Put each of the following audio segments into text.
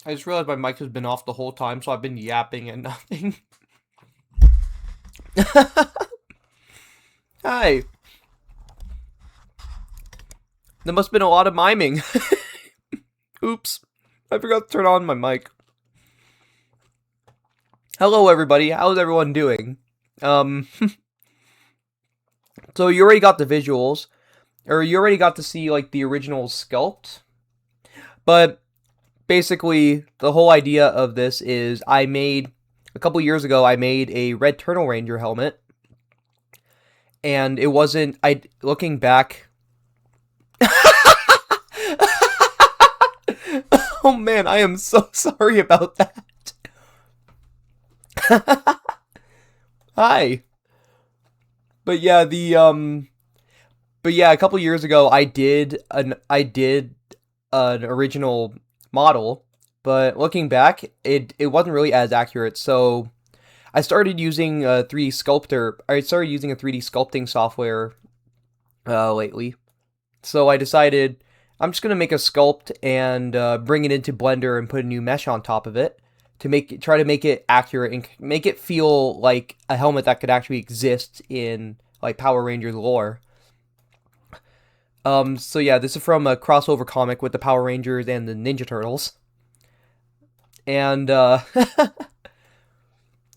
I just realized my mic has been off the whole time, so I've been yapping and nothing. Hi. There must have been a lot of miming. Oops. I forgot to turn on my mic. Hello, everybody. How's everyone doing? Um, so you already got the visuals, or you already got to see, like, the original sculpt. But basically, the whole idea of this is a couple years ago, I made a Red Turtle Ranger helmet. And it wasn't, looking back. Oh man, I am so sorry about that. Hi. But yeah, a couple years ago I did an original model, but looking back, it wasn't really as accurate. So I started using a 3D sculpting software lately. So I decided I'm just gonna make a sculpt and bring it into Blender and put a new mesh on top of it to try to make it accurate and make it feel like a helmet that could actually exist in like Power Rangers lore. So yeah, this is from a crossover comic with the Power Rangers and the Ninja Turtles. And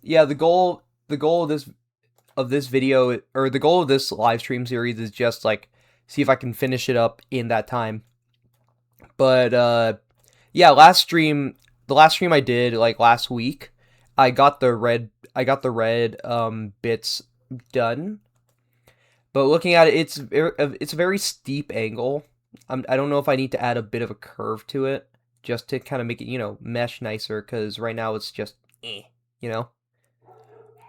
yeah, the goal of this video, or the goal of this live stream series, is just like see if I can finish it up in that time. But yeah, the last stream I did like last week, I got the red bits done. But looking at it, it's a very steep angle. I don't know if I need to add a bit of a curve to it just to kind of make it, mesh nicer, because right now it's just you know.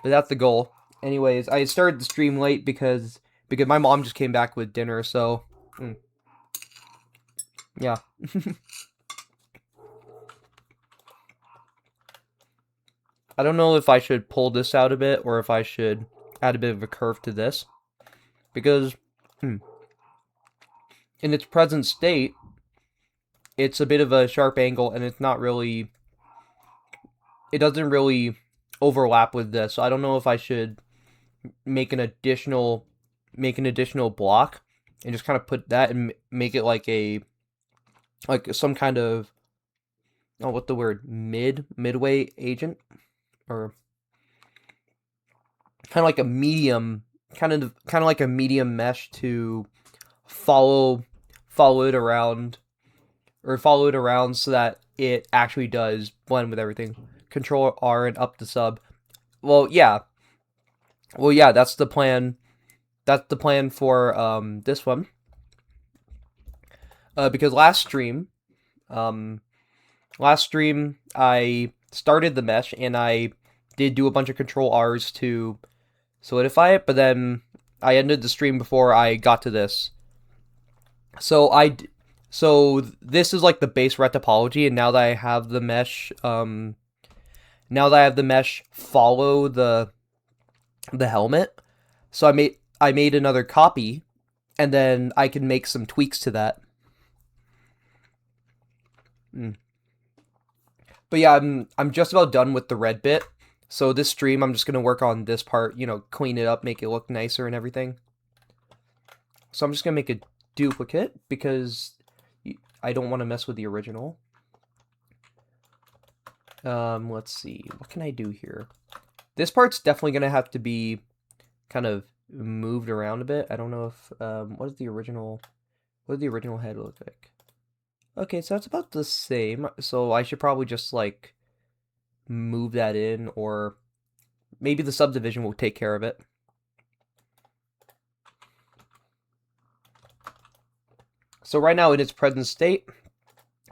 But that's the goal. Anyways, I started the stream late because my mom just came back with dinner, so yeah. I don't know if I should pull this out a bit or if I should add a bit of a curve to this, because in its present state, it's a bit of a sharp angle and it doesn't really overlap with this. So I don't know if I should make an additional block and just kind of put that and make it like some kind of, oh, what the word, midway agent, or kind of like a medium, kind of like a medium mesh to follow it around, or follow it around so that it actually does blend with everything. Control R and up the sub. Well, yeah. Well, yeah, that's the plan. That's the plan for this one. Because um last stream I started the mesh and I did do a bunch of control R's to solidify it, but then I ended the stream before I got to this. So so this is like the base red topology, and now that I have the mesh follow the helmet, so I made another copy, and then I can make some tweaks to that. But yeah, I'm just about done with the red bit. So this stream, I'm just gonna work on this part, clean it up, make it look nicer and everything. So I'm just gonna make a duplicate because I don't want to mess with the original. Let's see, what can I do here? This part's definitely gonna have to be kind of moved around a bit. I don't know if what does the original head look like? Okay, so it's about the same. So I should probably just like move that in, or maybe the subdivision will take care of it. So right now in its present state,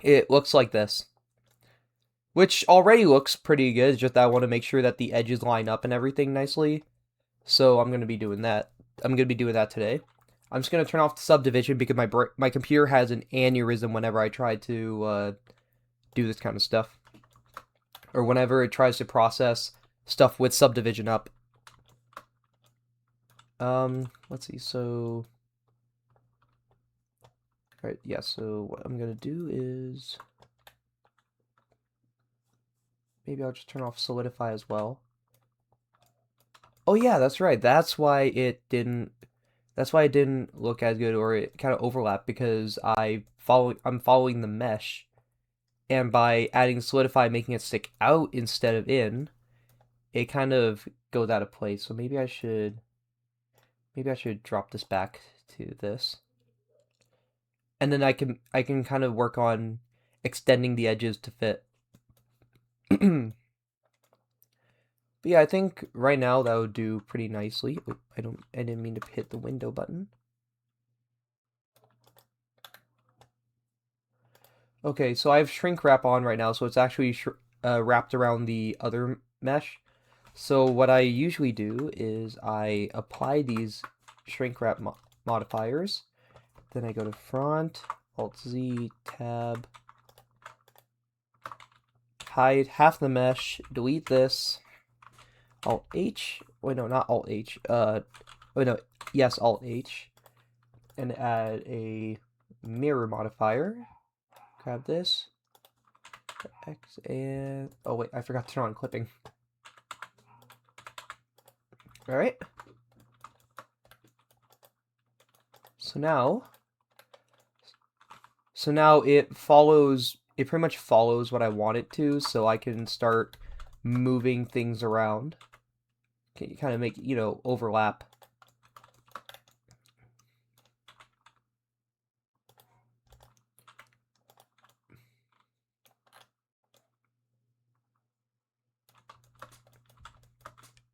it looks like this, which already looks pretty good. It's just that I want to make sure that the edges line up and everything nicely. So I'm going to be doing that. I'm going to be doing that today. I'm just going to turn off the subdivision because my computer has an aneurysm whenever I try to do this kind of stuff, or whenever it tries to process stuff with subdivision up. Let's see. So, all right, yeah. So what I'm gonna do is maybe I'll just turn off solidify as well. Oh yeah, that's right. That's why it didn't look as good, or it kind of overlapped, because I'm following the mesh, and by adding solidify making it stick out instead of in, it kind of goes out of place. So maybe I should drop this back to this. And then I can kind of work on extending the edges to fit. But yeah, I think right now that would do pretty nicely. Oop, I didn't mean to hit the window button. Okay, so I have shrink wrap on right now, so it's actually wrapped around the other mesh. So what I usually do is I apply these shrink wrap modifiers, then I go to front, Alt Z, tab, hide half the mesh, delete this, Alt H, wait no, not Alt H, wait no, yes, Alt H, and add a mirror modifier, grab this, X, and, oh wait, I forgot to turn on clipping. Alright. So now it pretty much follows what I want it to, so I can start moving things around. Can you kind of make, overlap.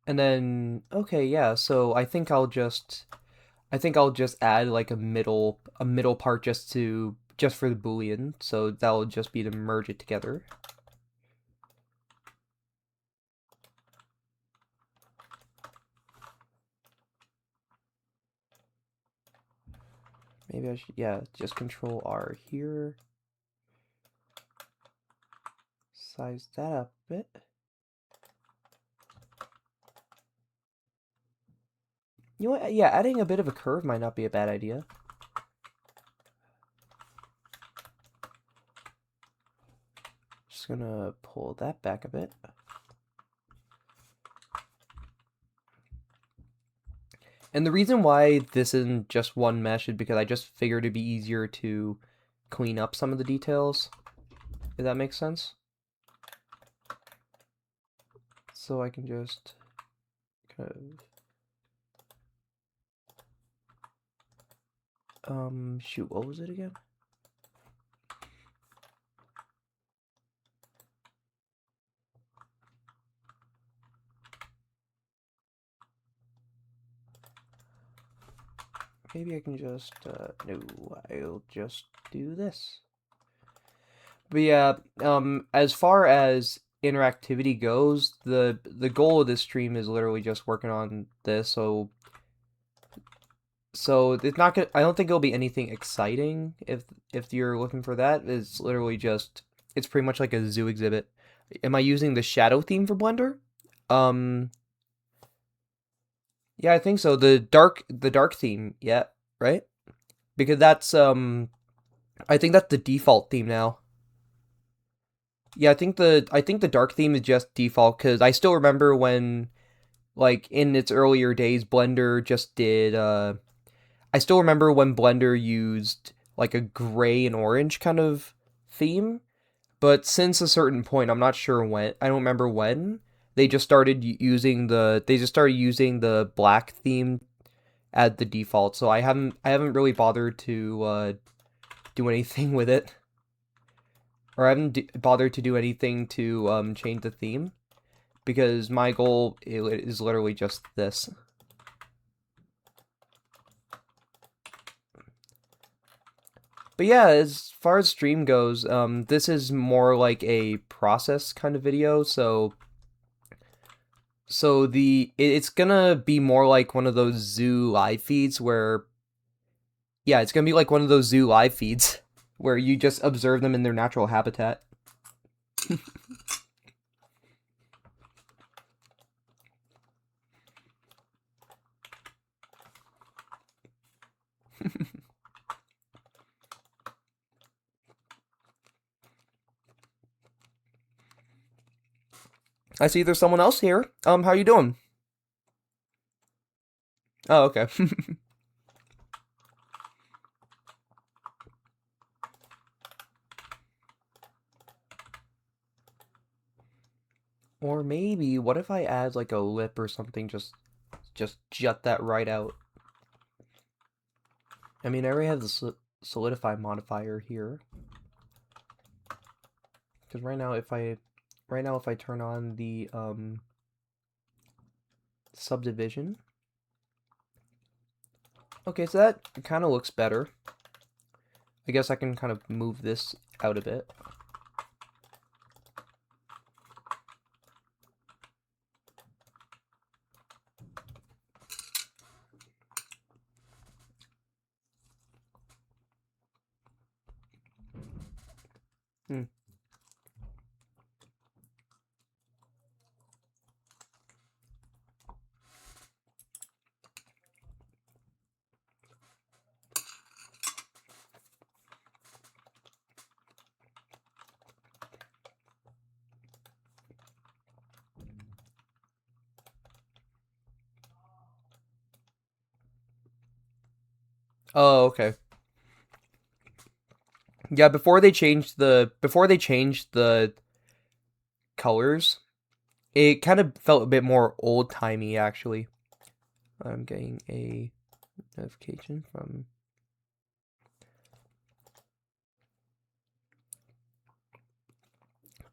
And then, okay, yeah, so I think I'll just add like a middle part just for the Boolean, so that'll just be to merge it together. Maybe I should, yeah, just Control R here. Size that up a bit. You know what? Yeah, adding a bit of a curve might not be a bad idea. Just gonna pull that back a bit. And the reason why this isn't just one mesh is because I just figured it'd be easier to clean up some of the details, if that makes sense. So I can just kind of, shoot, what was it again? Maybe I can just, no, I'll just do this. But yeah, as far as interactivity goes, the goal of this stream is literally just working on this, so it's not gonna, I don't think it'll be anything exciting if you're looking for that. It's literally just, it's pretty much like a zoo exhibit. Am I using the shadow theme for Blender? Um, yeah, I think so. The dark theme, yeah, right? Because that's I think that's the default theme now. Yeah, I think the dark theme is just default, because I still remember when, like, in its earlier days, Blender just did I still remember when Blender used like a gray and orange kind of theme, but since a certain point, I'm not sure when, I don't remember when, they just started using the black theme at the default. So I haven't really bothered to do anything with it, or I haven't bothered to do anything to change the theme, because my goal is literally just this. But yeah, as far as stream goes, this is more like a process kind of video, so it's gonna be more like one of those zoo live feeds where, yeah, it's gonna be like one of those zoo live feeds where you just observe them in their natural habitat. I see there's someone else here. How you doing? Oh, okay. Or maybe, what if I add like a lip or something, just jut that right out? I mean, I already have the solidify modifier here. Because right now if I turn on the subdivision, okay, so that kind of looks better. I guess I can kind of move this out a bit. Hmm. Oh, okay. Yeah, before they changed the colors, it kind of felt a bit more old-timey actually. I'm getting a notification from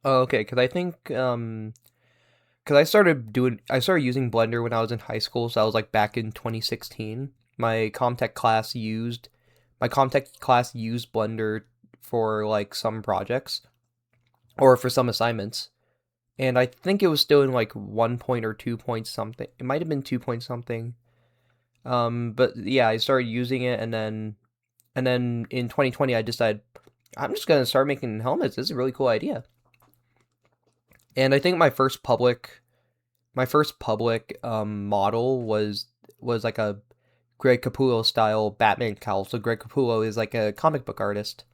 Oh, okay, because I think because I started using Blender when I was in high school, so I was like back in 2016. My Comtech class used Blender for like some projects or for some assignments. And I think it was still in like 1 point or 2 point something. It might have been 2 point something. But yeah, I started using it and then in 2020 I decided I'm just gonna start making helmets. This is a really cool idea. And I think my first public model was like a Greg Capullo style Batman cowl. So Greg Capullo is like a comic book artist.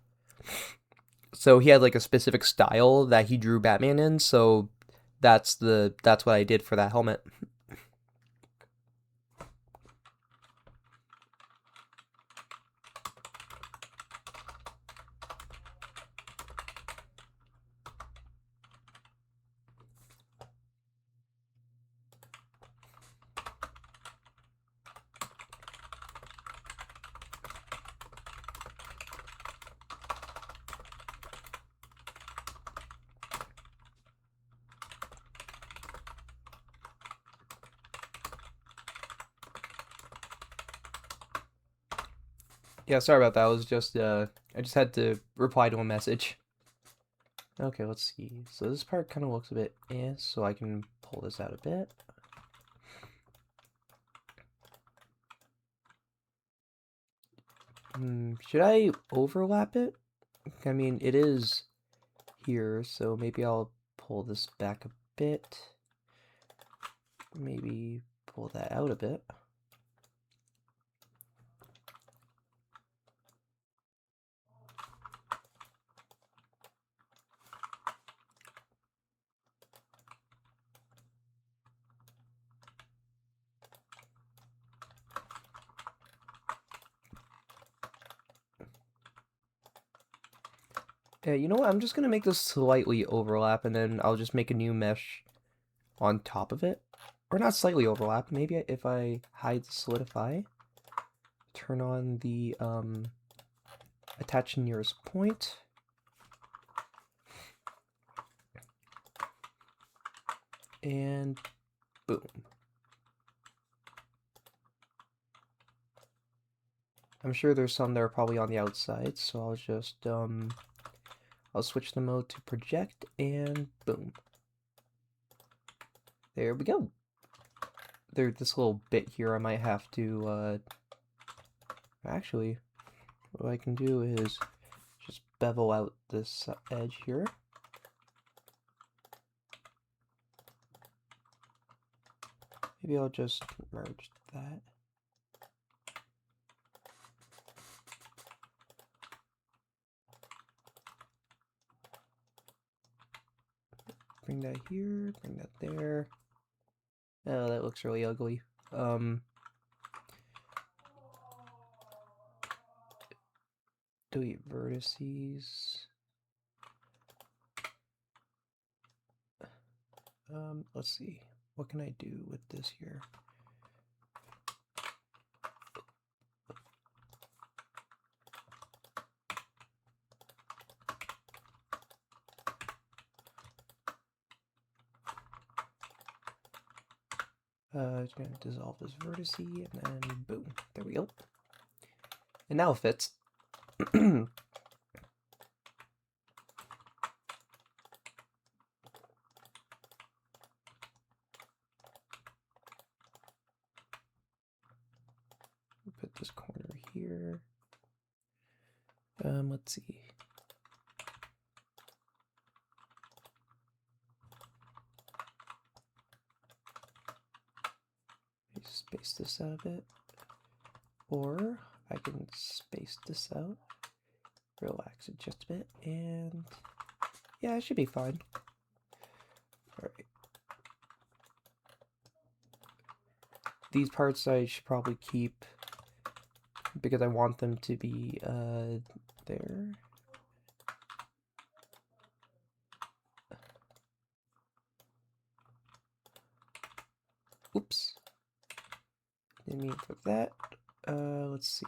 So he had like a specific style that he drew Batman in. So that's what I did for that helmet. Yeah, sorry about that. I was just I just had to reply to a message. Okay, let's see. So this part kind of looks a bit so I can pull this out a bit. Should I overlap it? I mean, it is here, so maybe I'll pull this back a bit. Maybe pull that out a bit. Yeah, you know what? I'm just gonna make this slightly overlap, and then I'll just make a new mesh on top of it. Or not slightly overlap, maybe if I hide the solidify, turn on the attach nearest point, and boom. I'm sure there's some that are probably on the outside, so I'll just I'll switch the mode to project, and boom. There we go. This little bit here I might have to actually, what I can do is just bevel out this edge here. Maybe I'll just merge that. bring that here, bring that there. Oh, that looks really ugly. Delete vertices. Let's see. What can I do with this here? It's going to dissolve this vertice, and then boom. There we go. And now it fits. Put this corner here. Let's see. Space this out a bit. Or I can space this out. Relax it just a bit, and yeah, it should be fine. Alright. These parts I should probably keep because I want them to be there. Oops. Didn't mean for that. Let's see.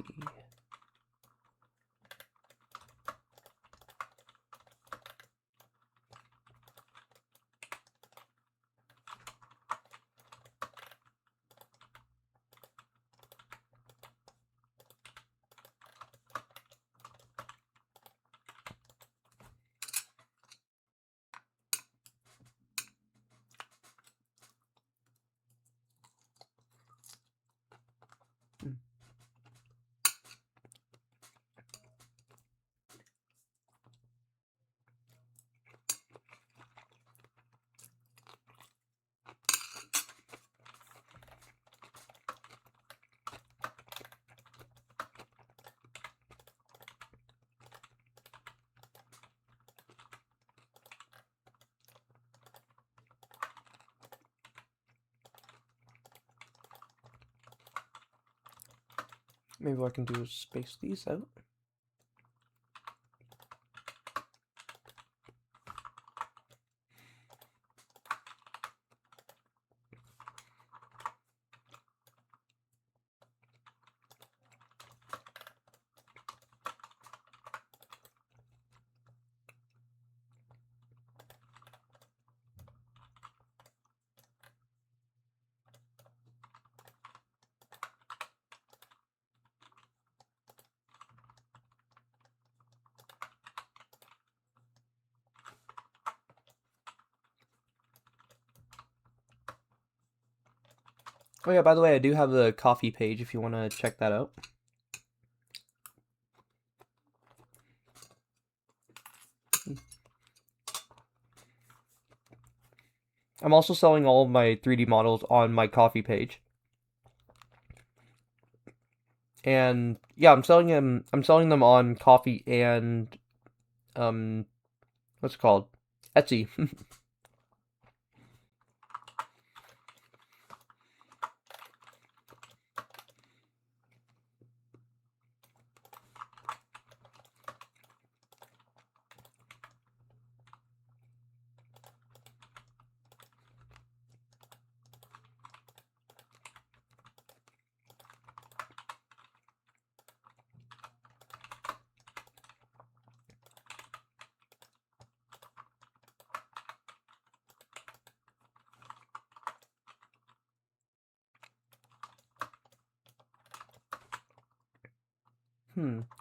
Maybe what I can do is space these out. Oh yeah, by the way, I do have a coffee page if you want to check that out. I'm also selling all of my 3D models on my coffee page. And yeah, I'm selling them on Coffee and what's it called? Etsy.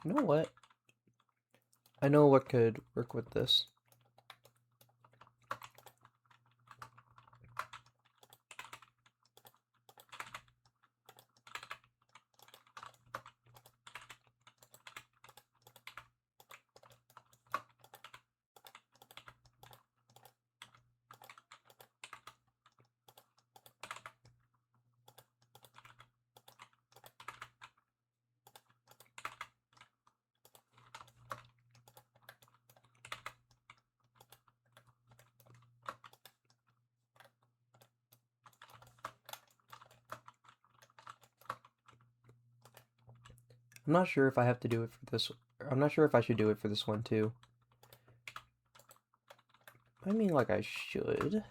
You know what? I know what could work with this. I'm not sure if I have to do it for this. I'm not sure if I should do it for this one too. I mean, like I should.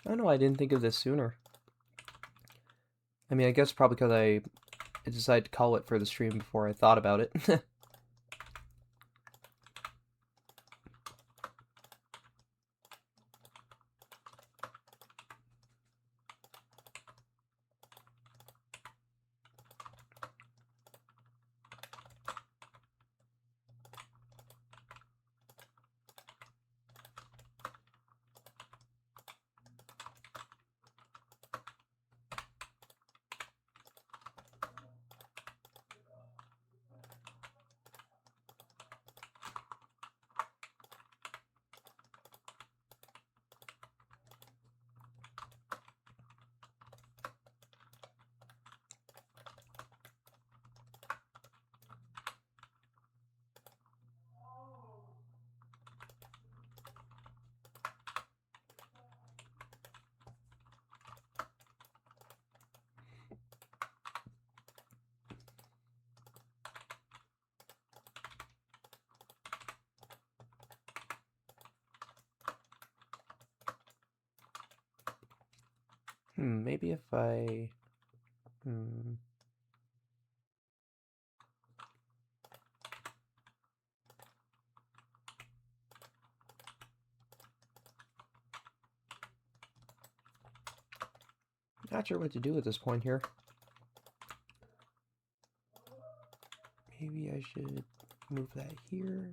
I don't know, I didn't think of this sooner. I mean, I guess probably because I decided to call it for the stream before I thought about it. Maybe if I... Not sure what to do at this point here. Maybe I should move that here.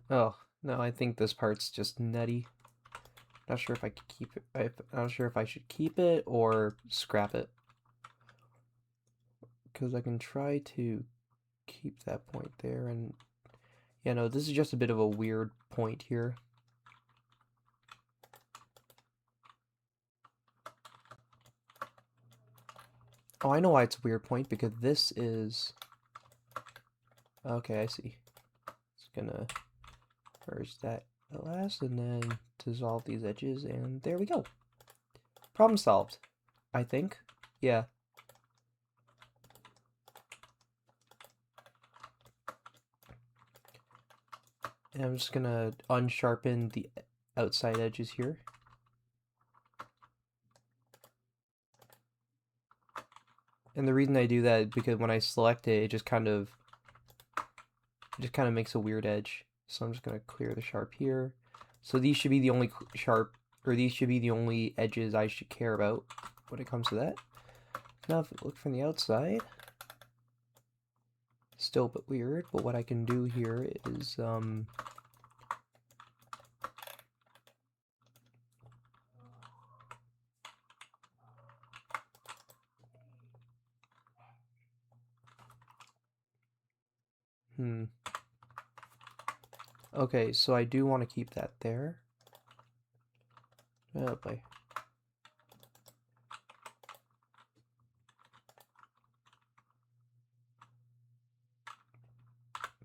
Oh, no, I think this part's just nutty. Not sure if I could keep it. I'm not sure if I should keep it or scrap it. Because I can try to keep that point there, and yeah, no, this is just a bit of a weird point here. Oh, I know why it's a weird point, because this is... Okay, I see. It's gonna merge that last, and then dissolve these edges, and there we go. Problem solved, I think. Yeah. And I'm just gonna unsharpen the outside edges here. And the reason I do that is because when I select it, it just kind of makes a weird edge. So I'm just gonna clear the sharp here. So these should be the only these should be the only edges I should care about when it comes to that. Now if I look from the outside, still a bit weird, but what I can do here is okay, so I do want to keep that there. Oh boy.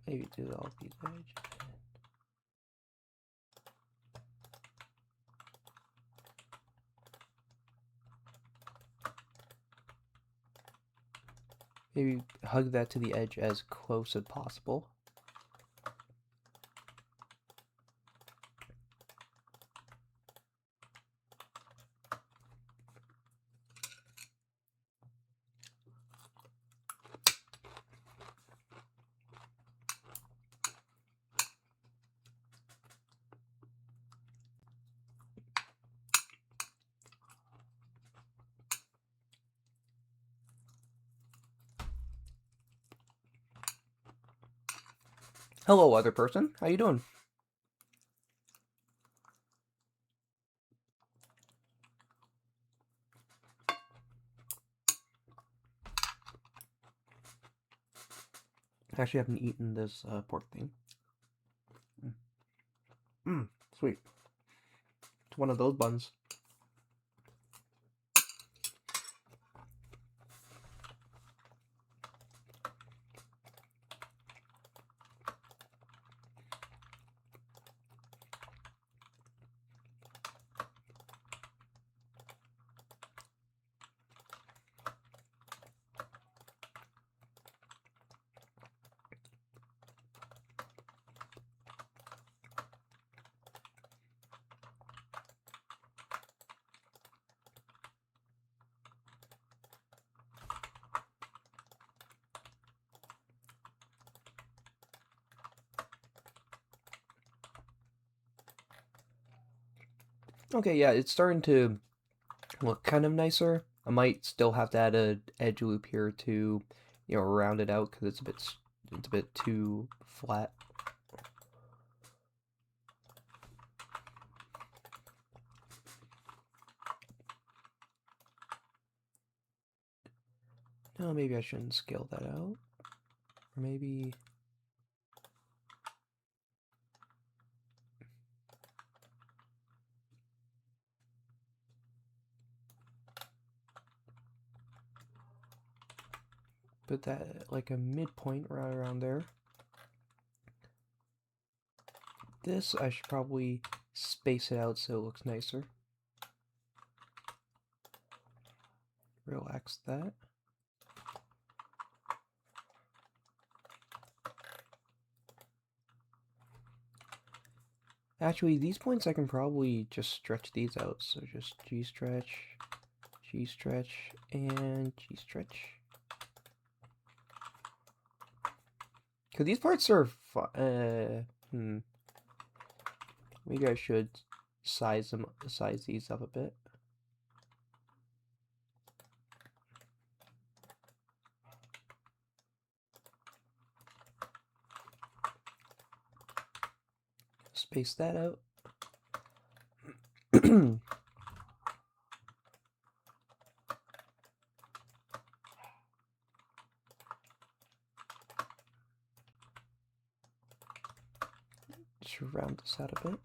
Maybe dissolve these edges. maybe hug that to the edge as close as possible. Hello, other person. How you doing? Actually, I haven't eaten this pork thing. Sweet. It's one of those buns. Okay, yeah, it's starting to look kind of nicer. I might still have to add an edge loop here to, round it out because it's a bit too flat. No, maybe I shouldn't scale that out. Or maybe... put that at like a midpoint right around there. This, I should probably space it out so it looks nicer. Relax that. Actually, these points I can probably just stretch these out. So just G-stretch, G-stretch, and G-stretch. Because these parts are maybe I should size these up a bit. Space that out. Just round this out a bit.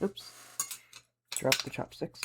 Oops. Drop the chopsticks.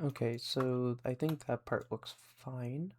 Okay, so I think that part looks fine.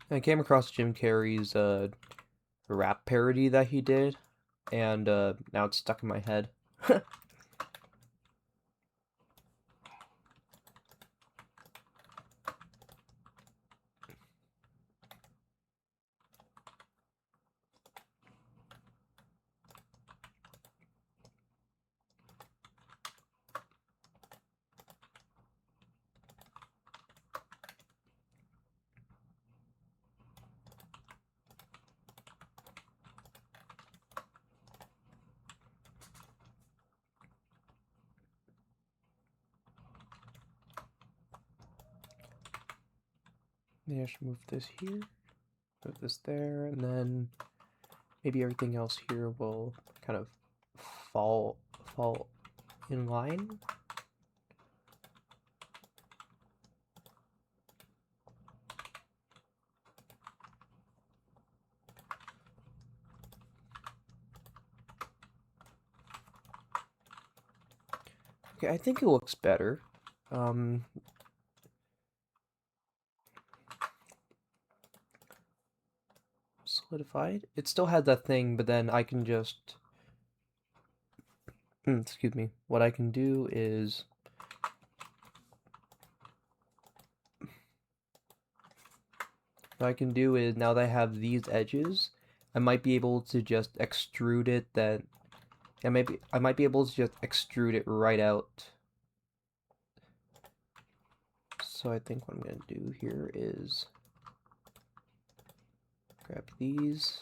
I came across Jim Carrey's rap parody that he did, and now it's stuck in my head. Maybe I should move this here, move this there, and then maybe everything else here will kind of fall in line. Okay, I think it looks better. Solidified. It still had that thing, but then I can just excuse me. What I can do is now that I have these edges, I might be able to just extrude it. I might be able to just extrude it right out. So I think what I'm gonna do here is grab these.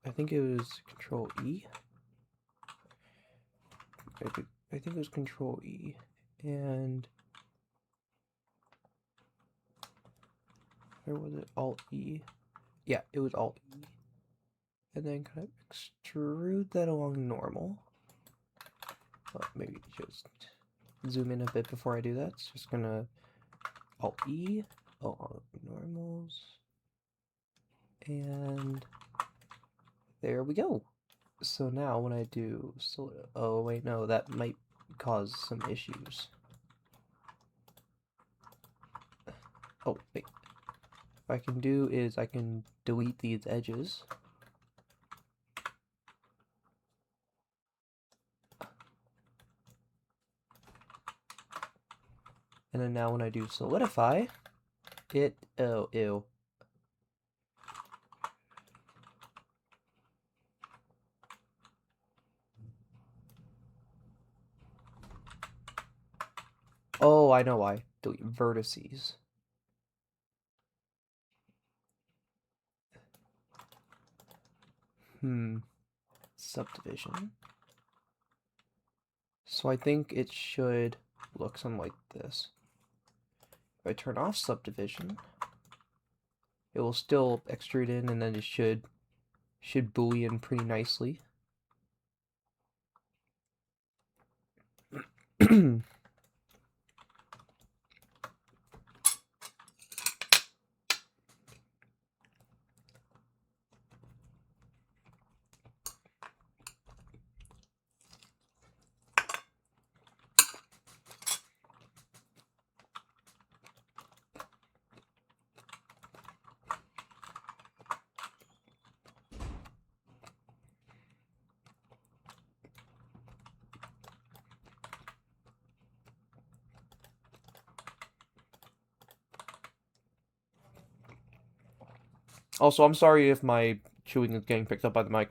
I think it was Control E. I think it was Control E, and where was it? Alt E. Yeah, it was Alt E, and then kind of extrude that along normal. Well, maybe just zoom in a bit before I do that. It's just gonna Alt E along normals, and there we go. So now when I do oh wait, no, that might cause some issues. Oh wait, what I can do is I can delete these edges. And then now when I do solidify, oh ew. Oh, I know why. Delete vertices. Subdivision. So I think it should look something like this. If I turn off subdivision, it will still extrude in, and then it should should buoy in pretty nicely. Also, I'm sorry if my chewing is getting picked up by the mic.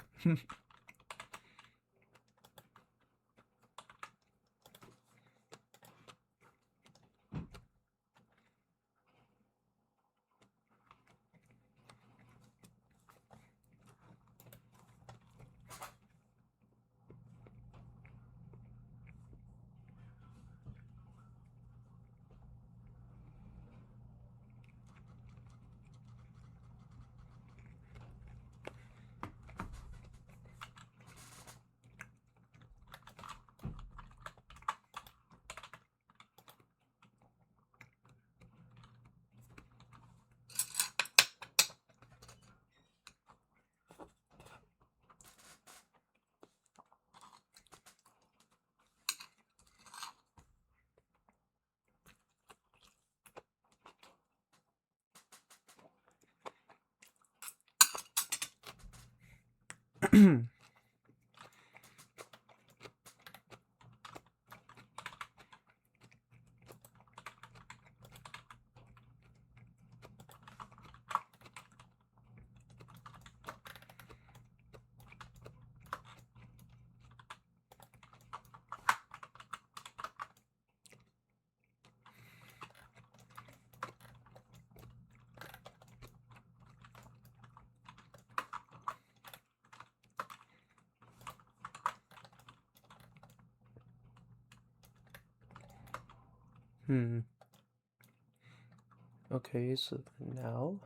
Okay, so now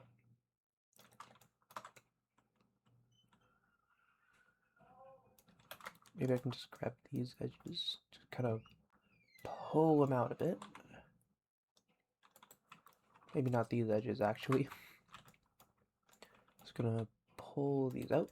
maybe I can just grab these edges to kind of pull them out a bit. Maybe not these edges, actually. Just gonna pull these out.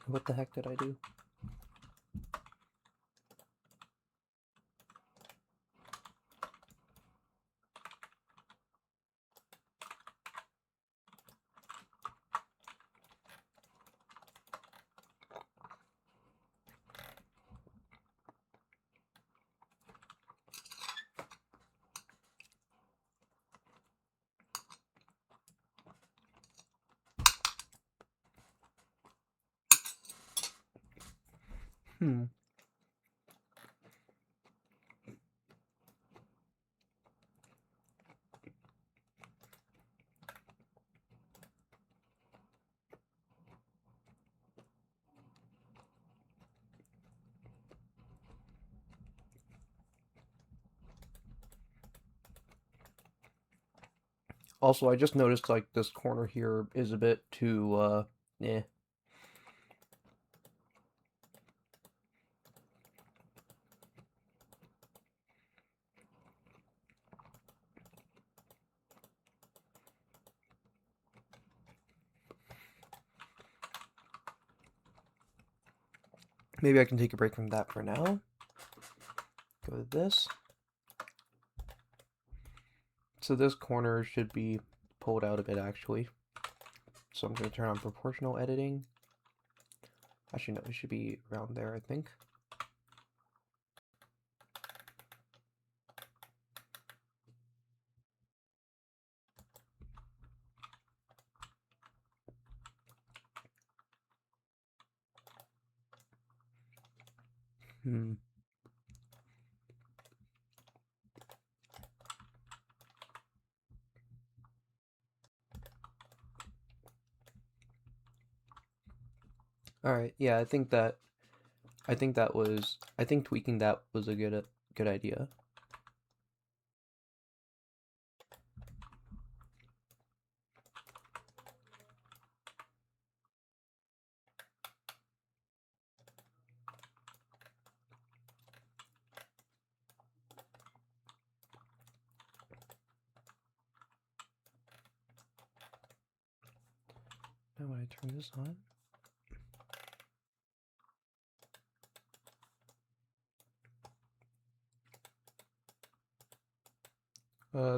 What the heck did I do? Hmm. Also, I just noticed like this corner here is a bit too eh. Maybe I can take a break from that for now. Go to this. So this corner should be pulled out a bit, actually. So I'm going to turn on proportional editing. Actually, no, it should be around there, I think. Hmm. Alright, yeah, I think tweaking that was a good idea. Now when I turn this on.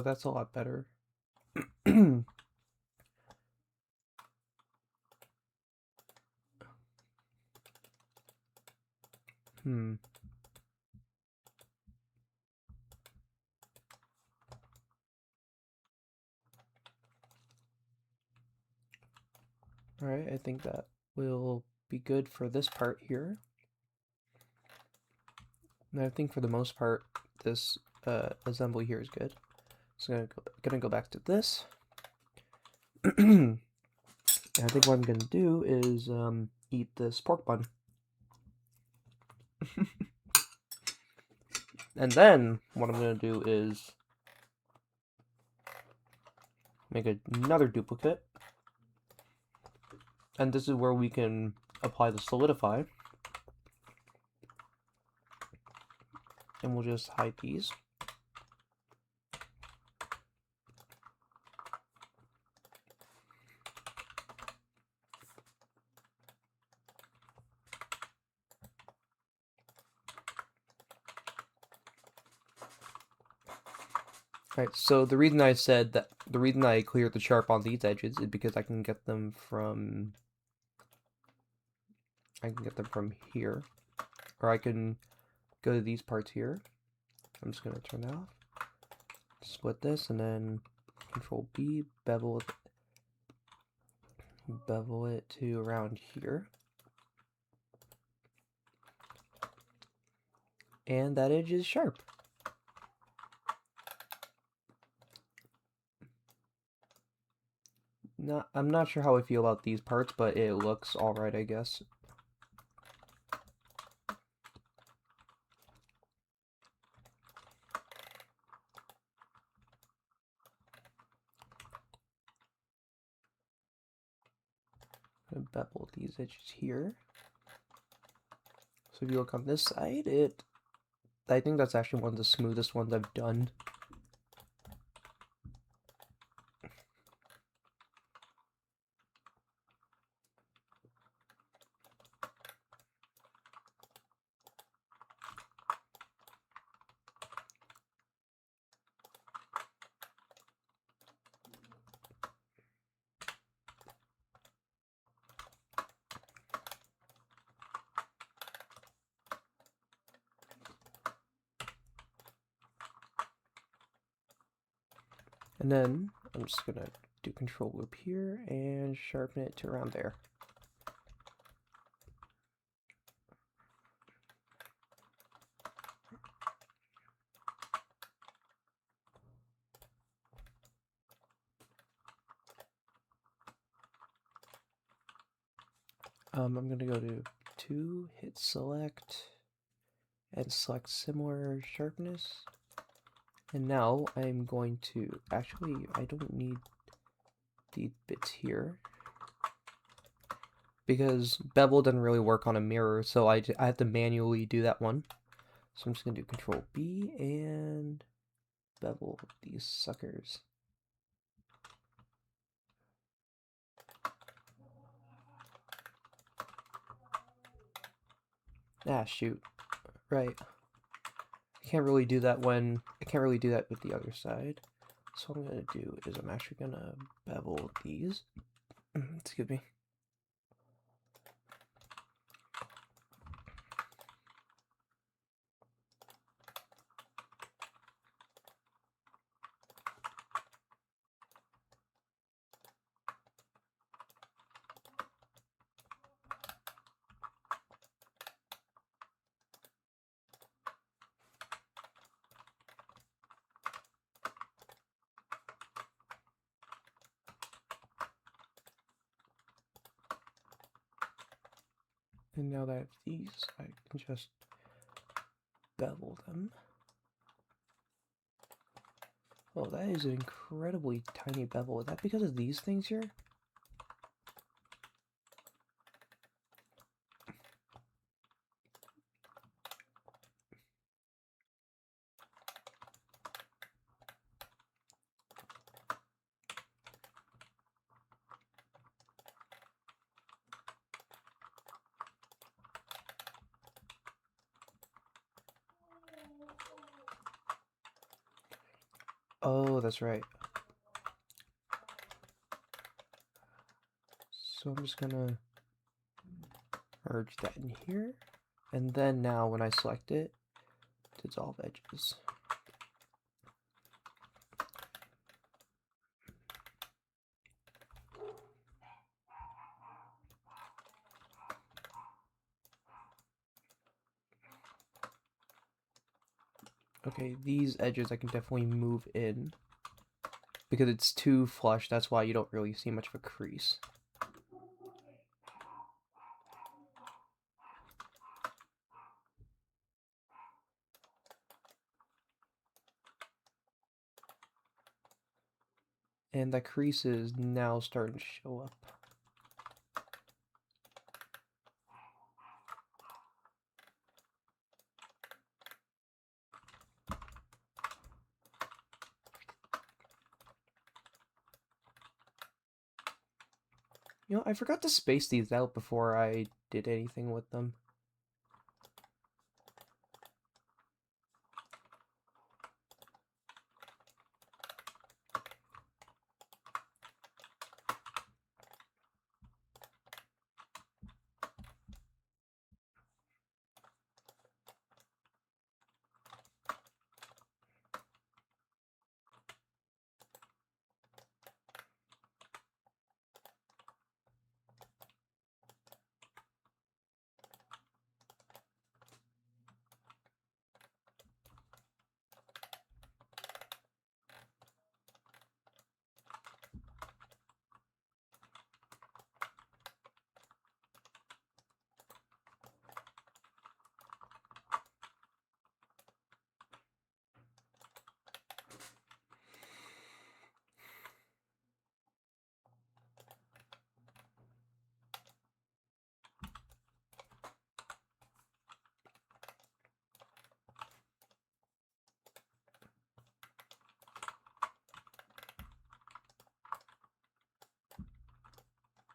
That's a lot better. Hmm. Alright, I think that will be good for this part here. And I think for the most part, this assembly here is good. So I'm gonna go back to this. And I think what I'm gonna do is eat this pork bun. And then what I'm gonna do is make another duplicate. And this is where we can apply the solidify. And we'll just hide these. Right, so the reason I cleared the sharp on these edges is because I can get them from here, or I can go to these parts here. I'm just gonna turn that off, split this, and then Control B, bevel it to around here, and that edge is sharp. I'm not sure how I feel about these parts, but it looks alright, I guess. I'm gonna bevel these edges here. So if you look on this side, I think that's actually one of the smoothest ones I've done. And then I'm just gonna do control loop here and sharpen it to around there. I'm gonna go to 2, hit select, and select similar sharpness. And now I'm going to, actually, I don't need these bits here, because bevel doesn't really work on a mirror, so I have to manually do that one. So I'm just gonna do control B and bevel these suckers. Ah, shoot. Right. I can't really do that with the other side. So what I'm gonna do is I'm actually gonna bevel these. Excuse me. And now that I have these, I can just bevel them. Oh, that is an incredibly tiny bevel. Is that because of these things here? Oh, that's right. So I'm just gonna merge that in here. And then now when I select it, dissolve edges. Okay, these edges I can definitely move in. Because it's too flush, that's why you don't really see much of a crease. And that crease is now starting to show up. You know, I forgot to space these out before I did anything with them.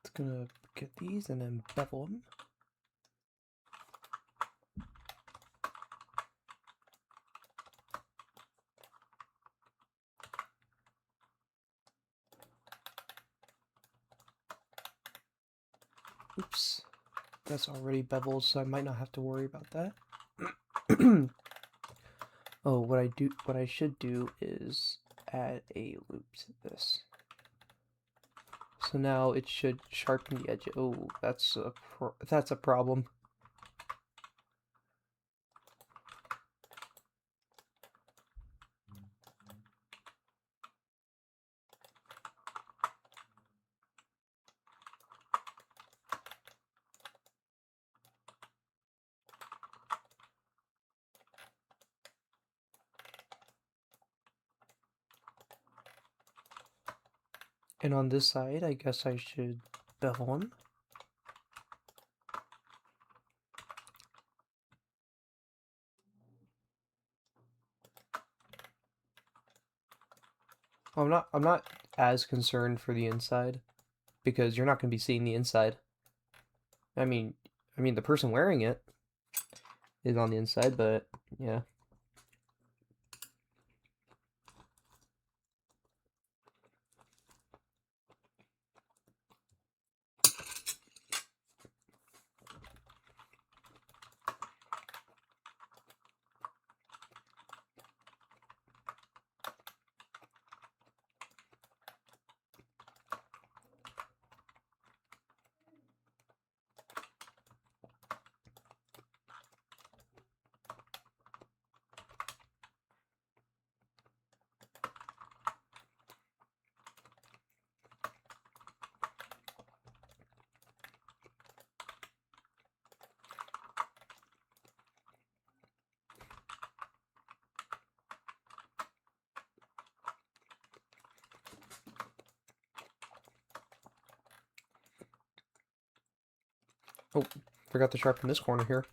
It's gonna get these and then bevel them. Oops, that's already beveled, so I might not have to worry about that. Oh, what I should do is add a loop to this. So now it should sharpen the edge. Oh, that's a problem. And on this side, I guess I should bevel them. I'm not as concerned for the inside because you're not going to be seeing the inside. I mean the person wearing it is on the inside, but yeah. Oh, forgot to sharpen this corner here.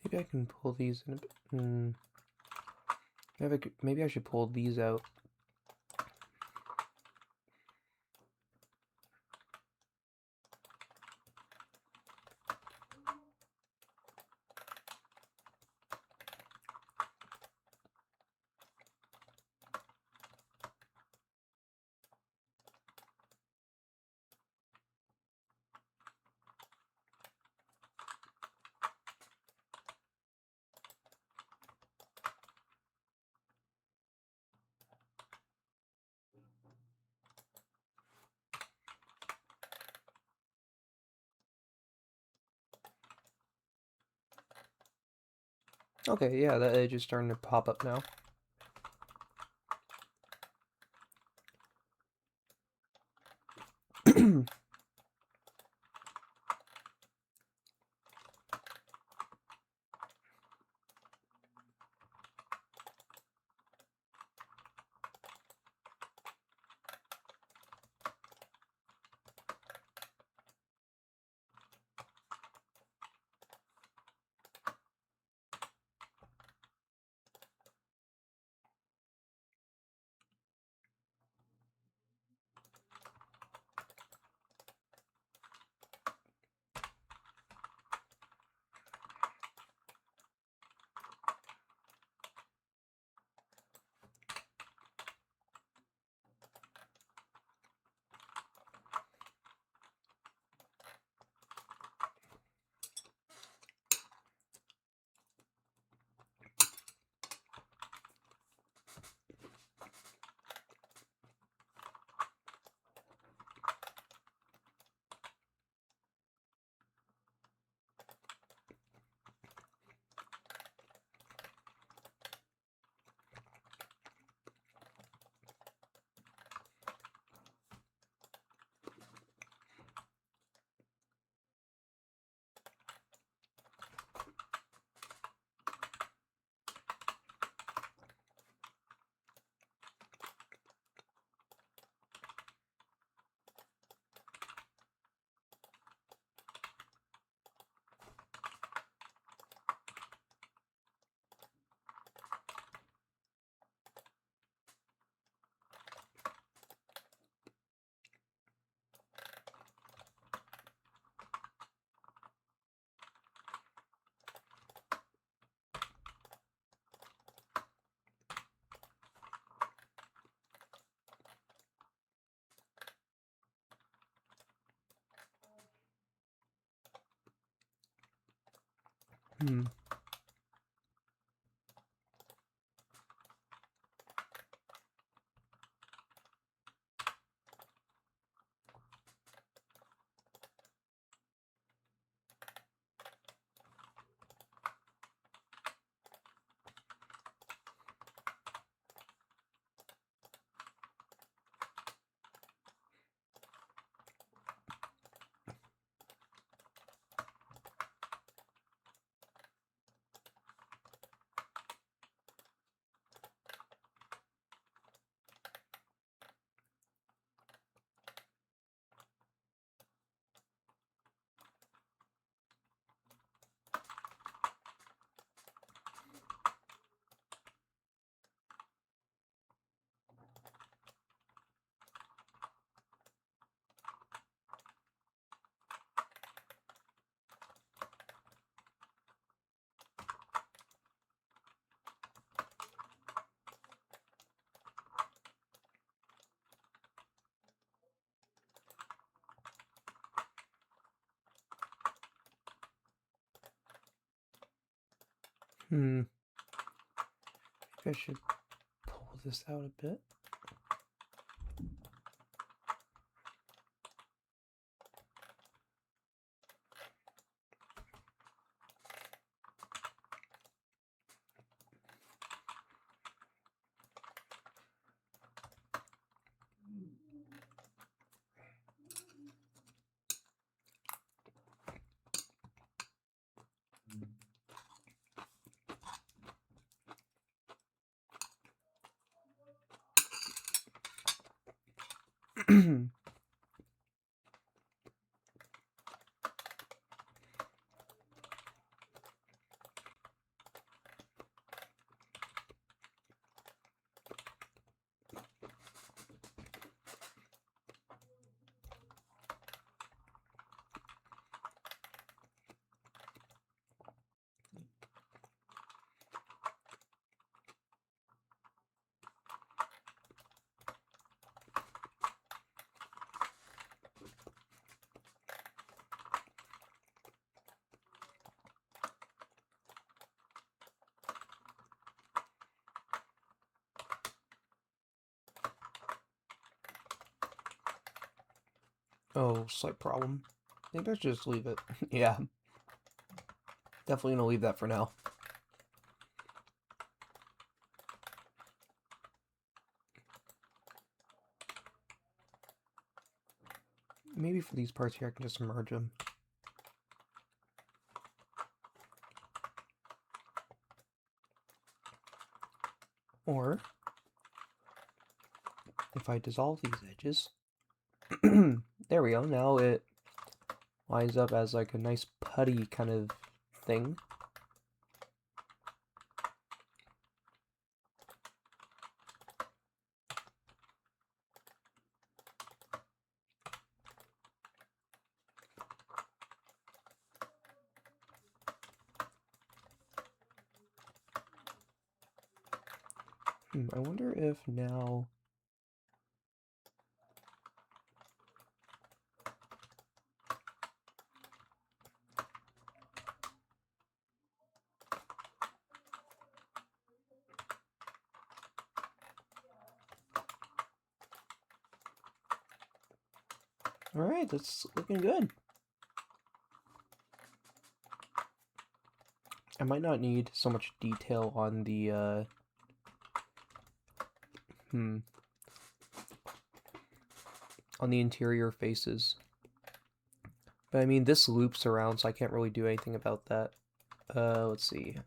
Maybe I can pull these in a bit. Maybe I should pull these out. Okay, yeah, that edge is starting to pop up now. Hmm. Hmm. Maybe I should pull this out a bit. Oh, slight problem. Maybe I should just leave it. Yeah. Definitely gonna leave that for now. Maybe for these parts here I can just merge them. Or, if I dissolve these edges, there we go, now it lines up as like a nice putty kind of thing. I wonder if now... Alright, that's looking good. I might not need so much detail on the, on the interior faces. But I mean, this loops around, so I can't really do anything about that. Let's see.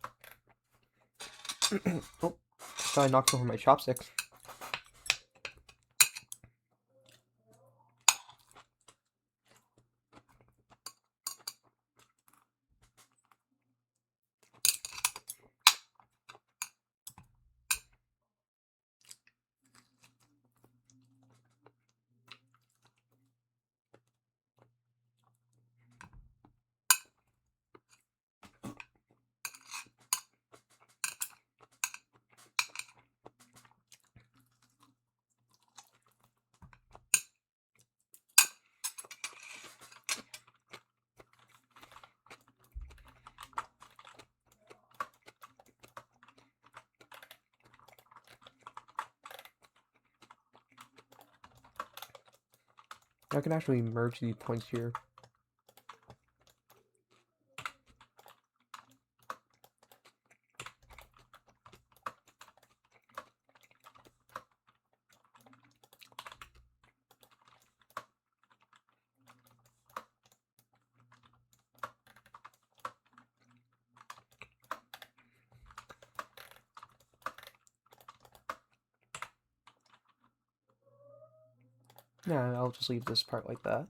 Oh, thought I knocked over my chopsticks. I can actually merge these points here. Yeah, I'll just leave this part like that.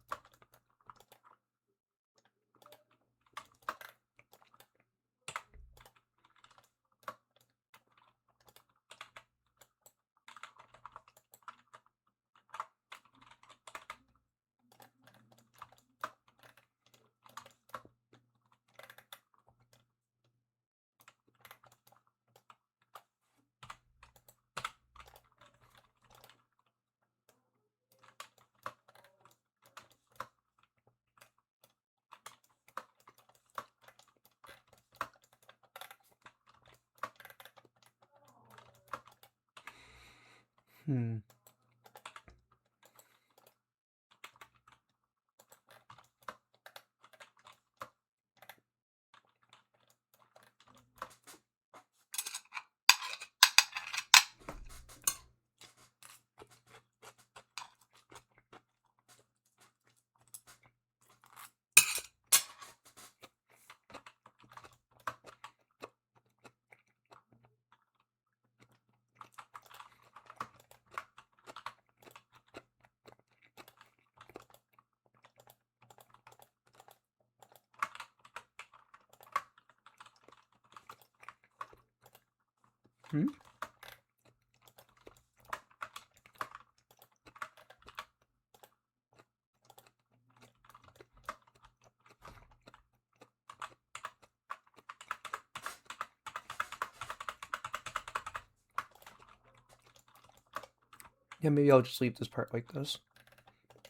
Yeah, maybe I'll just leave this part like this.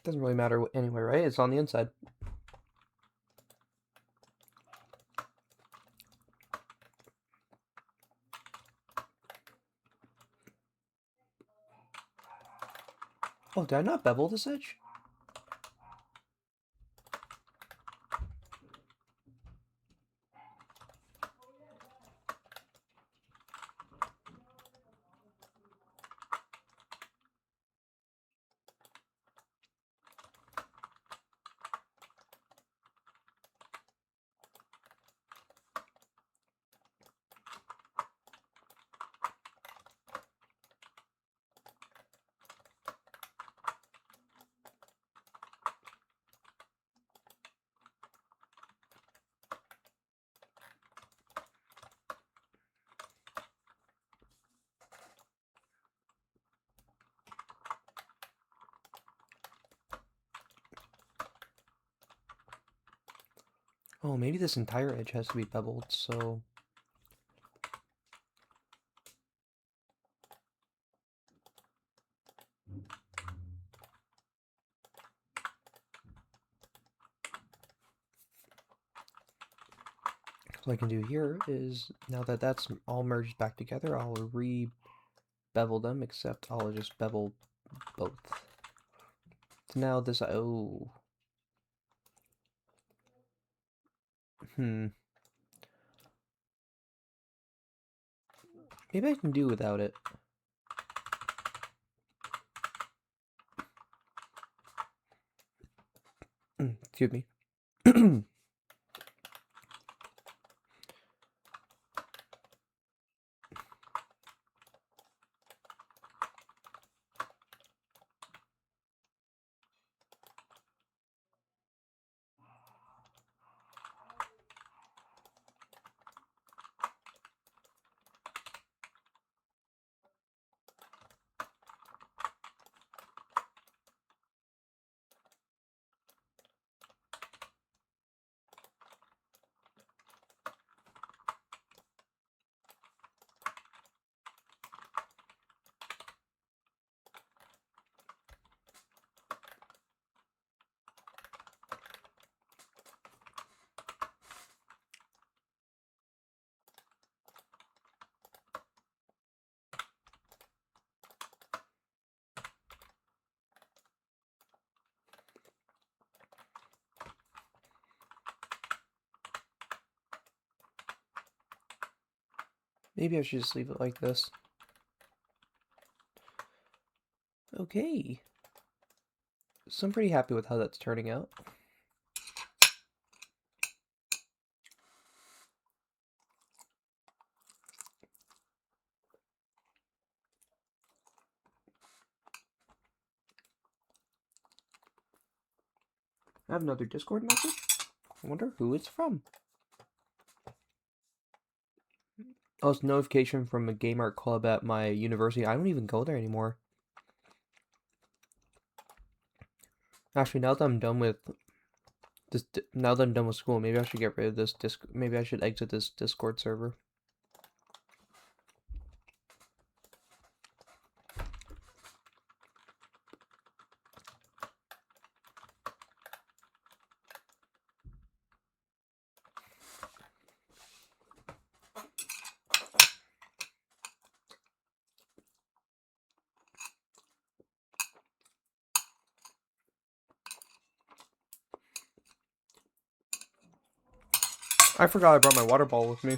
Doesn't really matter anyway, right? It's on the inside. Oh, did I not bevel this edge? Oh, maybe this entire edge has to be beveled, so... What I can do here is, now that that's all merged back together, I'll re-bevel them, except I'll just bevel both. So now this, oh... Maybe I can do without it. Excuse me. Maybe I should just leave it like this. Okay. So I'm pretty happy with how that's turning out. I have another Discord message. I wonder who it's from. Oh, it's a notification from a gamer club at my university. I don't even go there anymore. Actually, now that I'm done with this, now that I'm done with school, maybe I should get rid of this maybe I should exit this Discord server. I forgot I brought my water bottle with me.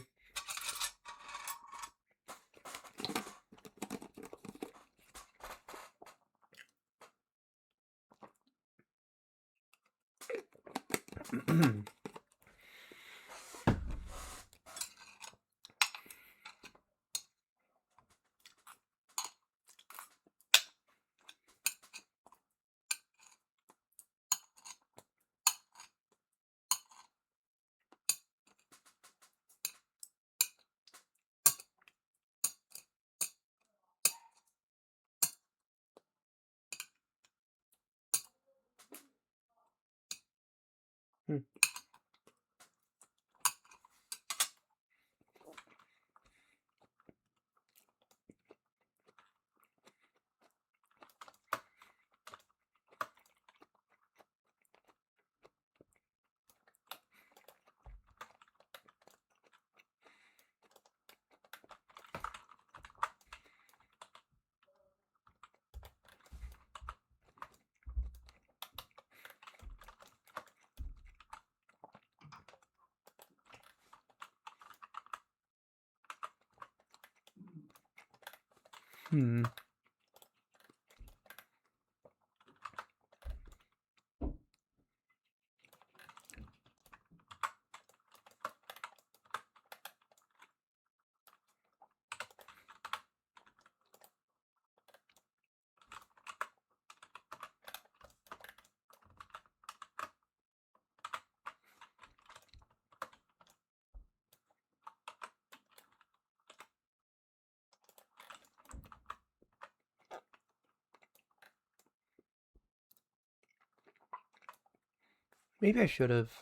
Maybe I should have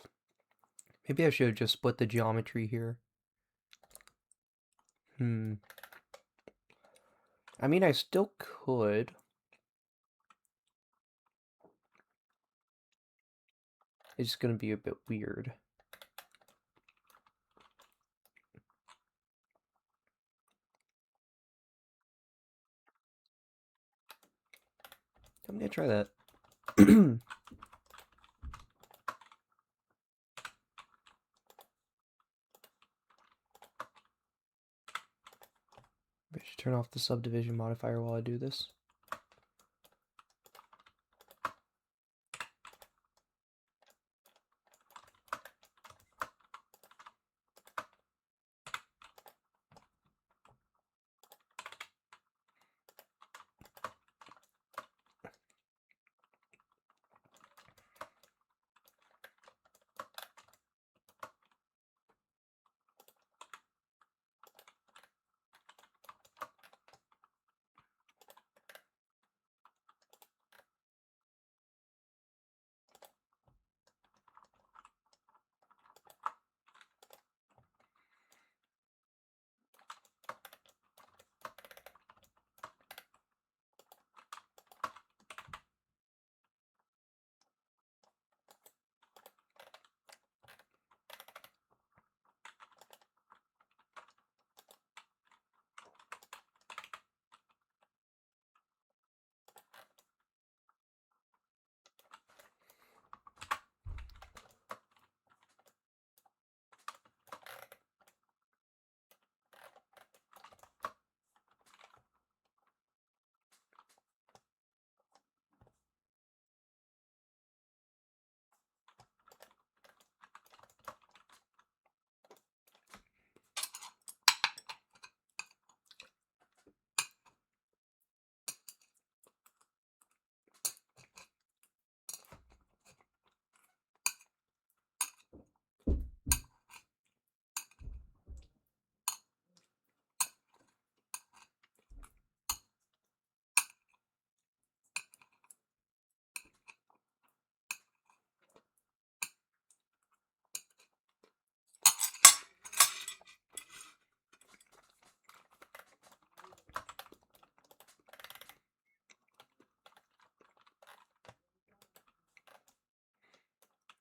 Maybe I should have just split the geometry here. I mean, I still could. It's just gonna be a bit weird. I'm gonna try that. I should turn off the subdivision modifier while I do this.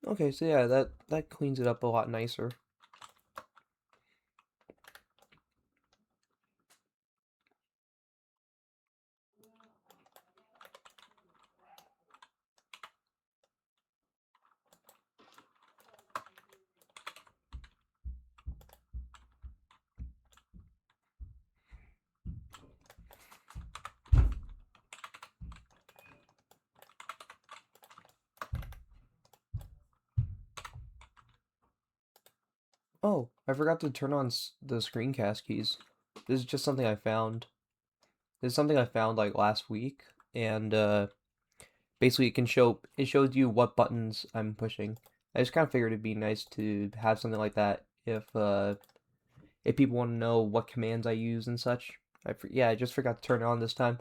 Okay, so yeah, that cleans it up a lot nicer. Oh, I forgot to turn on the screencast keys. This is just something I found. This is something I found like last week, and basically it shows you what buttons I'm pushing. I just kind of figured it'd be nice to have something like that if people want to know what commands I use and such. Yeah, I just forgot to turn it on this time.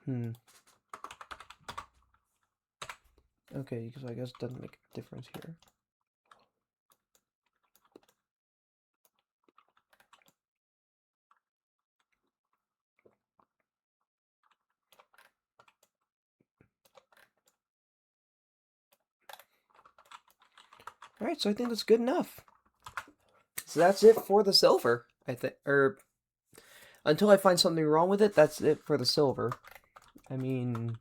Hmm. Okay, because I guess it doesn't make a difference here. Alright, so I think that's good enough. So that's it for the silver, I think. Or until I find something wrong with it, that's it for the silver. I mean,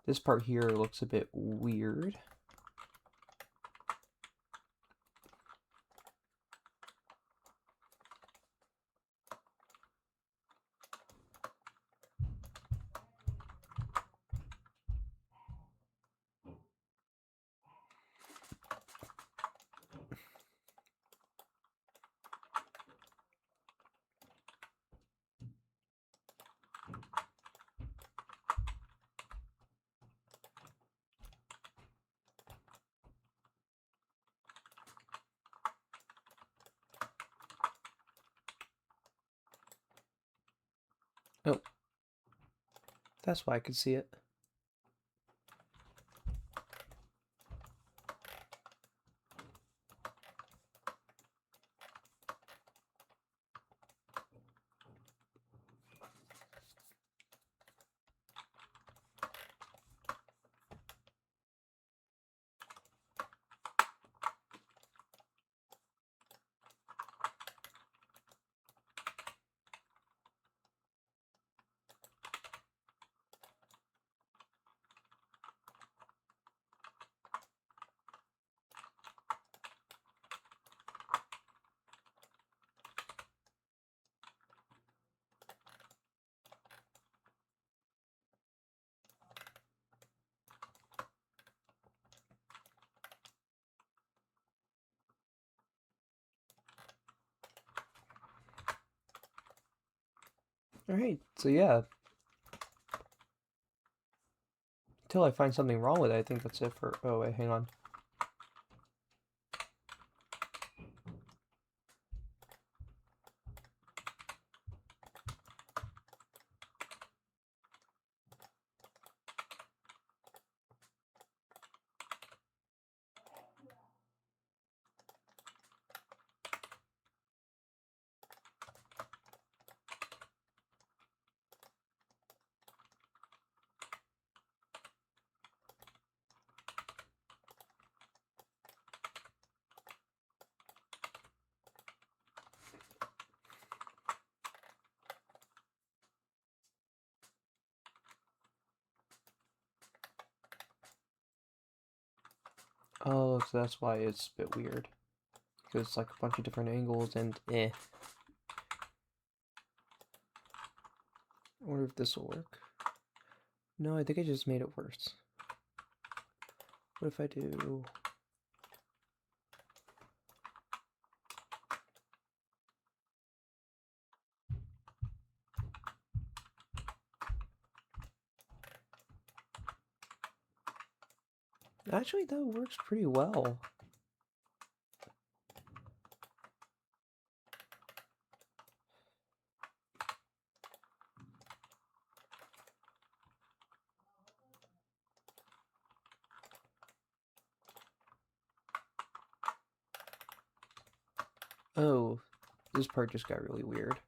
this part here looks a bit weird. Oh, that's why I could see it. Alright, so yeah. Until I find something wrong with it, I think that's it for... Oh, wait, hang on. Oh, so that's why it's a bit weird. Because it's like a bunch of different angles and eh. I wonder if this will work. No, I think I just made it worse. What if I do... Actually, that works pretty well. Oh, this part just got really weird.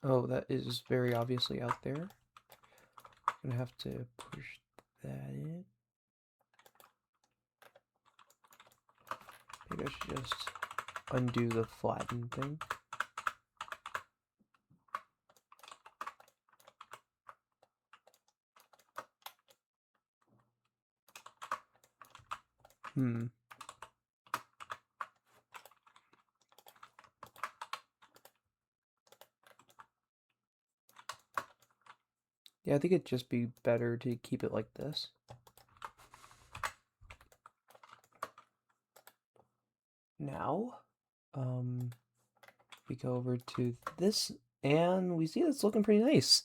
Oh, that is very obviously out there. I'm gonna have to push that in. Maybe I should just undo the flatten thing. Yeah, I think it'd just be better to keep it like this. Now, we go over to this, and we see it's looking pretty nice.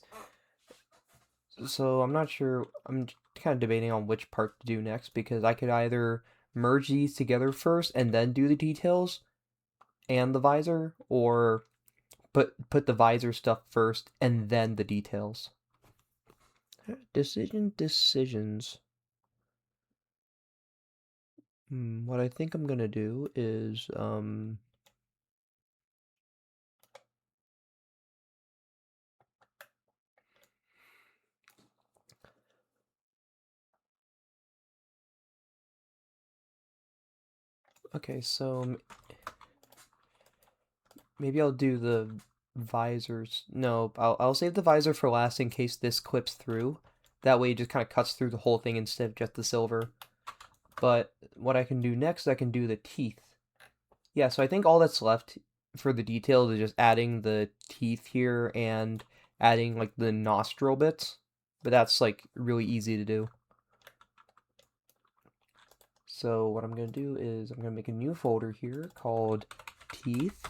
So I'm not sure, I'm kind of debating on which part to do next, because I could either merge these together first and then do the details and the visor, or put the visor stuff first and then the details. Decisions. What I think I'm gonna do is, okay, so maybe I'll do the visors. No, I'll save the visor for last in case this clips through. That way it just kind of cuts through the whole thing instead of just the silver. But what I can do next, I can do the teeth. Yeah, so I think all that's left for the details is just adding the teeth here and adding like the nostril bits, but that's like really easy to do. So what I'm going to do is I'm going to make a new folder here called teeth.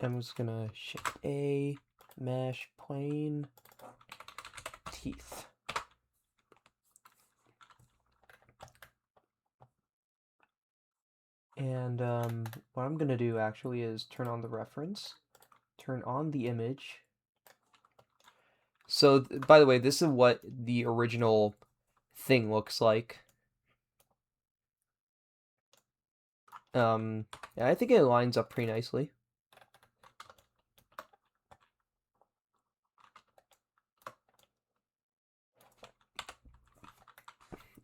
I'm just going to shift A, mesh, plane, teeth. And what I'm going to do actually is turn on the reference, turn on the image. So, by the way, this is what the original thing looks like. Yeah, I think it lines up pretty nicely.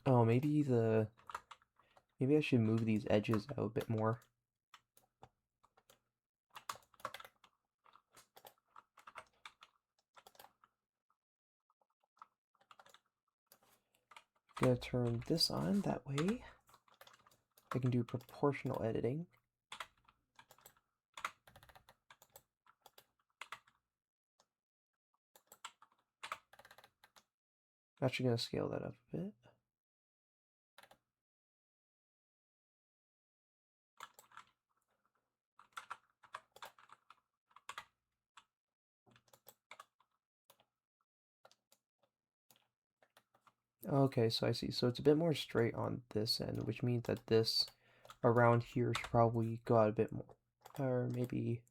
Oh, maybe I should move these edges out a bit more. Gonna turn this on, that way I can do proportional editing. I'm actually gonna scale that up a bit. Okay, so I see. So it's a bit more straight on this end, which means that this around here should probably go out a bit more. Or maybe...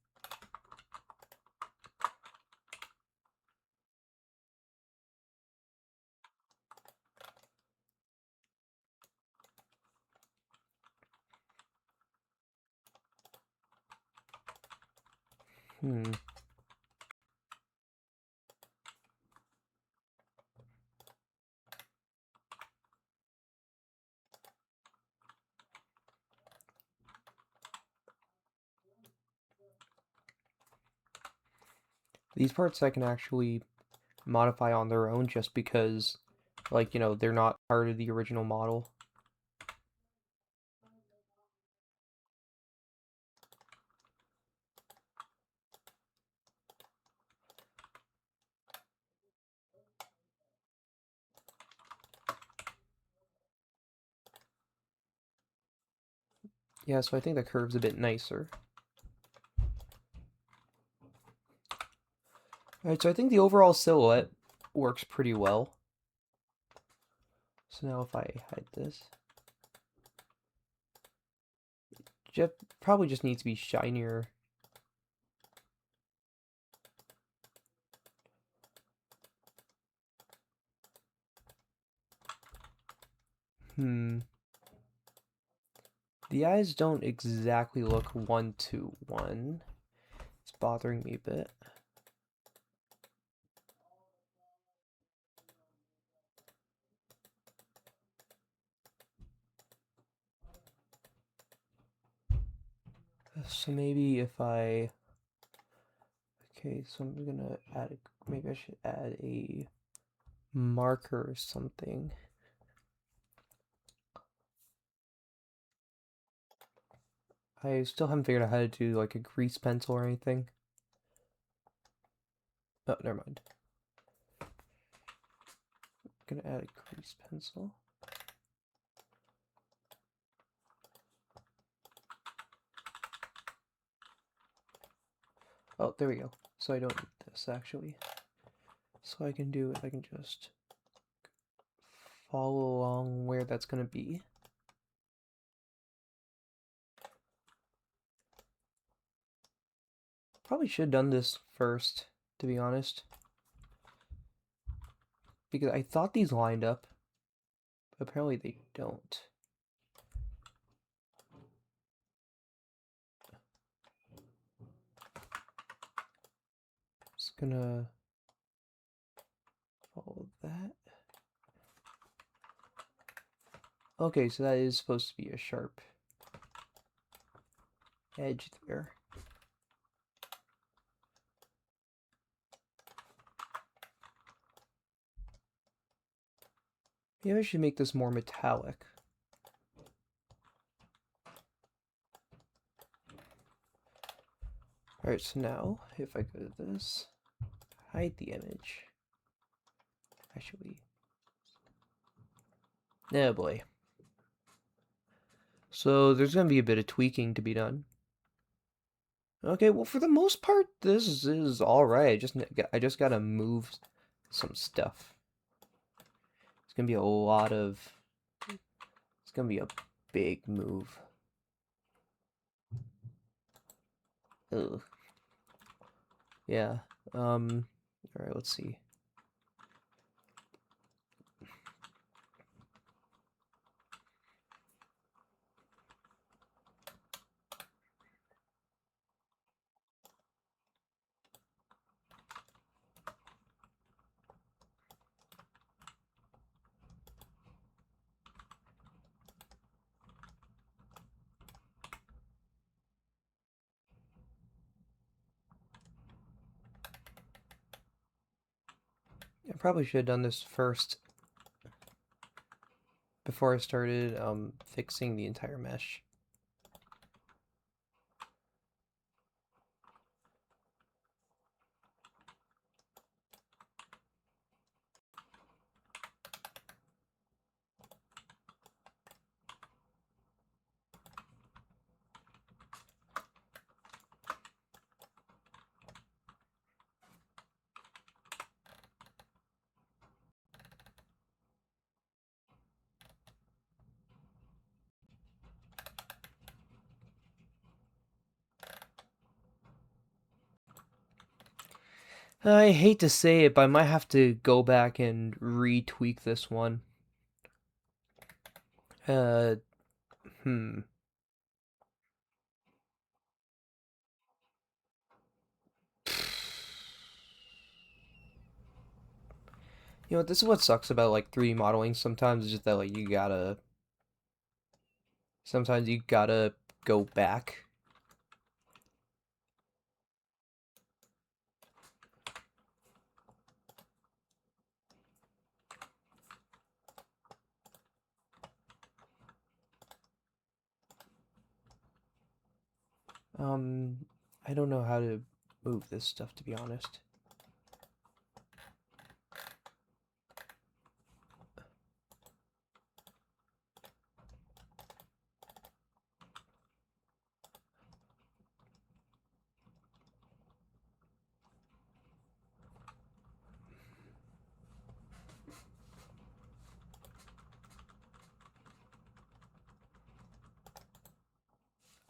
These parts I can actually modify on their own just because, like, you know, they're not part of the original model. Yeah, so I think the curve's a bit nicer. Alright, so I think the overall silhouette works pretty well. So now if I hide this, probably just needs to be shinier. The eyes don't exactly look 1-to-1. It's bothering me a bit. So maybe if I... Okay, so I'm gonna add maybe I should add a marker or something. I still haven't figured out how to do like a grease pencil or anything. Oh, never mind. I'm gonna add a grease pencil. Oh, there we go. So I don't need this actually. So I can do it, I can just follow along where that's gonna be. Probably should have done this first, to be honest. Because I thought these lined up, but apparently they don't. Just gonna follow that. Okay, so that is supposed to be a sharp edge there. Maybe I should make this more metallic. Alright, so now, if I go to this, hide the image. Actually, oh boy. So there's gonna be a bit of tweaking to be done. Okay, well for the most part, this is alright. I just gotta move some stuff. It's gonna be a lot of... It's gonna be a big move. Ugh. Yeah. Alright, let's see. I probably should have done this first before I started fixing the entire mesh. I hate to say it, but I might have to go back and retweak this one. Uh, hmm. You know, this is what sucks about like 3D modeling sometimes, is just that like sometimes you gotta go back. I don't know how to move this stuff, to be honest.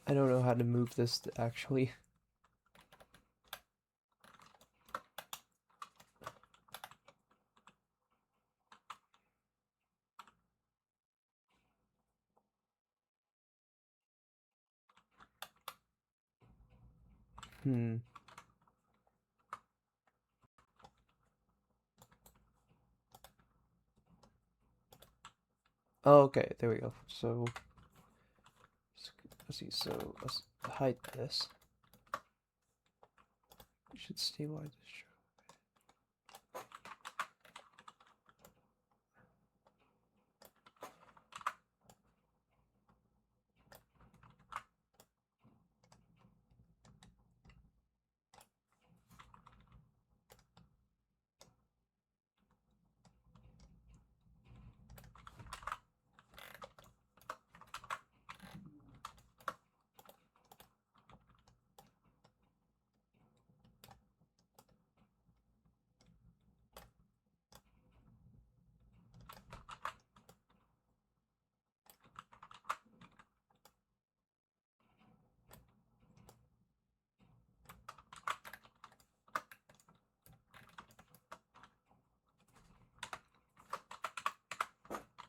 I don't know how to move this actually. Hmm. Oh, okay, there we go. So, let's see, so let's hide this. We should stabilize this.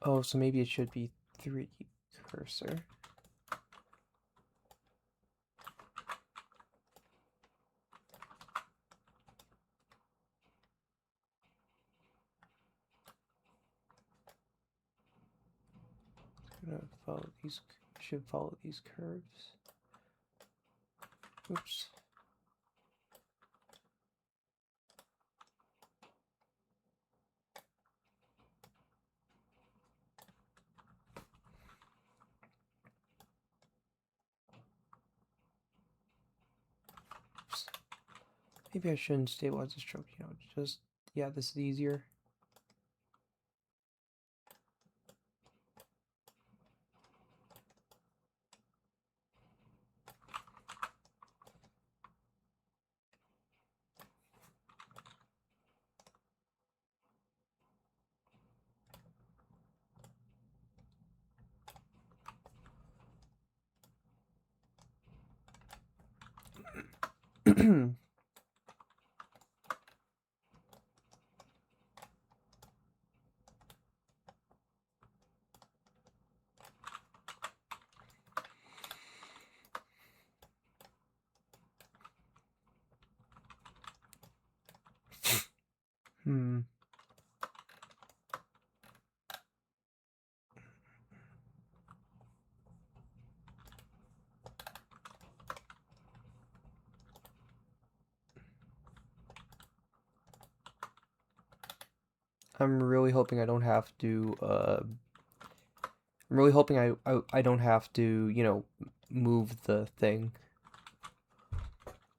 Oh, so maybe it should be 3D cursor. Gonna follow these, should follow these curves. Oops. Maybe I shouldn't stabilize the stroke, you know, just, yeah, this is easier. Hmm. I'm really hoping I don't have to, I'm really hoping I don't have to, you know, move the thing.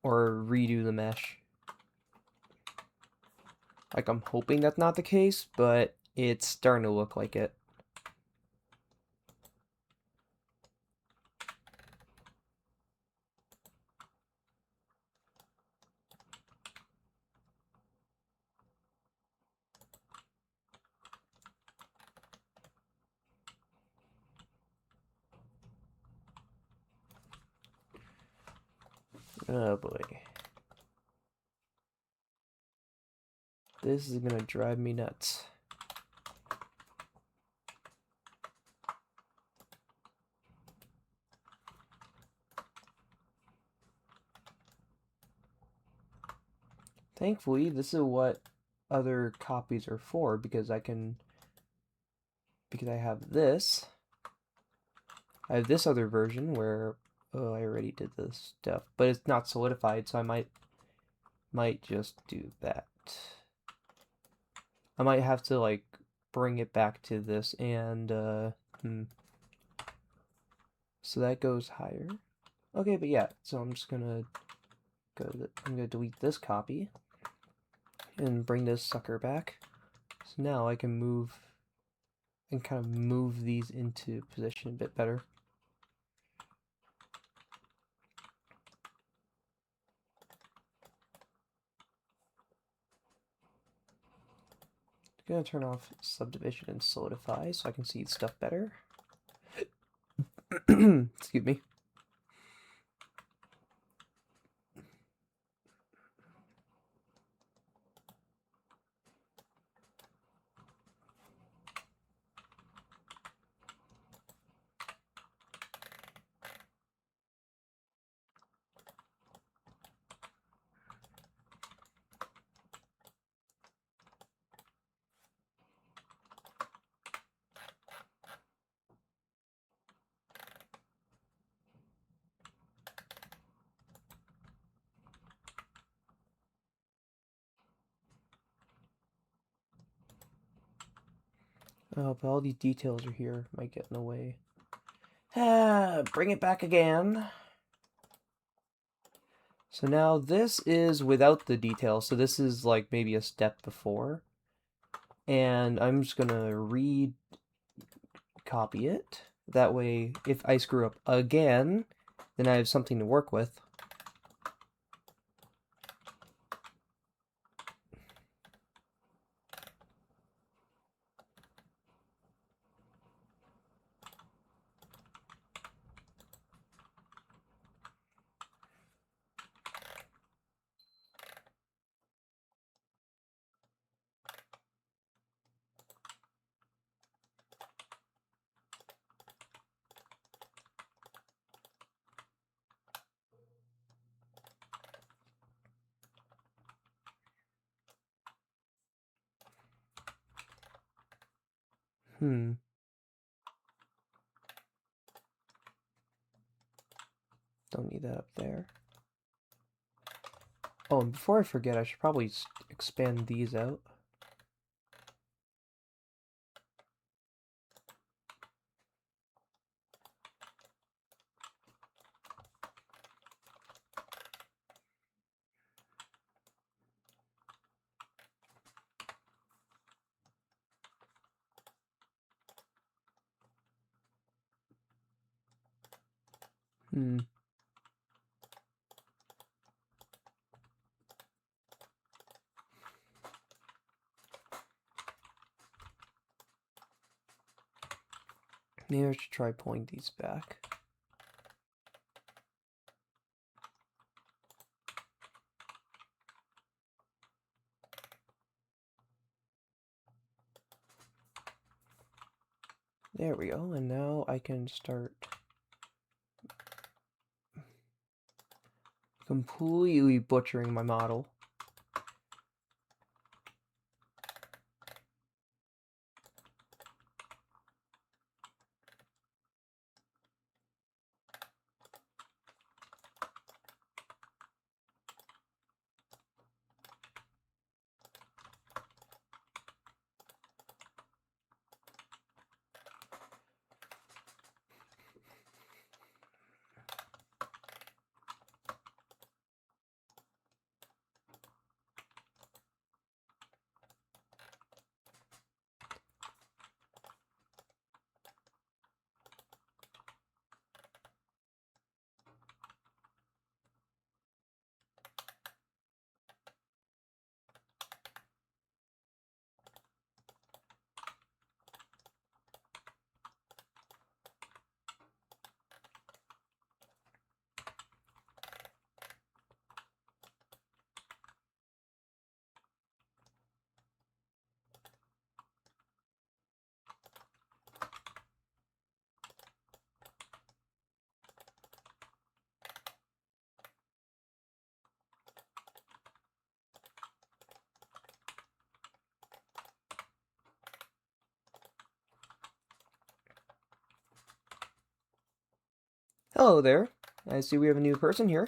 Or redo the mesh. Like, I'm hoping that's not the case, but it's starting to look like it. Oh boy. This is gonna drive me nuts. Thankfully, this is what other copies are for, because I have this. I have this other version where, oh, I already did this stuff, but it's not solidified, so I might just do that. I might have to, like, bring it back to this, and, so that goes higher. Okay, but yeah, so I'm just gonna I'm gonna delete this copy, and bring this sucker back. So now I can move, and kind of move these into position a bit better. I'm gonna turn off subdivision and solidify so I can see stuff better. Excuse me. Oh, but all these details are here. Might get in the way. Bring it back again. So now this is without the details, so this is like maybe a step before. And I'm just gonna copy it. That way, if I screw up again, then I have something to work with. Don't need that up there. Oh, and before I forget, I should probably expand these out. Hmm. Maybe I should try pulling these back. There we go, and now I can start completely butchering my model. Hello there. I see we have a new person here.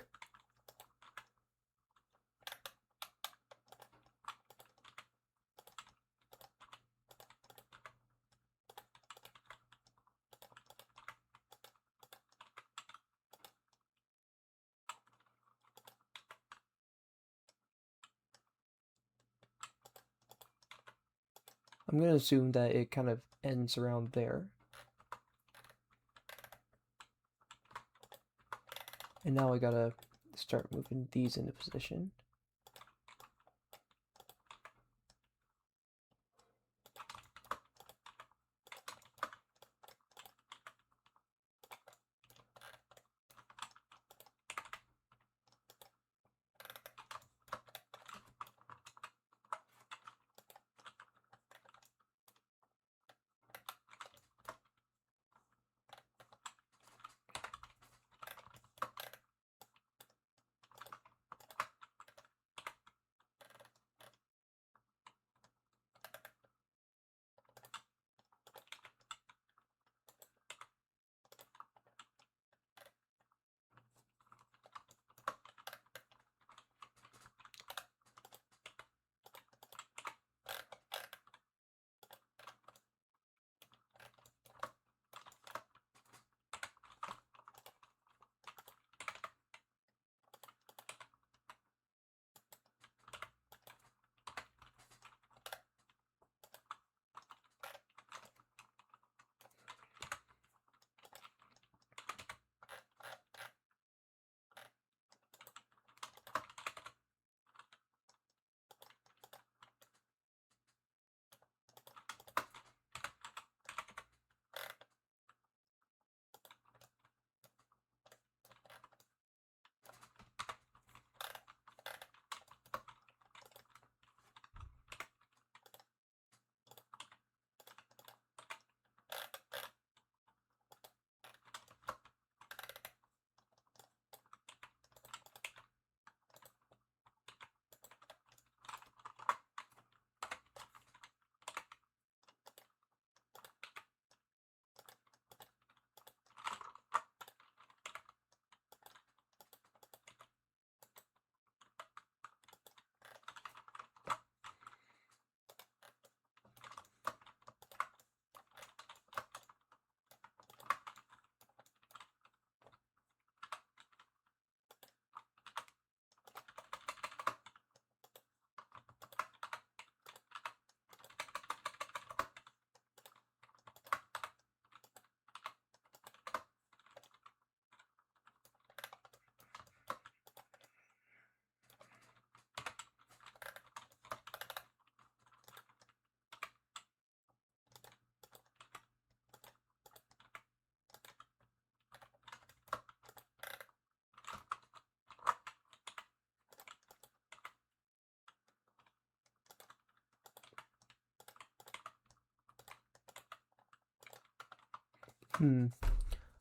I'm going to assume that it kind of ends around there. And now I gotta start moving these into position.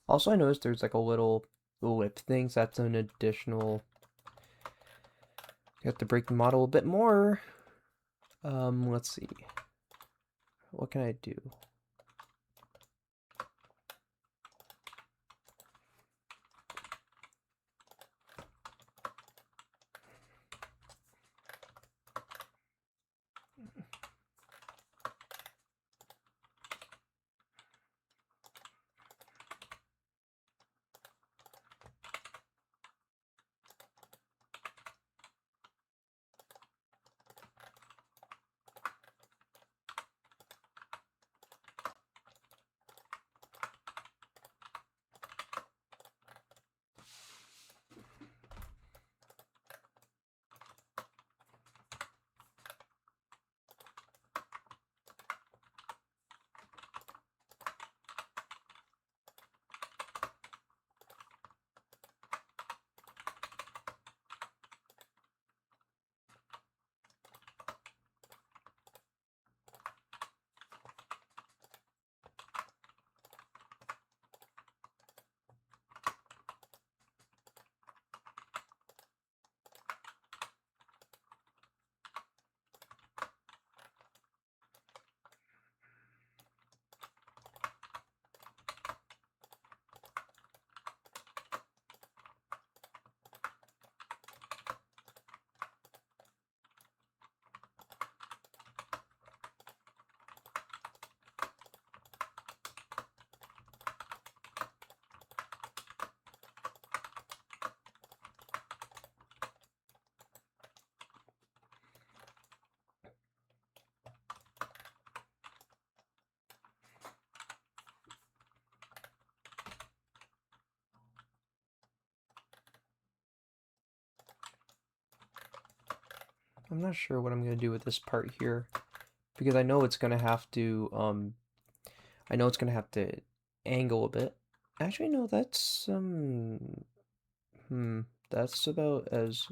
Also, I noticed there's like a little lip thing, so that's an additional. You have to break the model a bit more. Let's see. What can I do? I'm not sure what I'm gonna do with this part here because I know it's gonna have to I know it's gonna have to angle a bit. Actually, no, that's hmm, that's about as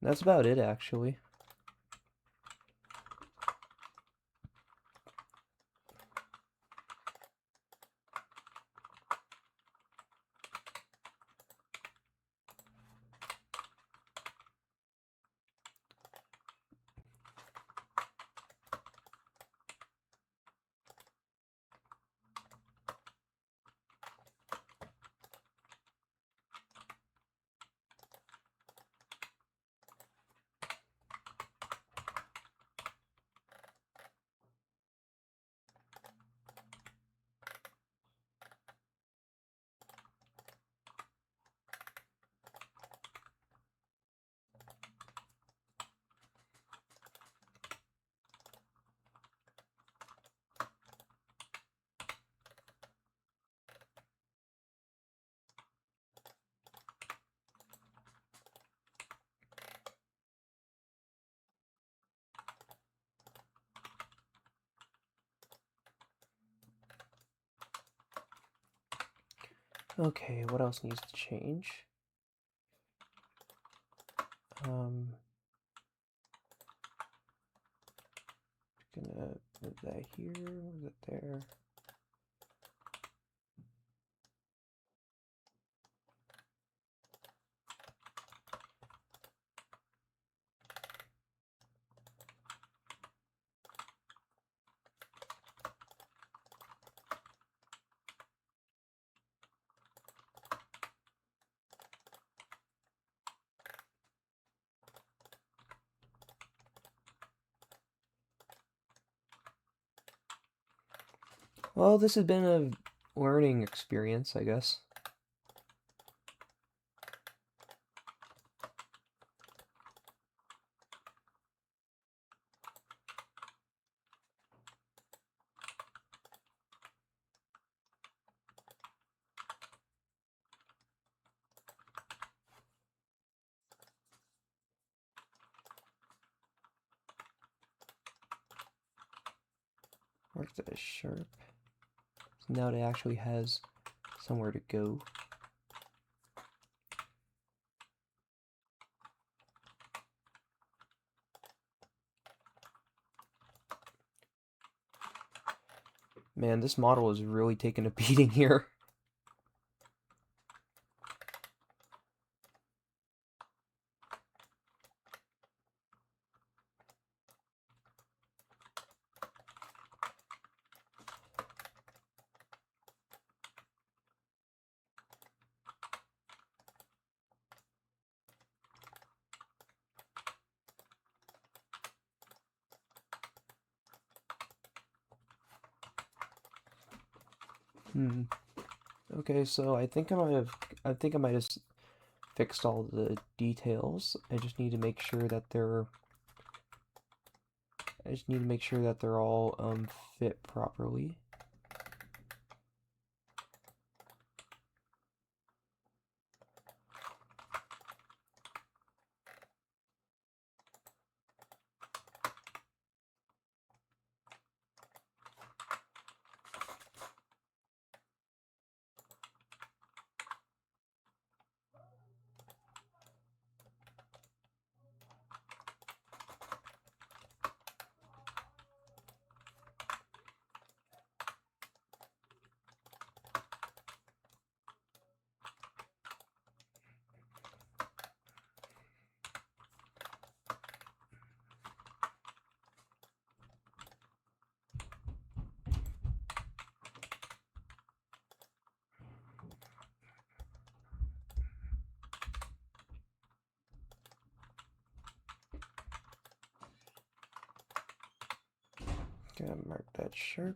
that's about it actually. Okay, what else needs to change? Um, gonna move that here, move it there. Well, this has been a learning experience, I guess. Mark that as sharp. So now it actually has somewhere to go. Man, this model is really taking a beating here. Okay, so I think I might have fixed all the details. I just need to make sure that they're all fit properly. Gotta mark that sharp.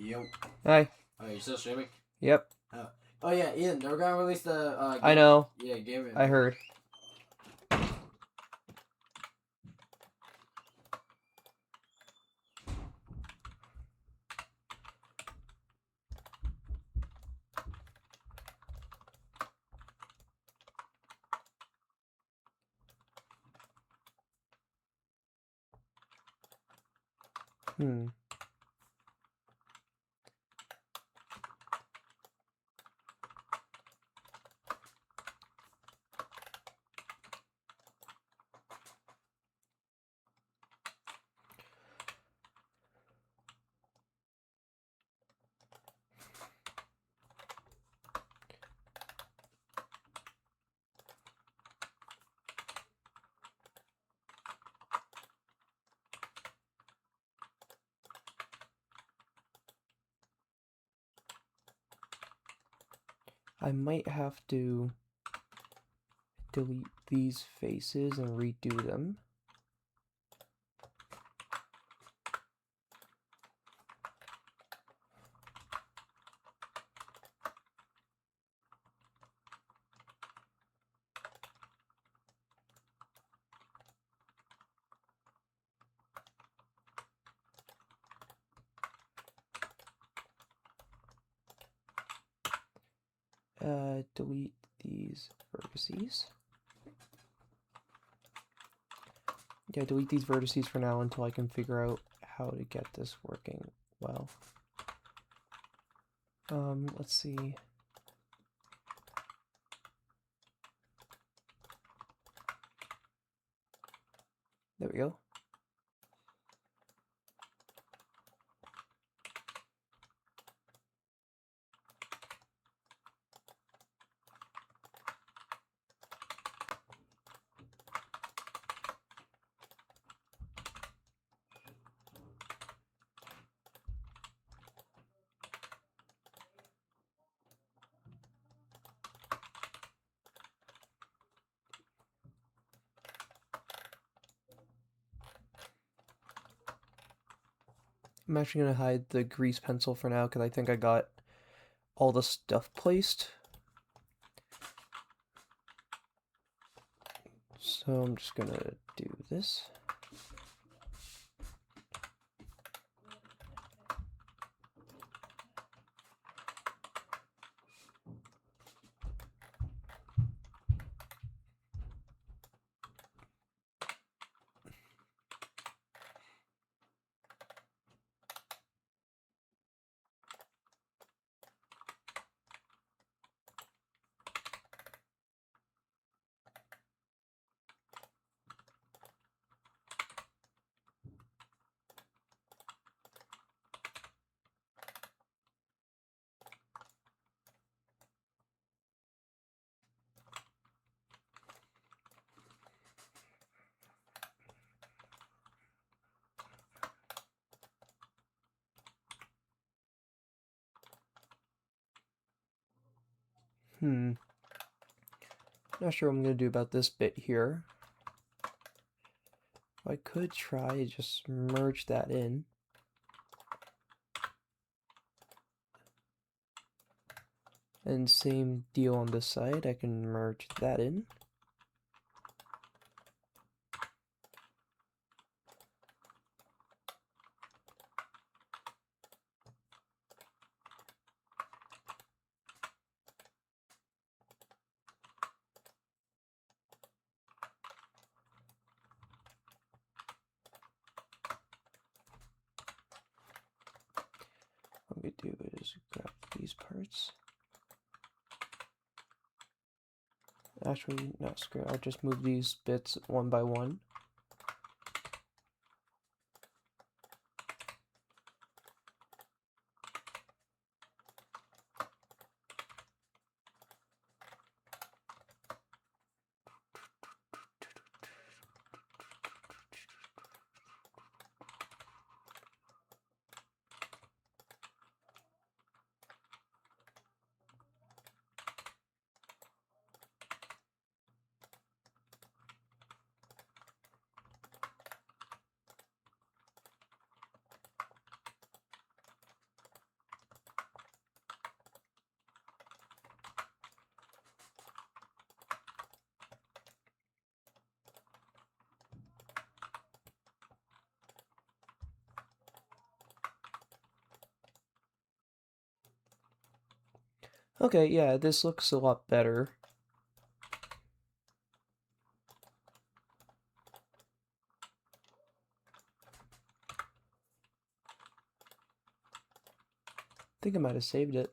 Yo. Hi. Oh, you're still streaming? Yep. Oh yeah, Ian, they're gonna release the game. I know. Yeah, game. I heard. I might have to delete these faces and redo them. Delete these vertices. Yeah, delete these vertices for now until I can figure out how to get this working well. Let's see. There we go. I'm actually going to hide the grease pencil for now because I think I got all the stuff placed. So I'm just going to do this. Not sure what I'm going to do about this bit here. I could try to just merge that in. And same deal on this side, I can merge that in. What we do is grab these parts. Actually, not screw. I'll just move these bits one by one. Okay, yeah, this looks a lot better. I think I might have saved it.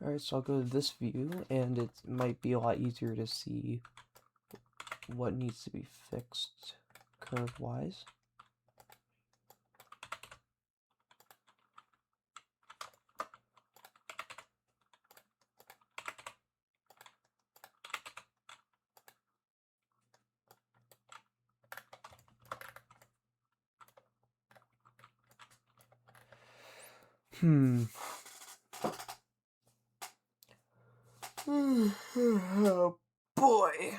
Alright, so I'll go to this view, and it might be a lot easier to see what needs to be fixed curve-wise. Oh boy.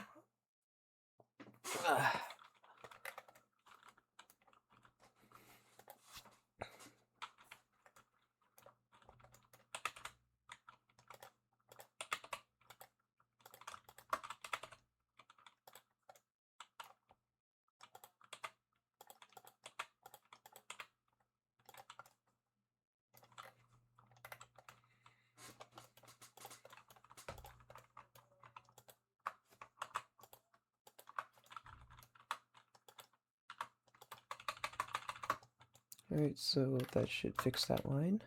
Alright, so that should fix that line.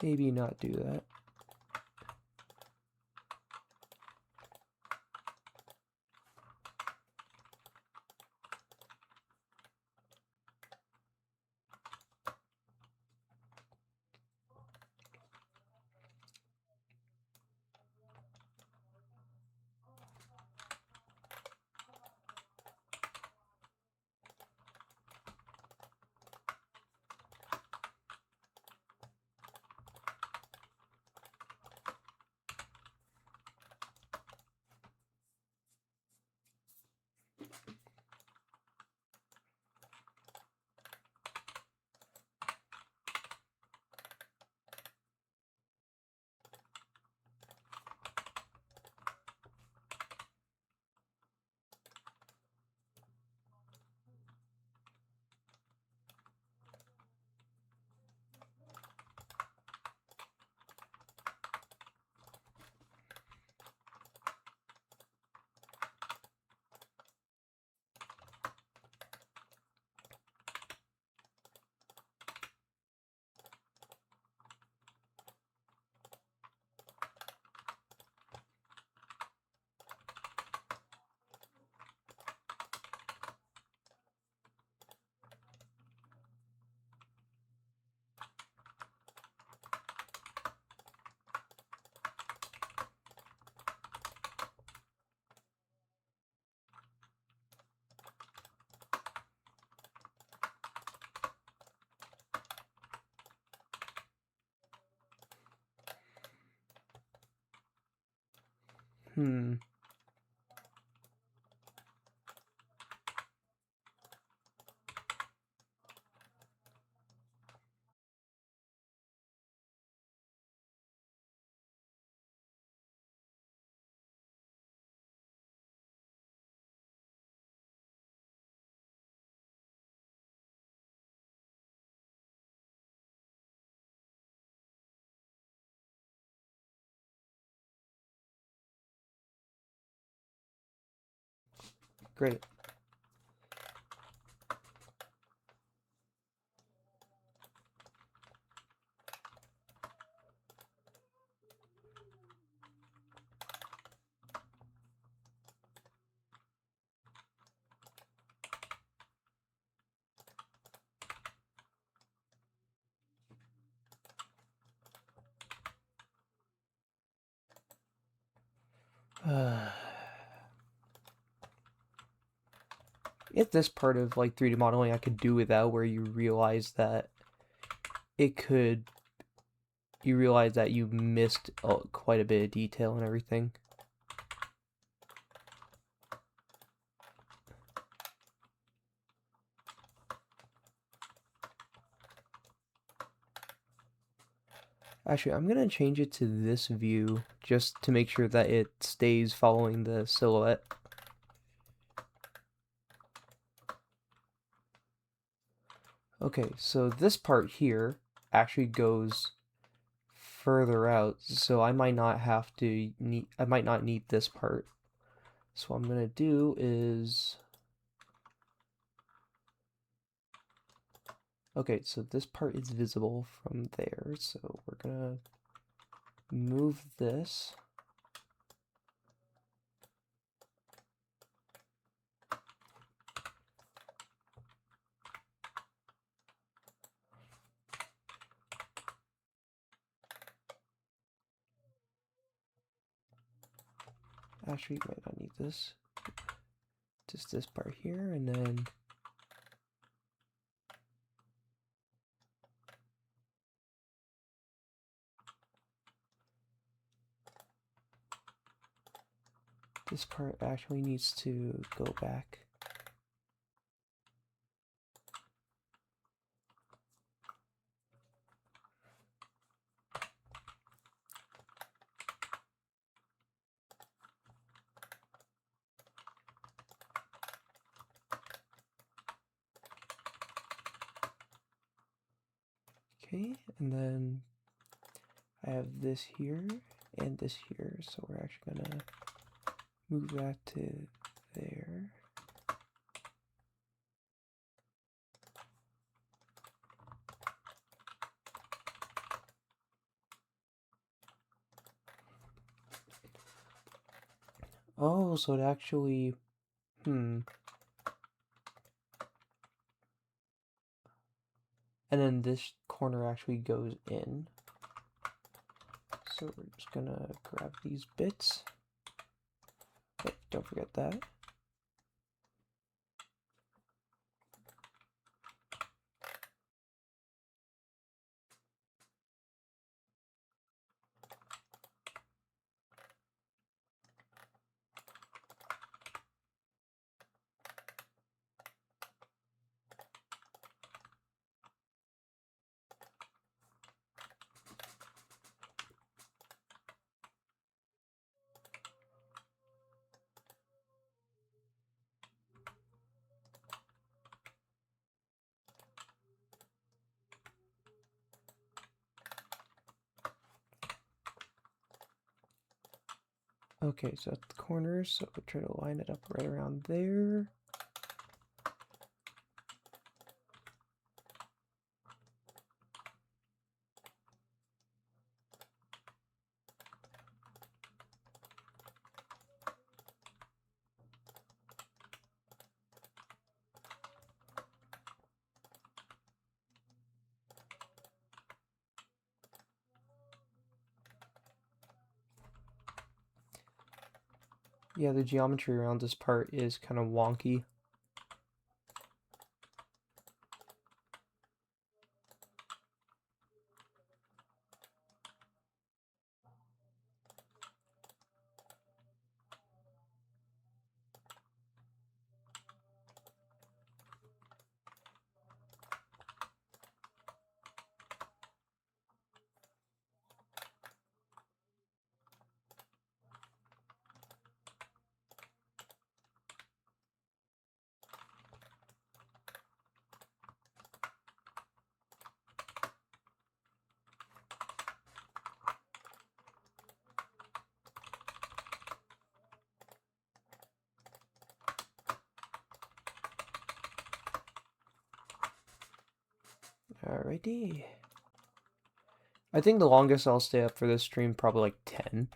Maybe not do that. Great. If this part of like 3D modeling I could do without, where you realize that you missed quite a bit of detail and everything. Actually, I'm gonna change it to this view just to make sure that it stays following the silhouette. Okay, so this part here actually goes further out, so I might not need this part. So what I'm gonna do is, okay, so this part is visible from there, so we're gonna move this. Actually, you might not need this. Just this part here, and then this part actually needs to go back. Okay, and then I have this here and this here, so we're actually gonna move that to there. Oh, so it actually, and then this corner actually goes in. So we're just gonna grab these bits. Oh, don't forget that. Okay, so at the corners, so we'll try to line it up right around there. Yeah, the geometry around this part is kind of wonky. Alrighty. I think the longest I'll stay up for this stream, probably like 10.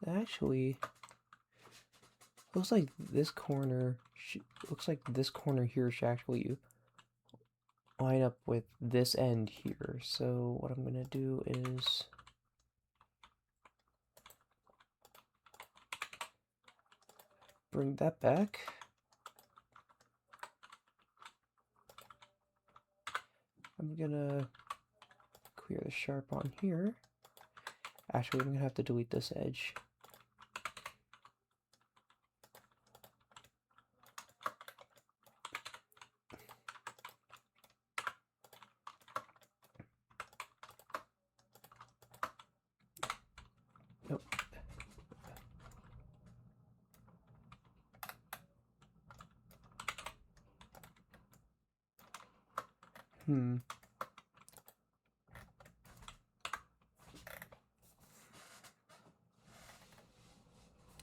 Actually, Looks like this corner. Looks like this corner here should actually line up with this end here. So what I'm gonna do is bring that back. I'm gonna clear the sharp on here. Actually, I'm gonna have to delete this edge. Nope.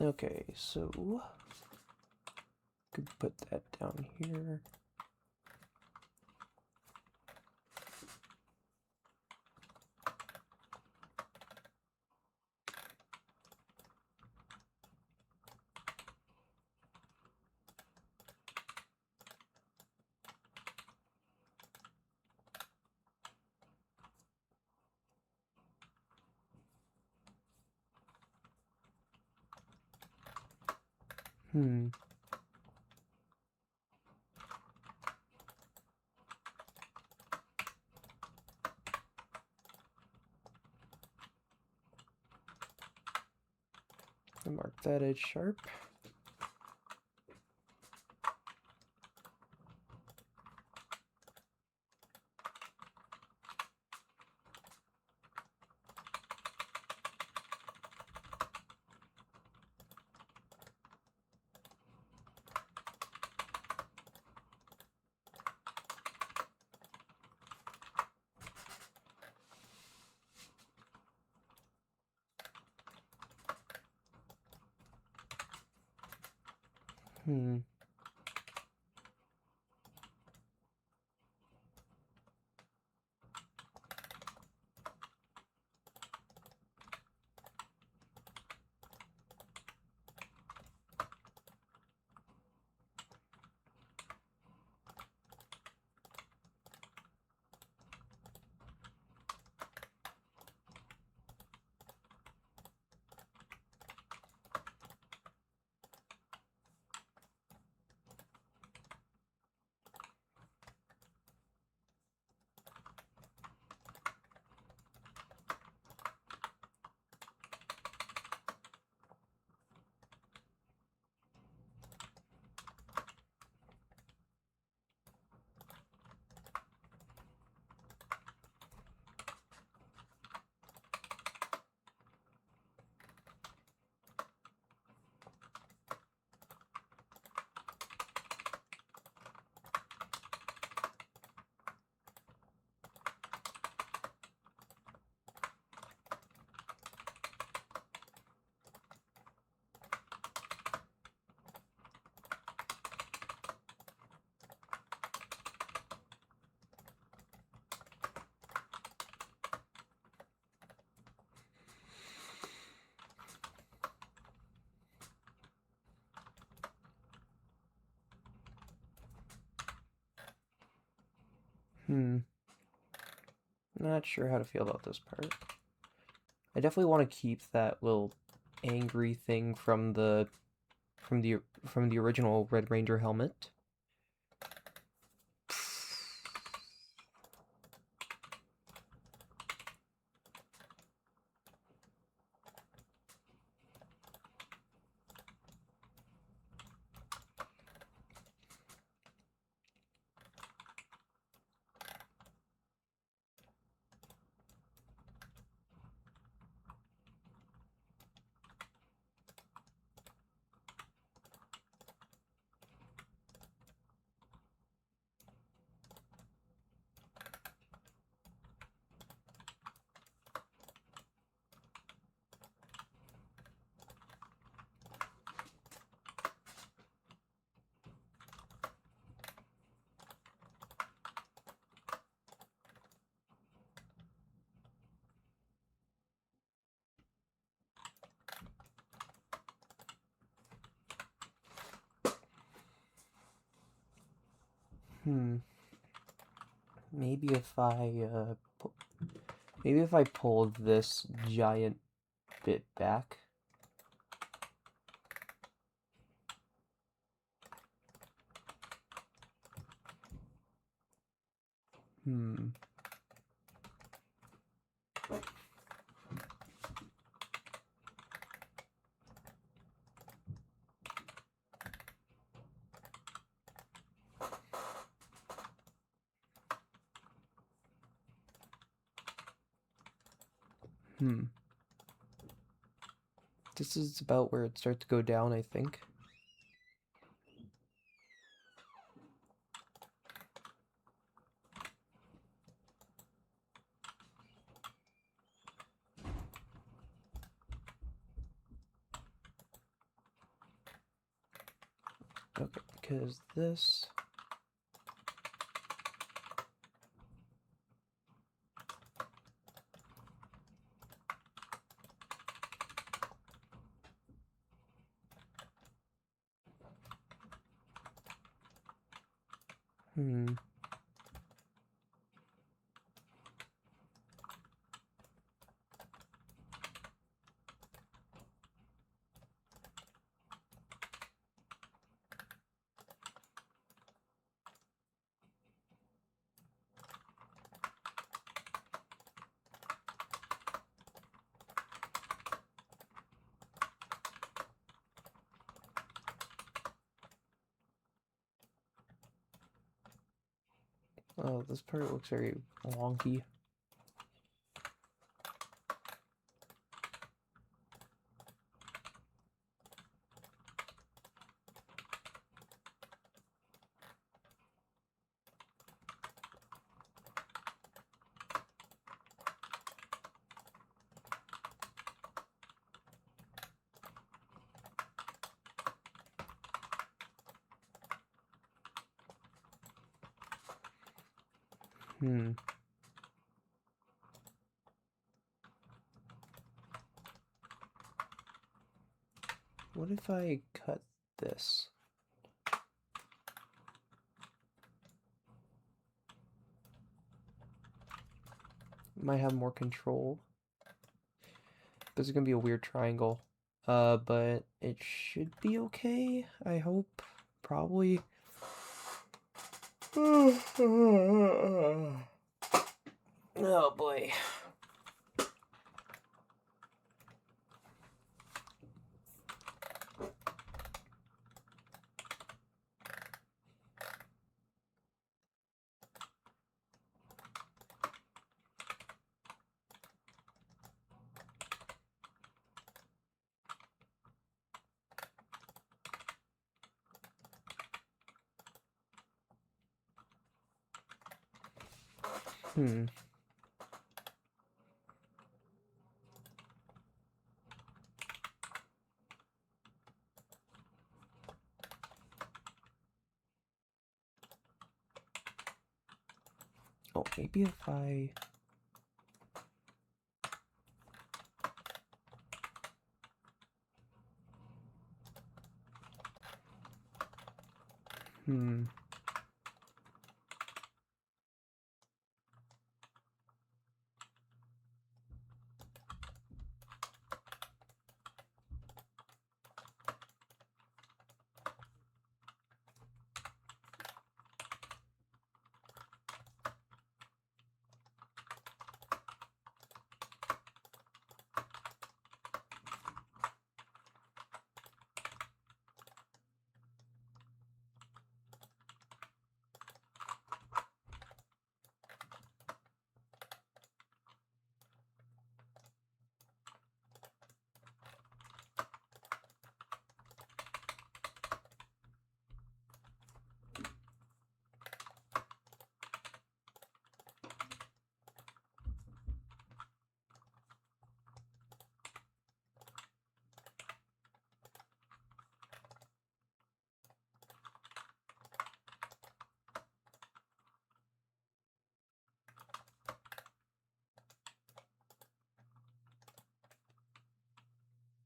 Okay, so could put that down here. Mark that edge sharp. Hmm. Not sure how to feel about this part. I definitely want to keep that little angry thing from the original Red Ranger helmet. Maybe if I maybe if I pulled this giant bit back. Hmm. This is about where it starts to go down, I think. Okay, because this... Hmm. Oh, this part looks very wonky. Hmm. What if I cut this? Might have more control. This is gonna be a weird triangle. But it should be okay, I hope. Probably. Oh boy. Hmm. Oh, maybe if I... Hmm.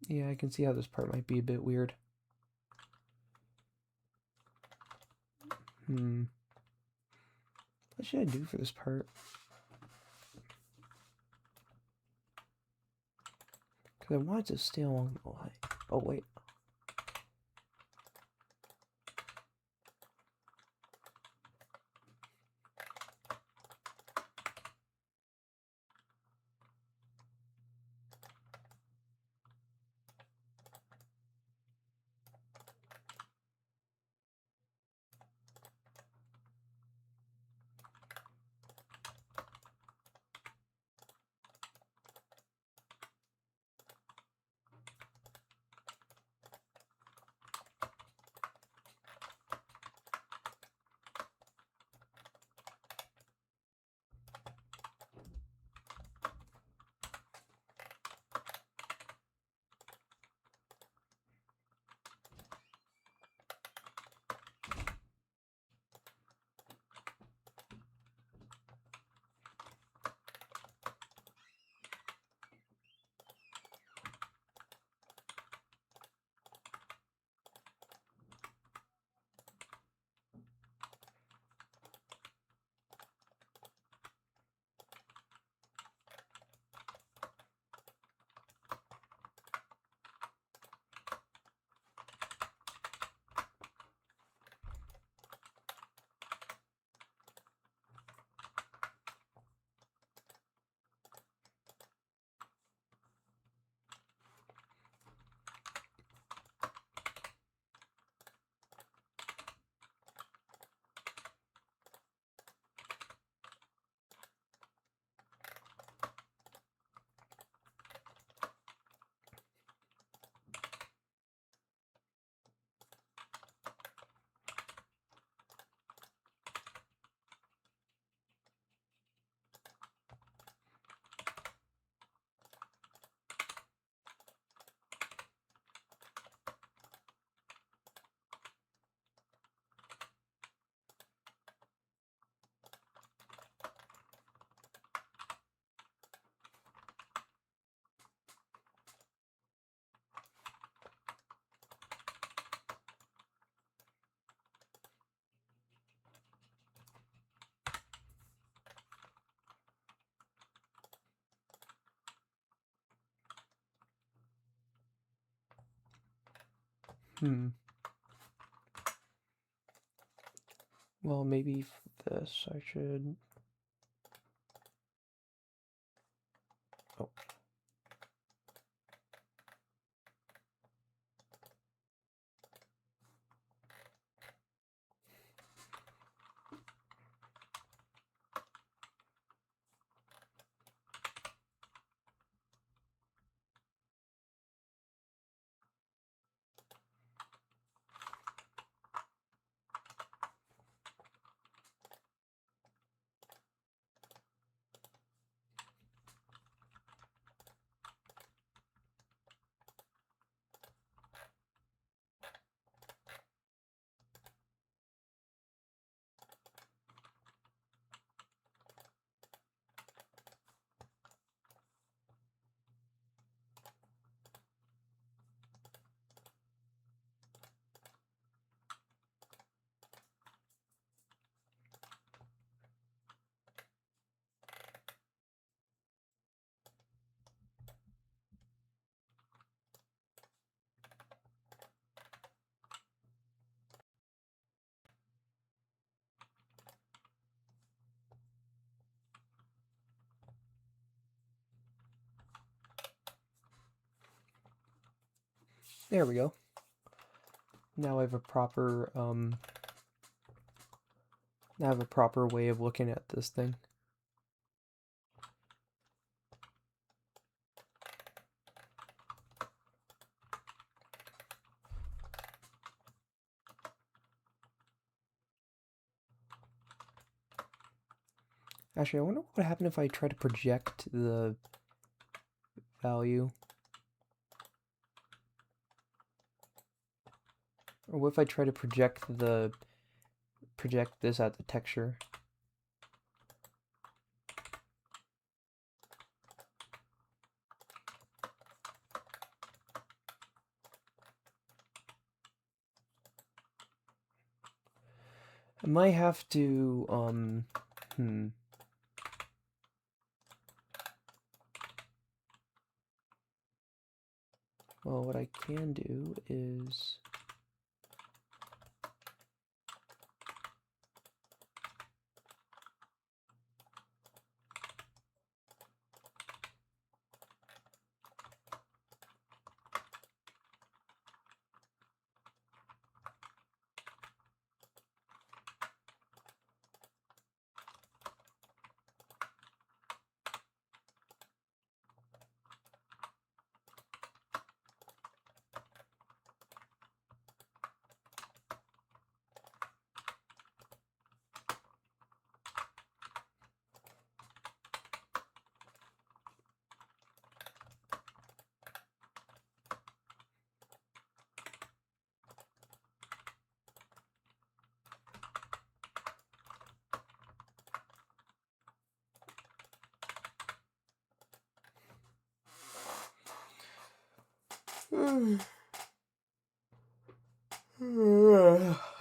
Yeah, I can see how this part might be a bit weird. Hmm. What should I do for this part? Because I wanted to stay along the line. Oh, wait. Well, maybe this I should... Oh. There we go. Now I have a proper, now I have a proper way of looking at this thing. Actually, I wonder what would happen if I try to project the value. Or what if I try to project this at the texture? I might have to, Hmm. Well, what I can do is...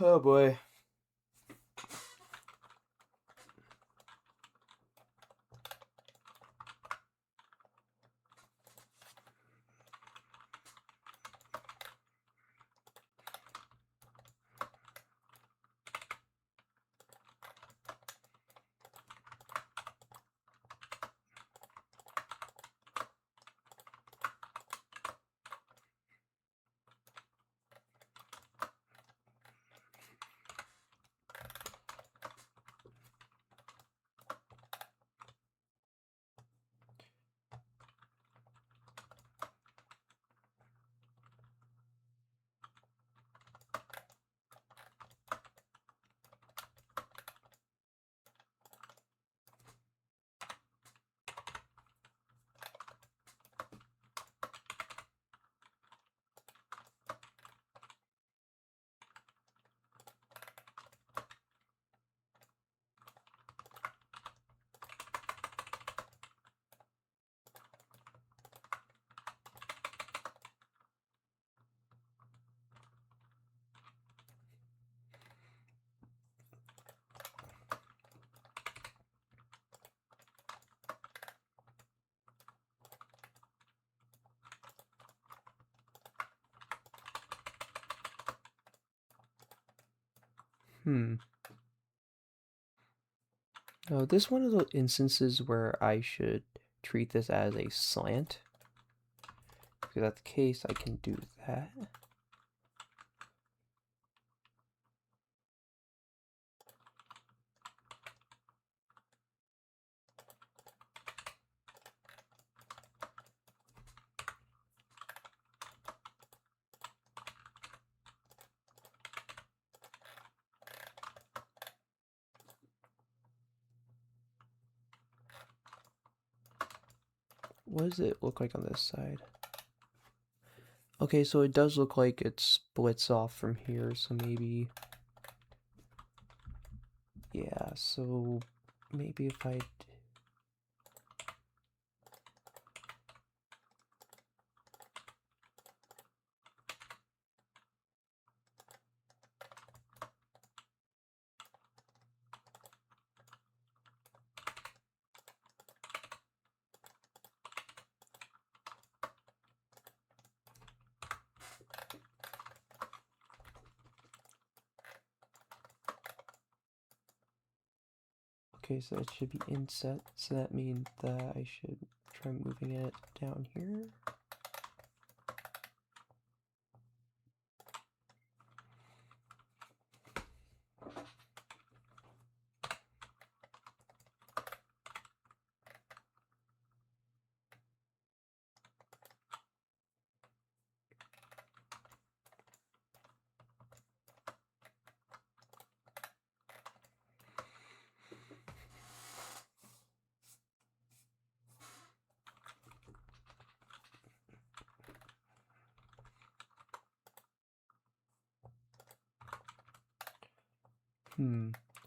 Oh boy. Oh, this is one of the instances where I should treat this as a slant. If that's the case, I can do that. What does it look like on this side? Okay, so it does look like it splits off from here, so maybe... Yeah, so maybe if I... Okay, so it should be inset, so that means that I should try moving it down here.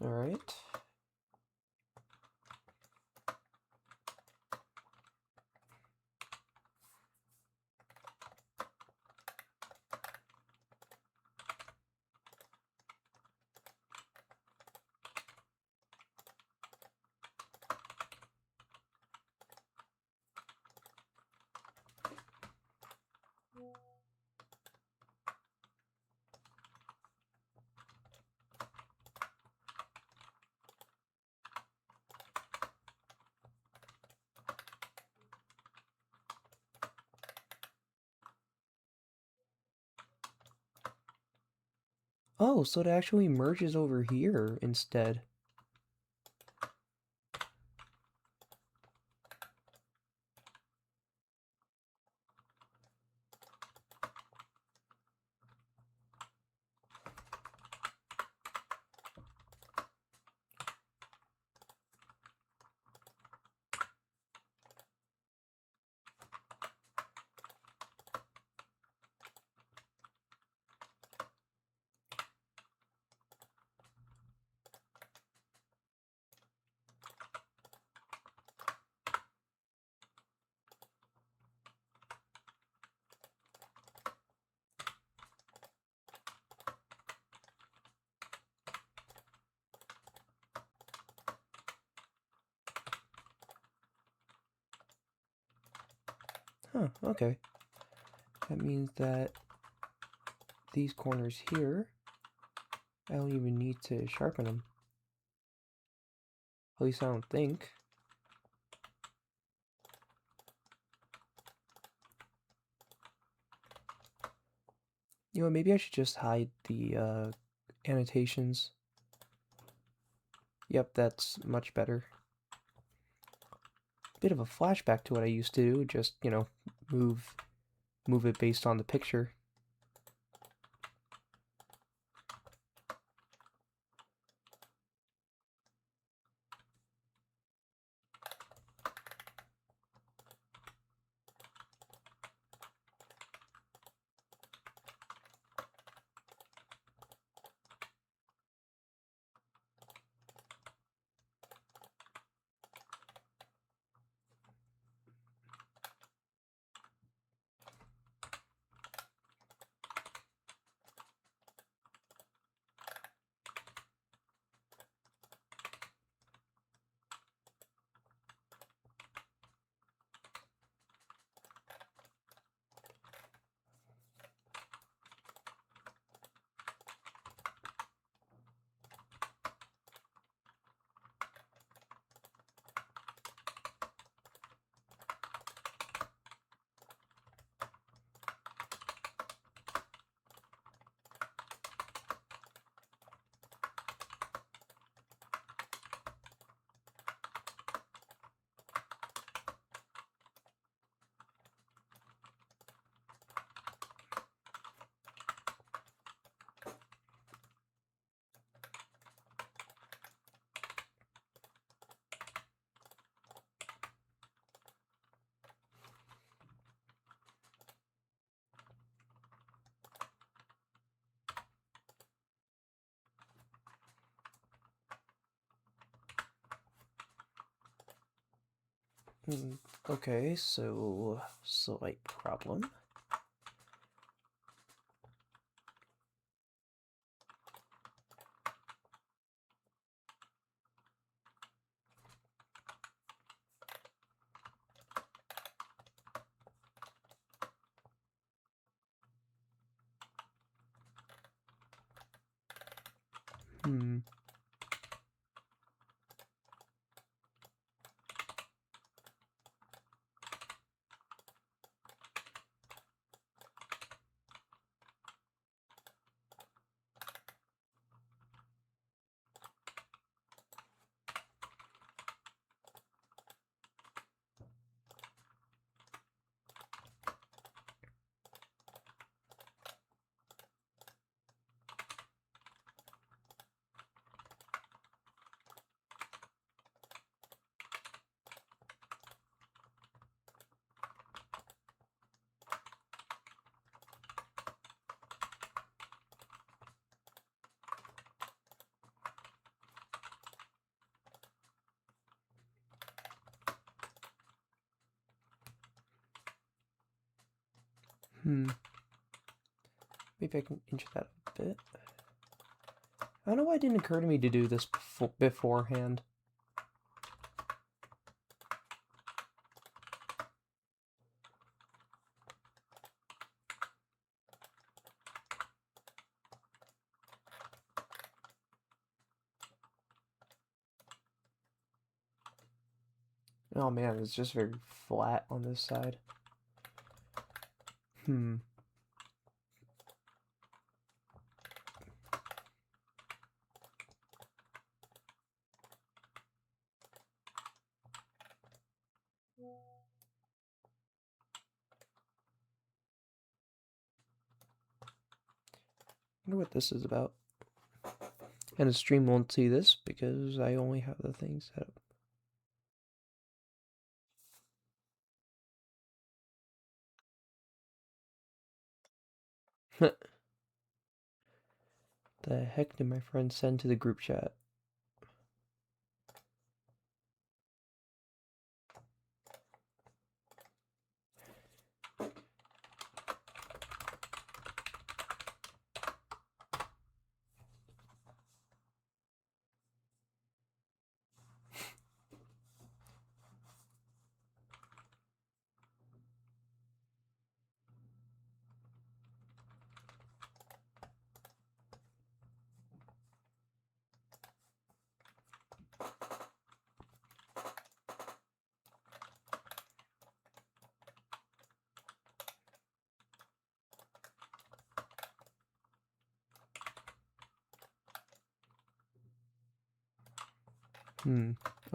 Alright. Oh, so it actually merges over here instead. Huh, okay. That means that these corners here, I don't even need to sharpen them. At least I don't think. You know, maybe I should just hide the annotations. Yep, that's much better. Bit of a flashback to what I used to do, just, you know, move it based on the picture. Okay, so slight problem. Hmm. Hmm. Maybe I can inch that a bit. I don't know why it didn't occur to me to do this beforehand. Oh man, it's just very flat on this side. Hmm. wonder what this is about. And the stream won't see this because I only have the thing set up. The heck did my friend send to the group chat?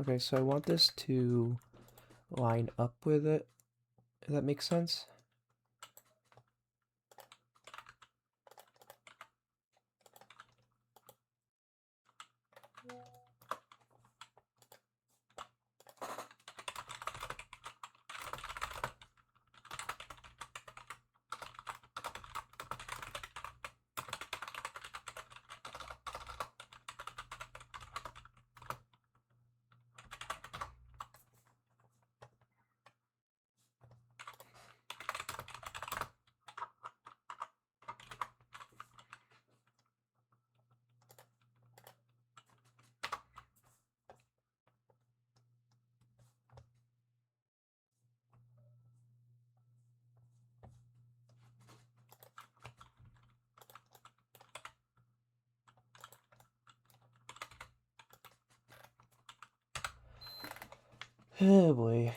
Okay, so I want this to line up with it, if that makes sense. Oh boy.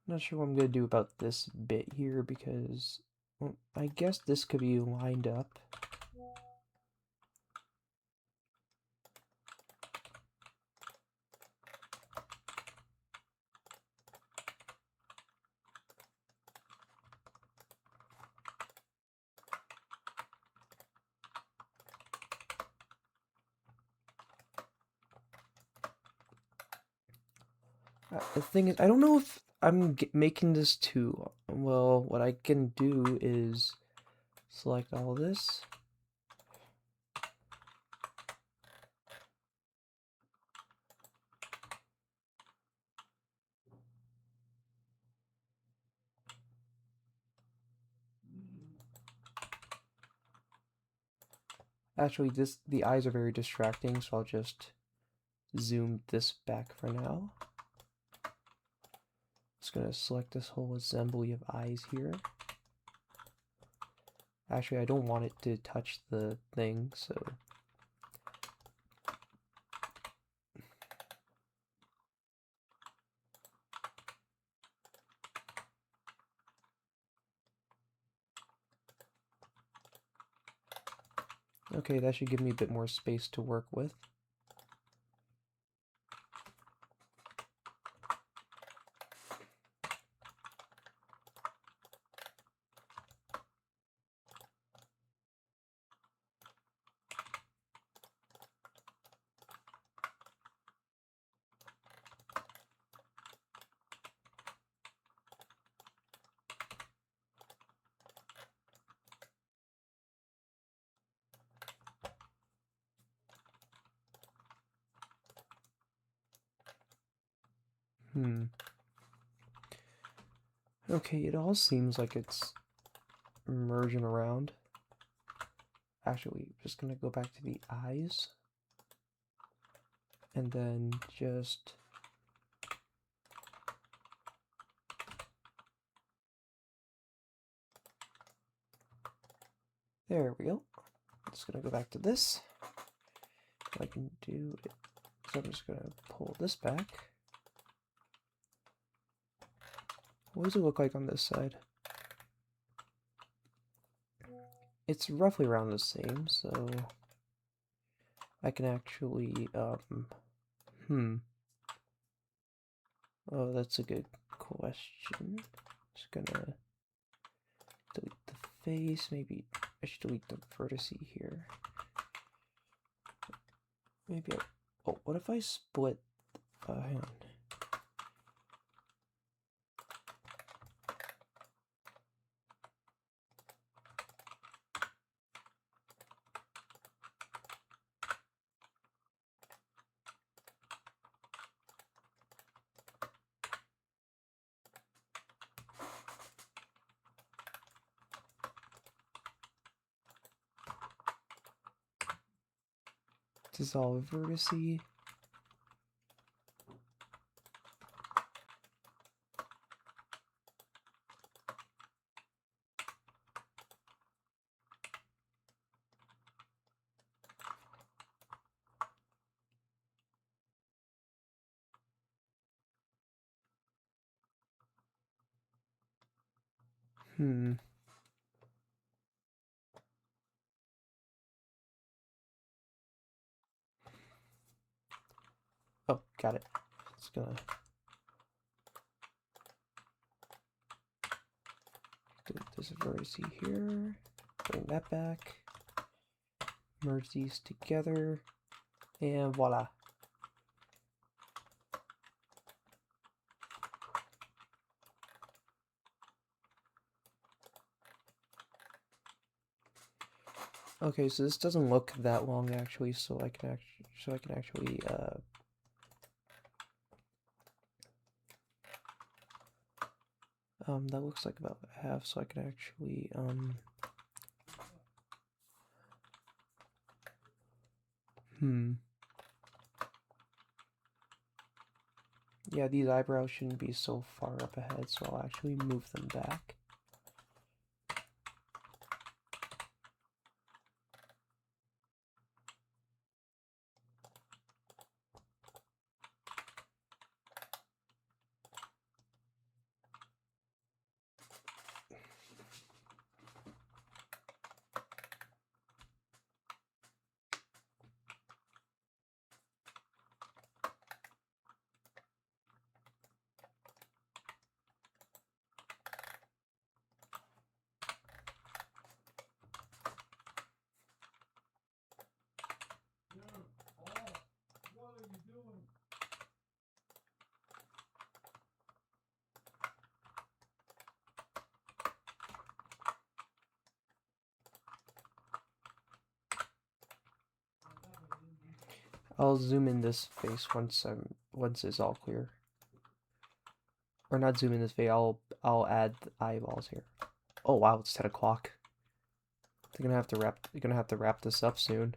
Not sure what I'm gonna do about this bit here because, well, I guess this could be lined up. The thing is, I don't know if I'm making this too well. What I can do is select all this. Actually, the eyes are very distracting, so I'll just zoom this back for now. Just gonna select this whole assembly of eyes here. Actually, I don't want it to touch the thing, so... Okay, that should give me a bit more space to work with. Okay, it all seems like it's merging around. Actually, just gonna go back to the eyes. And then just... There we go. Just gonna go back to this. What I can do is I'm just gonna pull this back. What does it look like on this side? It's roughly around the same, so I can actually, Oh, that's a good question. Just gonna delete the face. Maybe I should delete the vertice here. Maybe oh, what if I split, hang on. Dissolve vertice. Oh, got it. It's gonna do this vertice here. Bring that back. Merge these together. And voila. Okay, so this doesn't look that long actually, so I can actually that looks like about half, so I can actually yeah, these eyebrows shouldn't be so far up ahead, so I'll actually move them back. I'll zoom in this face once it's all clear. Or not zoom in this face. I'll add the eyeballs here. Oh wow, it's 10 o'clock. You're gonna have to wrap this up soon.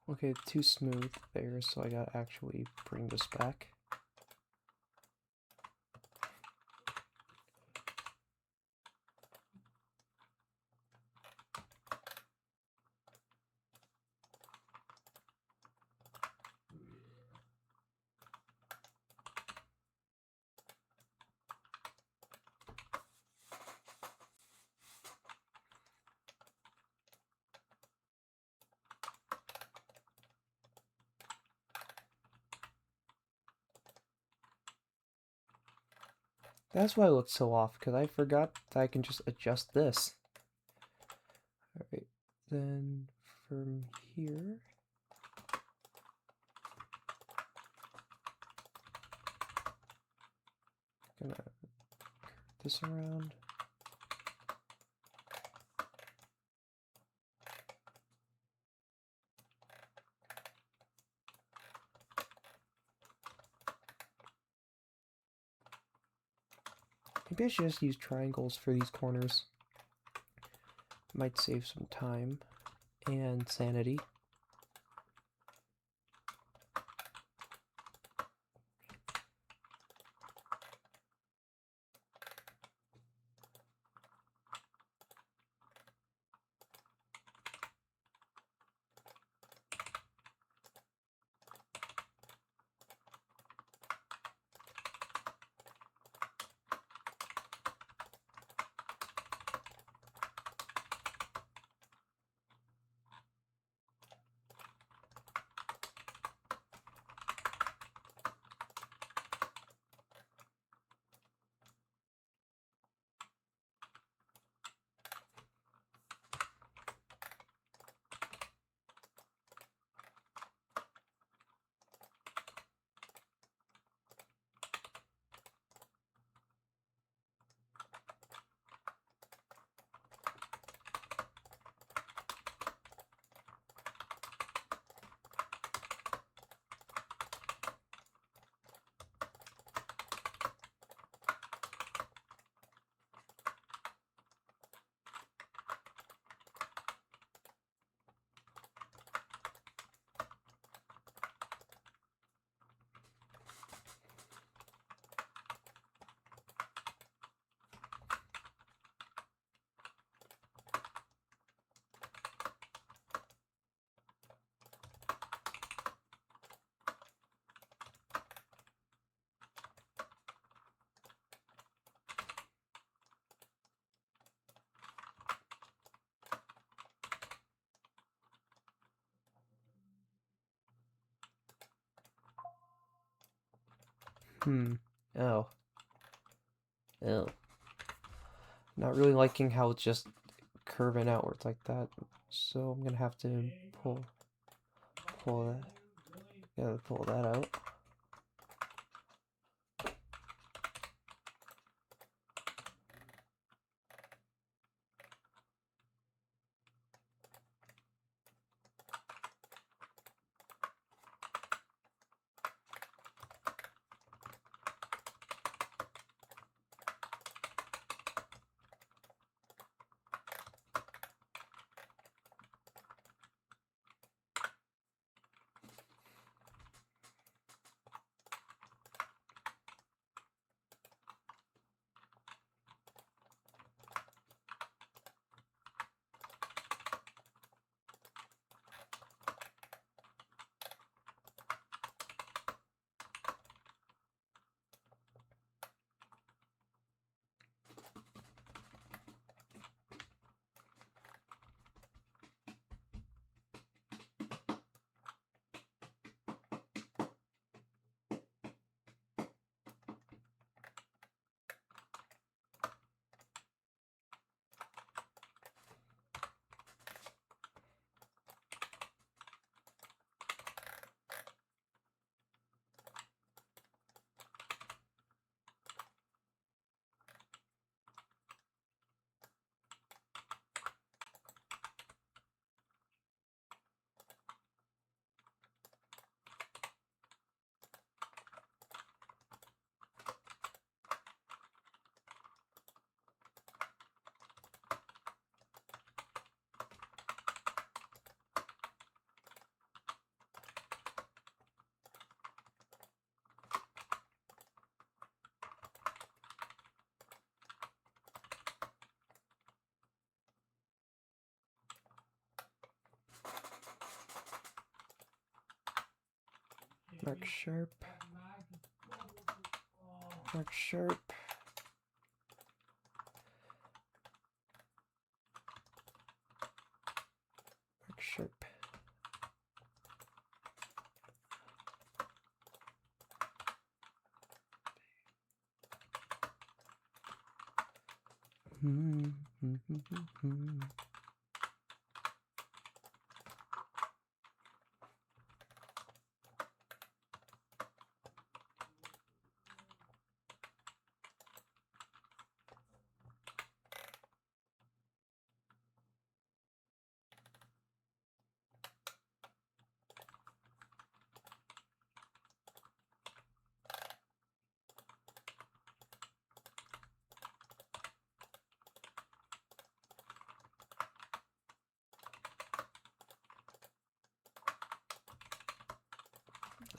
Okay, too smooth there, so I gotta actually bring this back. That's why it looks so off, because I forgot that I can just adjust this. Alright, then from here... Gonna curve this around. Maybe I should just use triangles for these corners. Might save some time and sanity. Oh. Oh. Not really liking how it's just curving outwards like that. So I'm gonna have to pull that. Gotta pull that out. Mark sharp. Mark sharp. Mark sharp.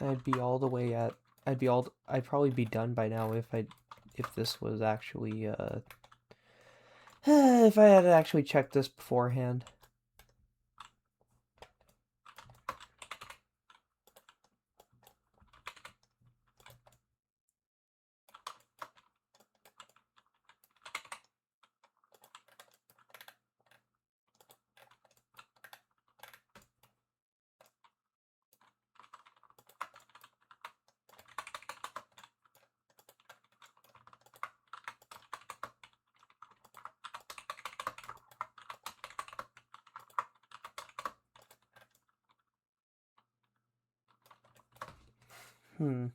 I'd be all the way at. I'd probably be done by now if this was actually if I had actually checked this beforehand. Hmm.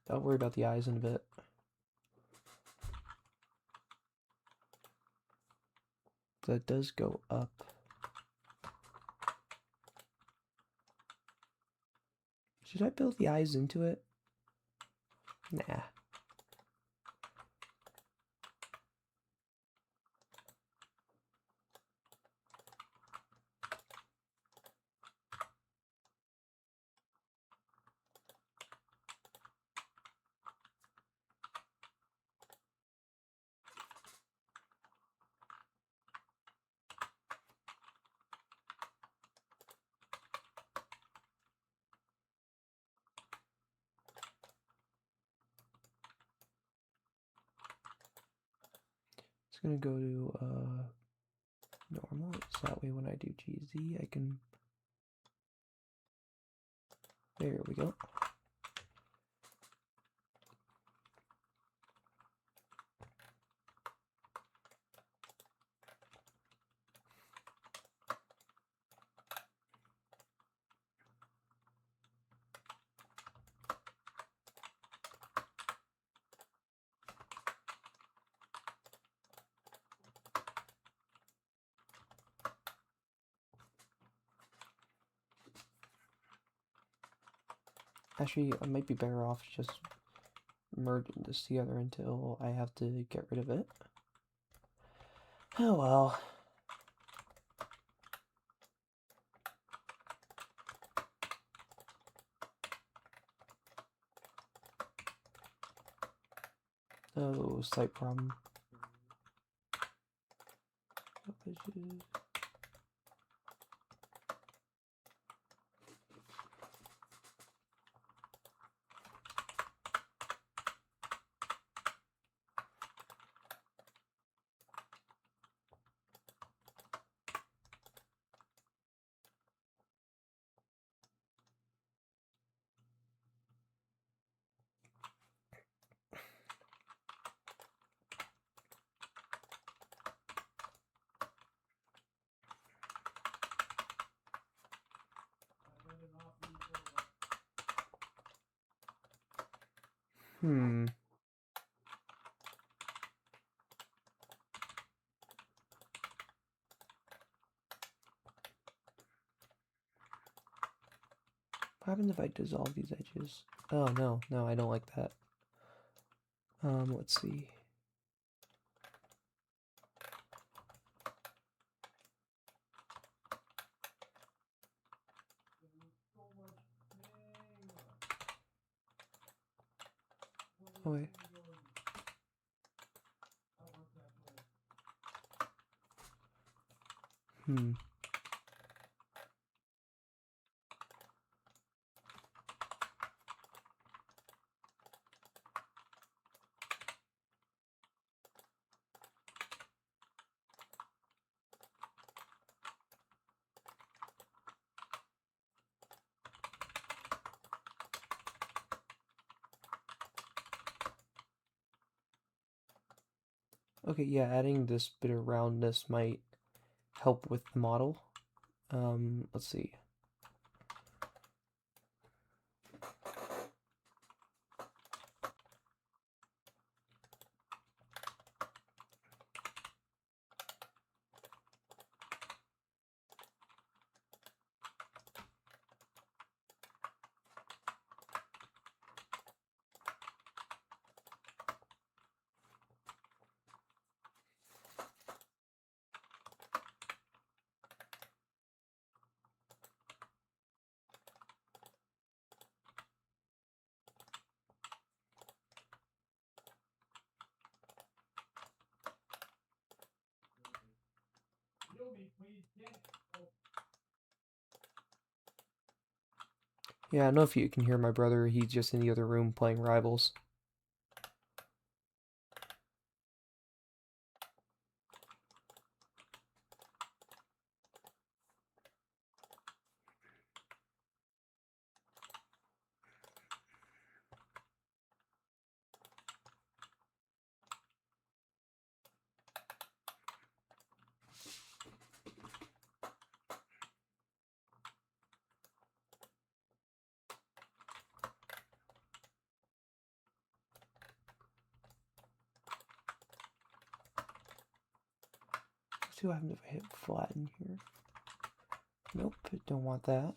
I'll worry about the eyes in a bit. That does go up. Should I build the eyes into it? Nah. It's gonna go to normal, so that way when I do GZ I can. There we go. Actually, I might be better off just merging this together until I have to get rid of it. Oh well. Oh, slight problem. Hmm. What happens if I dissolve these edges? Oh, no, I don't like that. Let's see. Oh, wait. Okay, yeah, adding this bit of roundness might help with the model. Let's see. Yeah, I don't know if you can hear my brother. He's just in the other room playing Rivals. Let's see what happens if I hit flatten here. Nope, don't want that.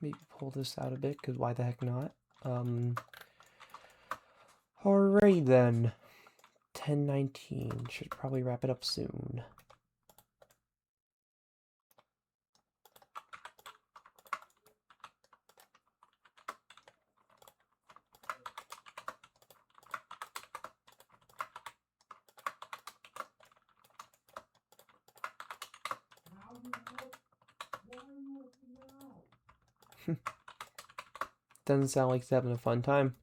Maybe pull this out a bit, because why the heck not? Alrighty then. 10:19. Should probably wrap it up soon. Doesn't sound like he's having a fun time.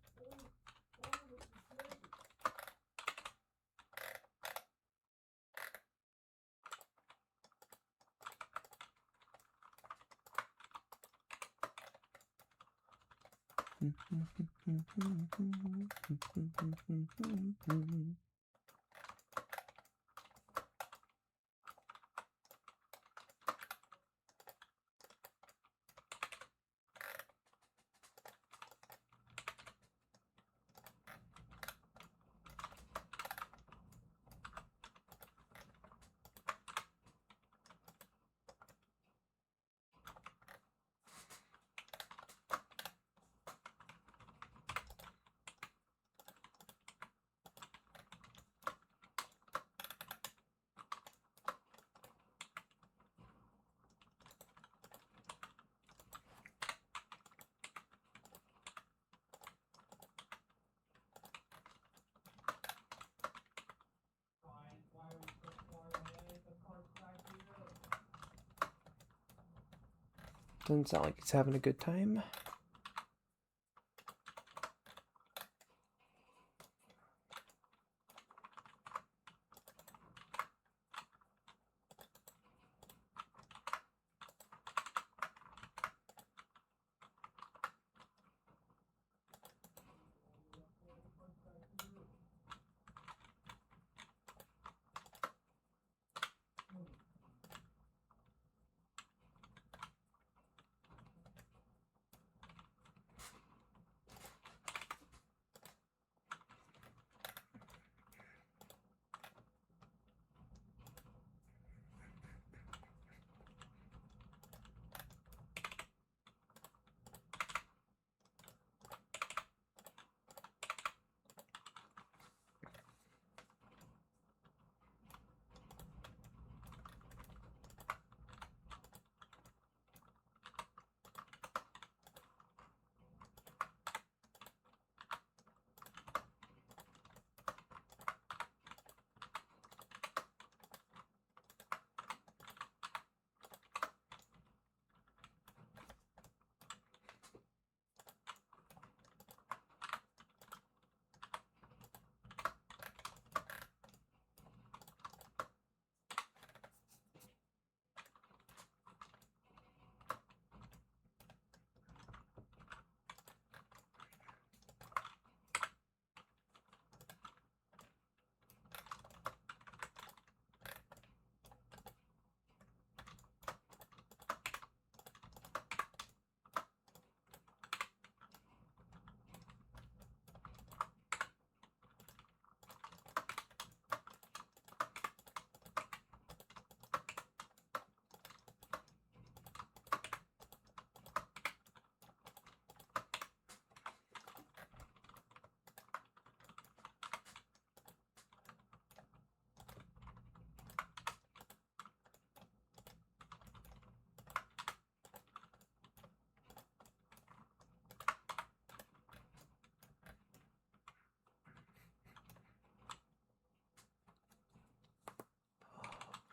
Doesn't sound like he's having a good time.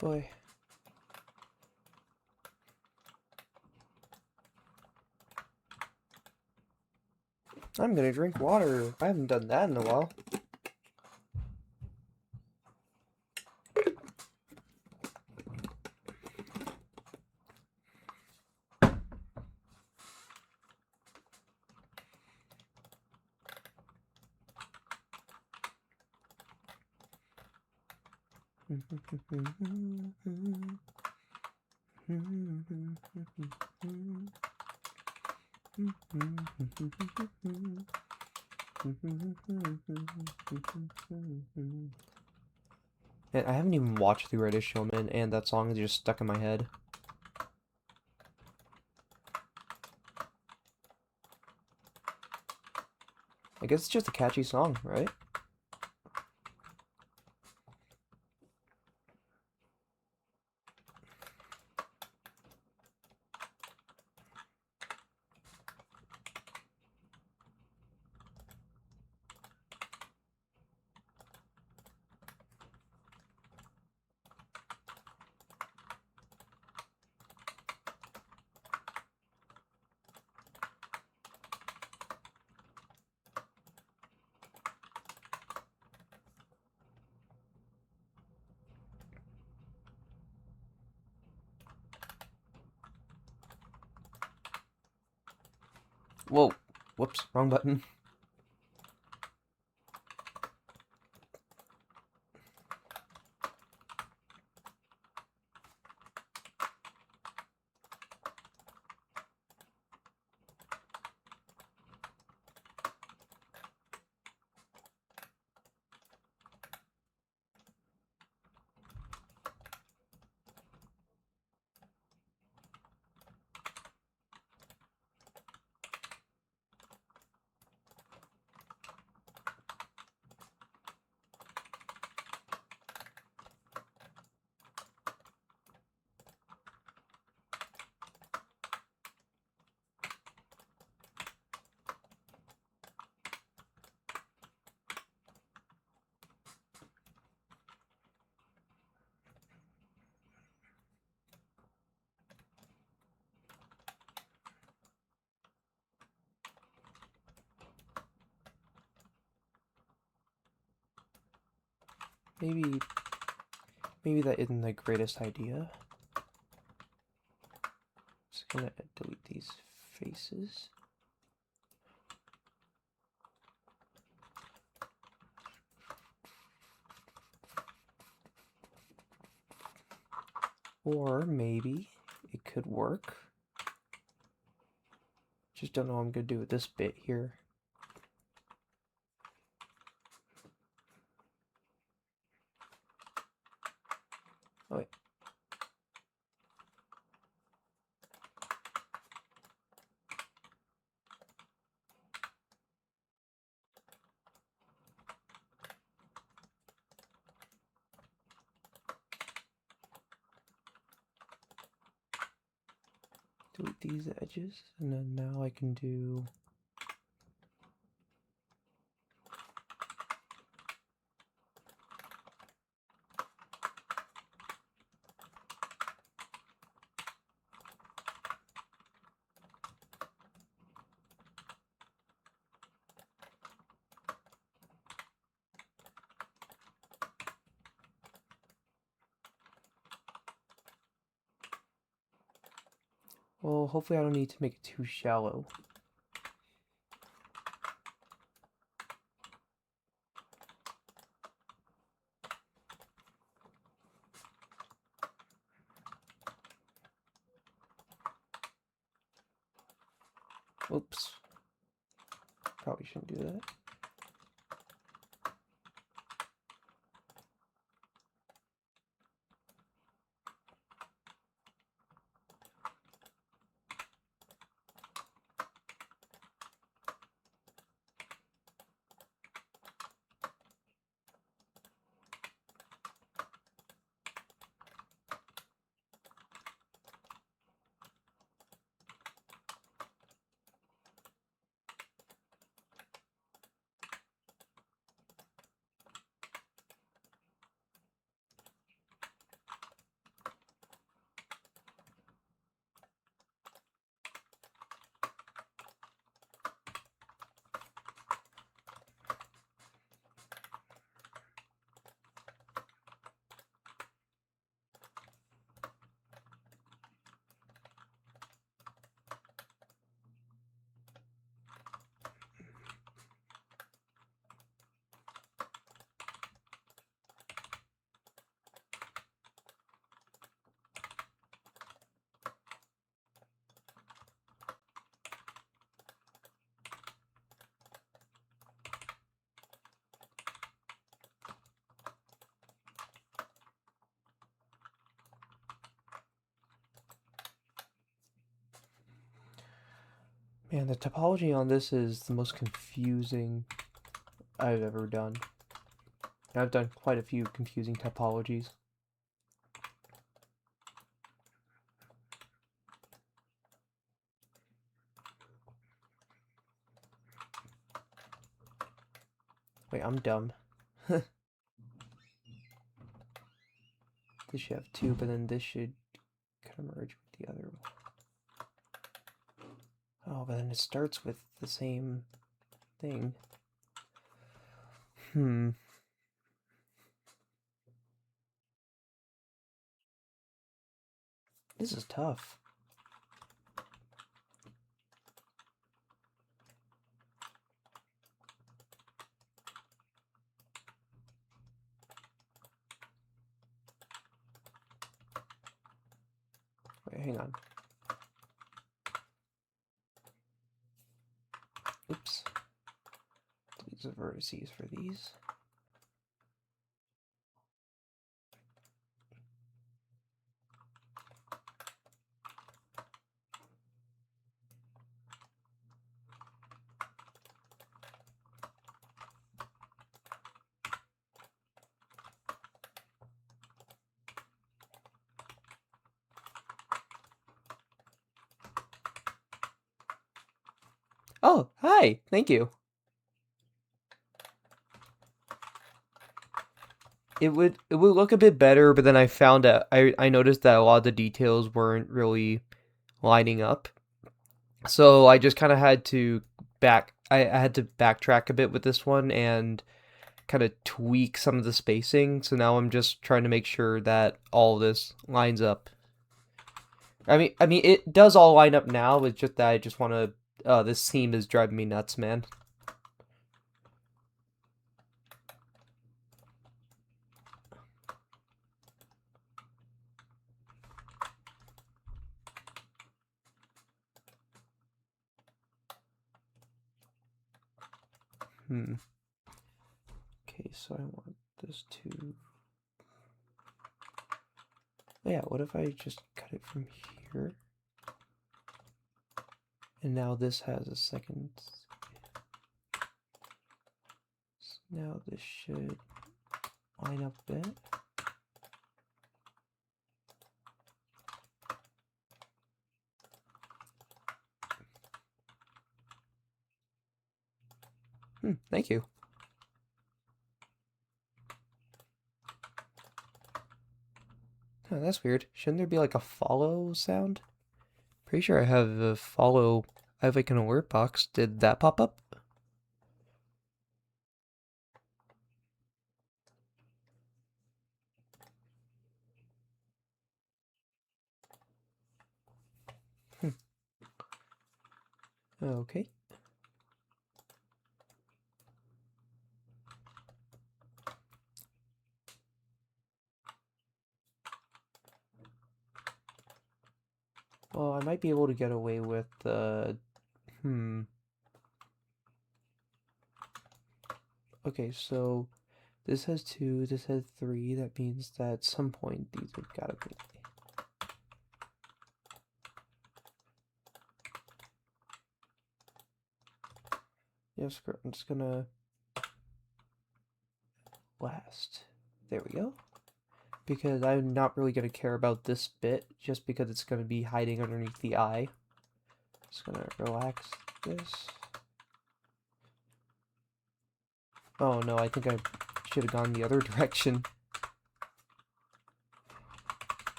Boy. I'm gonna drink water. I haven't done that in a while. And I haven't even watched The Greatest Showman, and that song is just stuck in my head. I guess it's just a catchy song, right? Whoa. Whoops, wrong button. Maybe that isn't the greatest idea. Just gonna delete these faces. Or maybe it could work. Just don't know what I'm gonna do with this bit here. Oh, wait. Delete these edges, and then now I can do well, hopefully I don't need to make it too shallow. Oops. Probably shouldn't do that. Man, the topology on this is the most confusing I've ever done. I've done quite a few confusing topologies. Wait, I'm dumb. This should have two, but then this should kind of merge with the other one. Oh, but then it starts with the same thing. This is tough. Wait, hang on. Oops. These are vertices for these. Oh, hi! Thank you. It would look a bit better, but then I found out I noticed that a lot of the details weren't really lining up. So I just kind of had to I had to backtrack a bit with this one and kind of tweak some of the spacing. So now I'm just trying to make sure that all this lines up. I mean, it does all line up now. It's just that I just want to. This theme is driving me nuts, man. Okay, so I want this to. Oh yeah, what if I just cut it from here? And now this has a second. So now this should line up a bit. Thank you. Oh, that's weird. Shouldn't there be like a follow sound? Pretty sure I have a follow. I have like an alert box. Did that pop up? Okay. Well, I might be able to get away with Okay, so this has 2, this has 3. That means that at some point these have got to be. Yes, I'm just gonna last. There we go. Because I'm not really gonna care about this bit, just because it's gonna be hiding underneath the eye. Just gonna relax this. Oh no, I think I should have gone the other direction.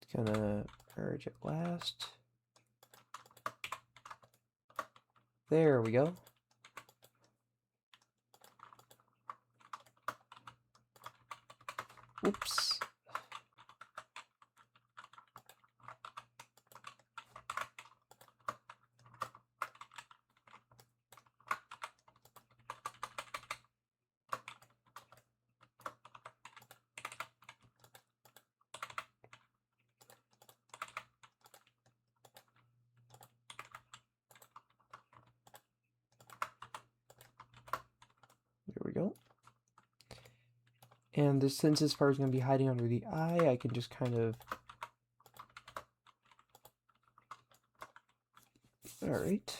It's gonna merge at last. There we go. Oops. There we go. And this, since this part is going to be hiding under the eye, I can just kind of... Alright.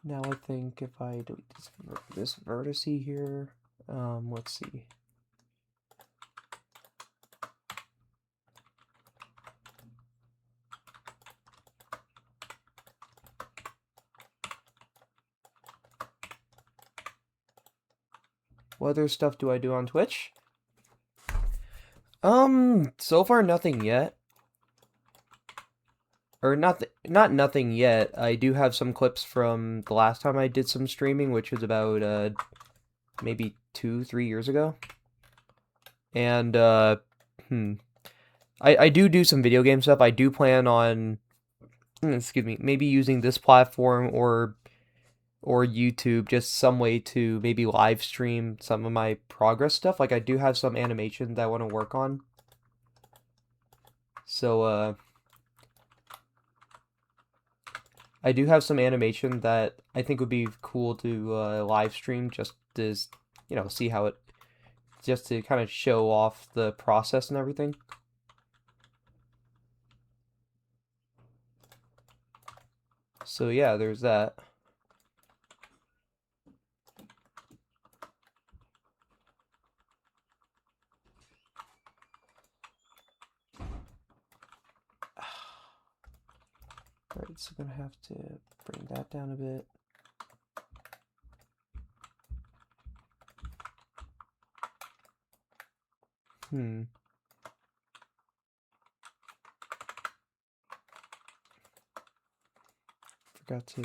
Now I think if I delete this vertex here, let's see. What other stuff do I do on Twitch? So far nothing yet. Or not nothing yet. I do have some clips from the last time I did some streaming, which was about maybe 2-3 years ago. And I do some video game stuff. I do plan on excuse me, maybe using this platform or YouTube, just some way to maybe live stream some of my progress stuff. Like I do have some animation that I want to work on. So I do have some animation that I think would be cool to live stream, just to, you know, see how it, just to kind of show off the process and everything. So yeah, there's that. Alright, so I'm gonna have to bring that down a bit. forgot to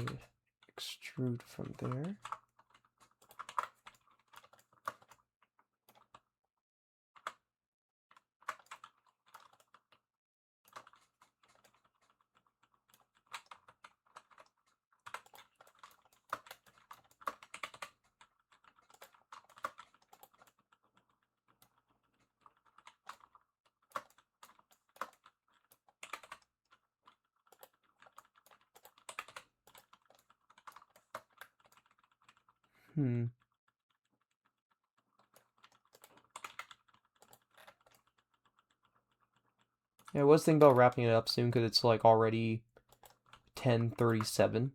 extrude from there. Yeah, I was thinking about wrapping it up soon because it's like already 10:37.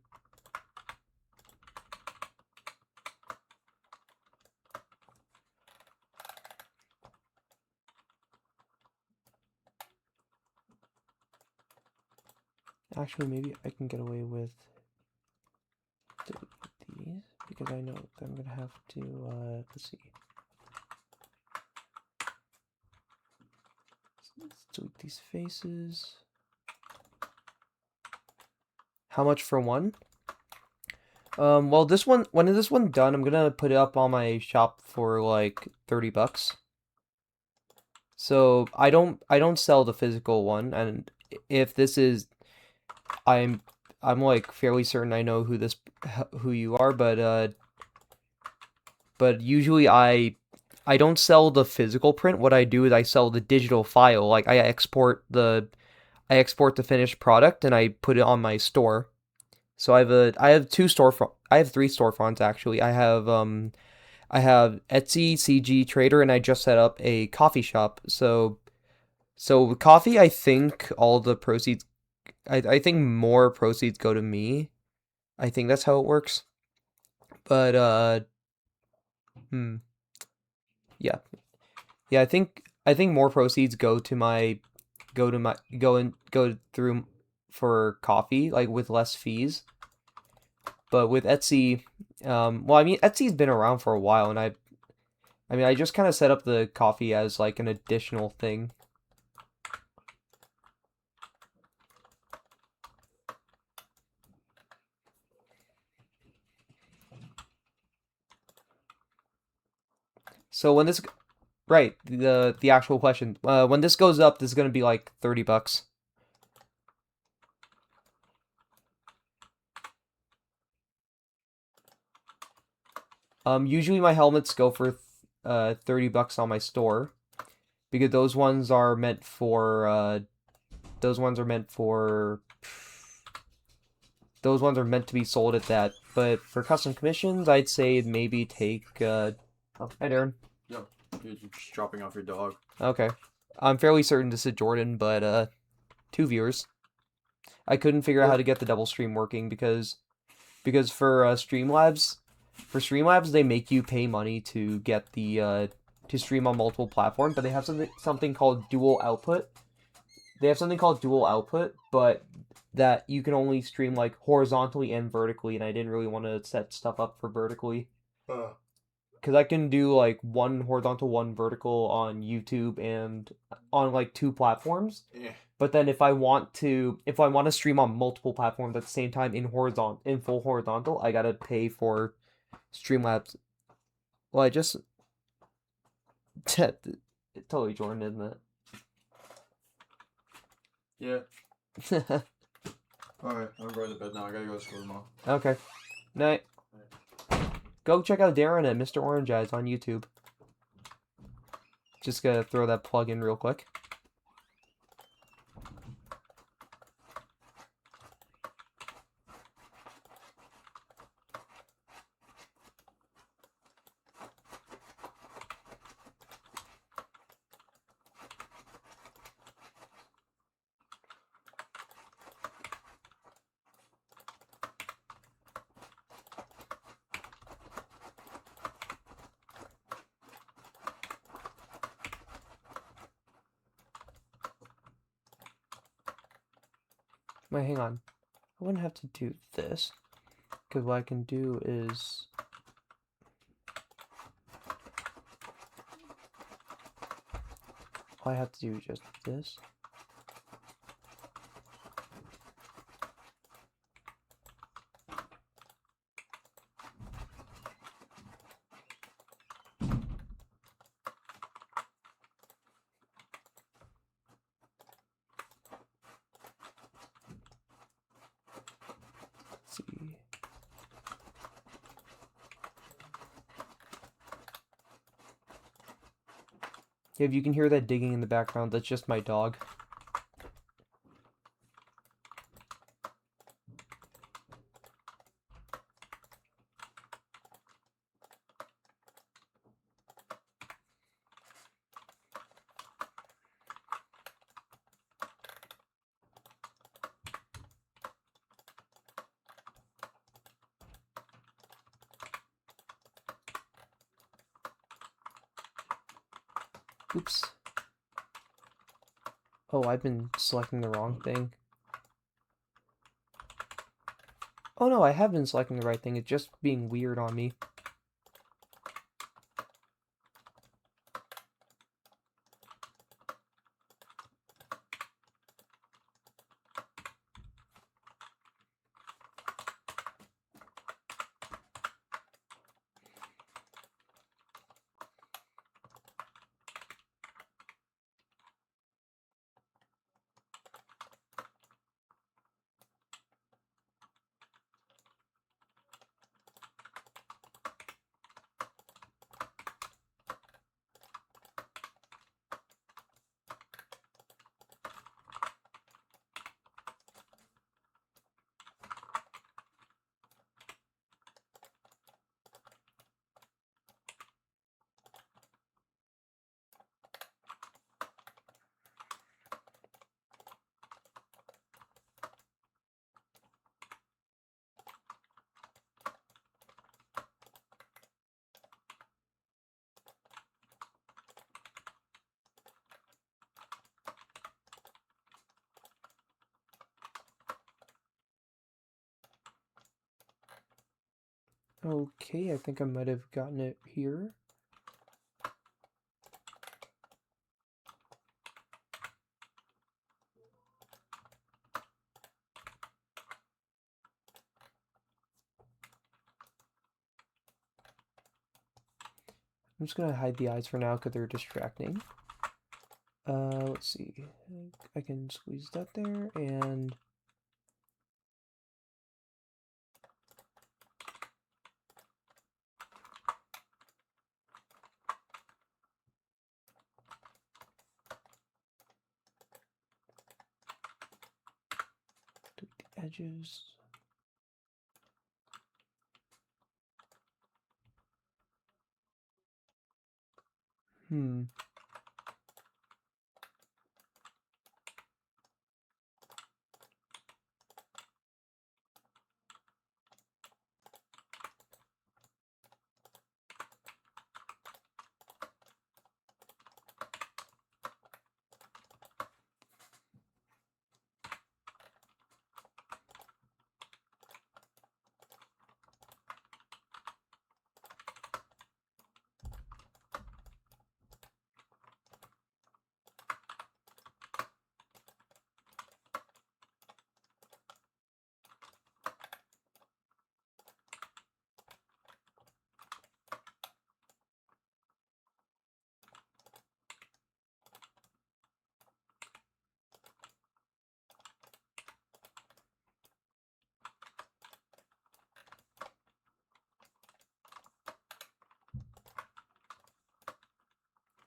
Actually, maybe I can get away with these because I know that I'm gonna have to, let's see. Let's delete these faces. How much for one? Well, this one, when is this one done, I'm gonna put it up on my shop for like $30. So I don't sell the physical one, and if this is, I'm like fairly certain I know who you are, but usually I don't sell the physical print. What I do is I sell the digital file. Like I export the finished product and I put it on my store. So I have I have three storefronts actually. I have Etsy, CG Trader, and I just set up a coffee shop. So with coffee, I think all the proceeds, I think more proceeds go to me. I think that's how it works. But hmm, yeah, yeah. I think more proceeds go through for coffee, like with less fees. But with Etsy, well, I mean, Etsy's been around for a while, and I mean, I just kind of set up the coffee as like an additional thing. So when this, right, the actual question, when this goes up, this is gonna be like $30. Usually my helmets go for $30 on my store because those ones are meant for those ones are meant to be sold at that. But for custom commissions, I'd say maybe take oh, hi Darren. Yo, you're just dropping off your dog. Okay. I'm fairly certain this is Jordan, but 2 viewers. I couldn't figure out how to get the double stream working because for Streamlabs they make you pay money to get the to stream on multiple platforms, but they have something called dual output. They have something called dual output, but that you can only stream like horizontally and vertically, and I didn't really want to set stuff up for vertically. Because I can do like one horizontal, one vertical on YouTube and on like two platforms. Yeah. But then if I want to stream on multiple platforms at the same time in full horizontal, I gotta pay for Streamlabs. Well, I just totally Jordan, isn't Yeah. it? Alright, I'm going to bed now. I gotta go to school tomorrow. Okay. Night. Go check out Darren at Mr. Orange Eyes on YouTube. Just gotta throw that plug in real quick. Wait, hang on. I wouldn't have to do this. Because what I can do is... all I have to do is just this. If you can hear that digging in the background, that's just my dog. Oops. Oh, I've been selecting the wrong thing. Oh no, I have been selecting the right thing. It's just being weird on me. Okay, I think I might have gotten it here. I'm just gonna hide the eyes for now because they're distracting. Let's see. I can squeeze that there and do the edges. Hmm.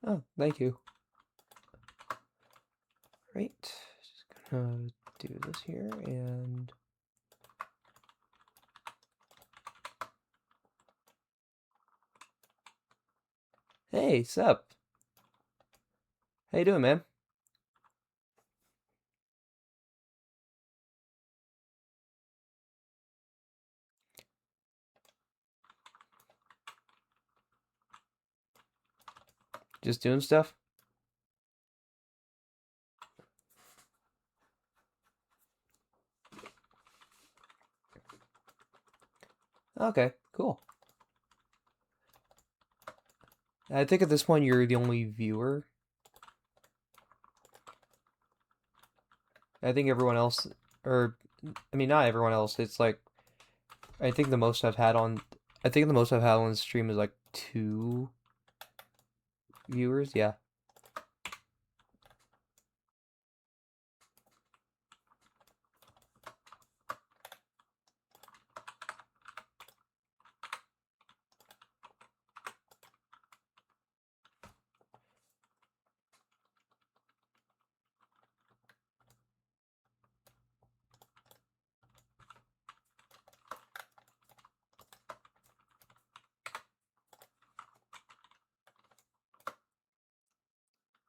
Oh, thank you. Right. Just gonna do this here and hey, sup? How you doing, man? Just doing stuff? Okay, cool. I think at this point you're the only viewer. I think everyone else, or I mean, not everyone else. It's like I think the most I've had on, I think the most I've had on the stream is like 2 viewers. Yeah.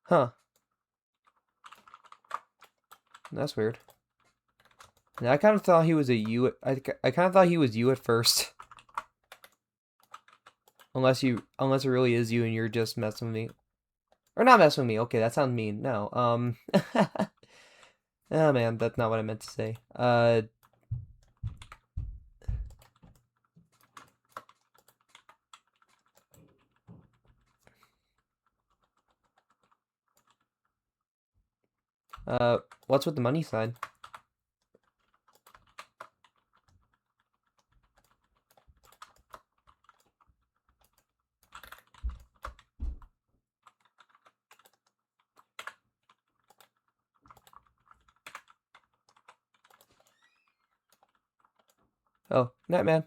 Huh. That's weird. And I kind of thought he was a you. I kind of thought he was you at first. Unless it really is you and you're just messing with me. Or not messing with me. Okay, that sounds mean. No. Oh man, that's not what I meant to say. Uh, what's with the money sign? Oh, night man.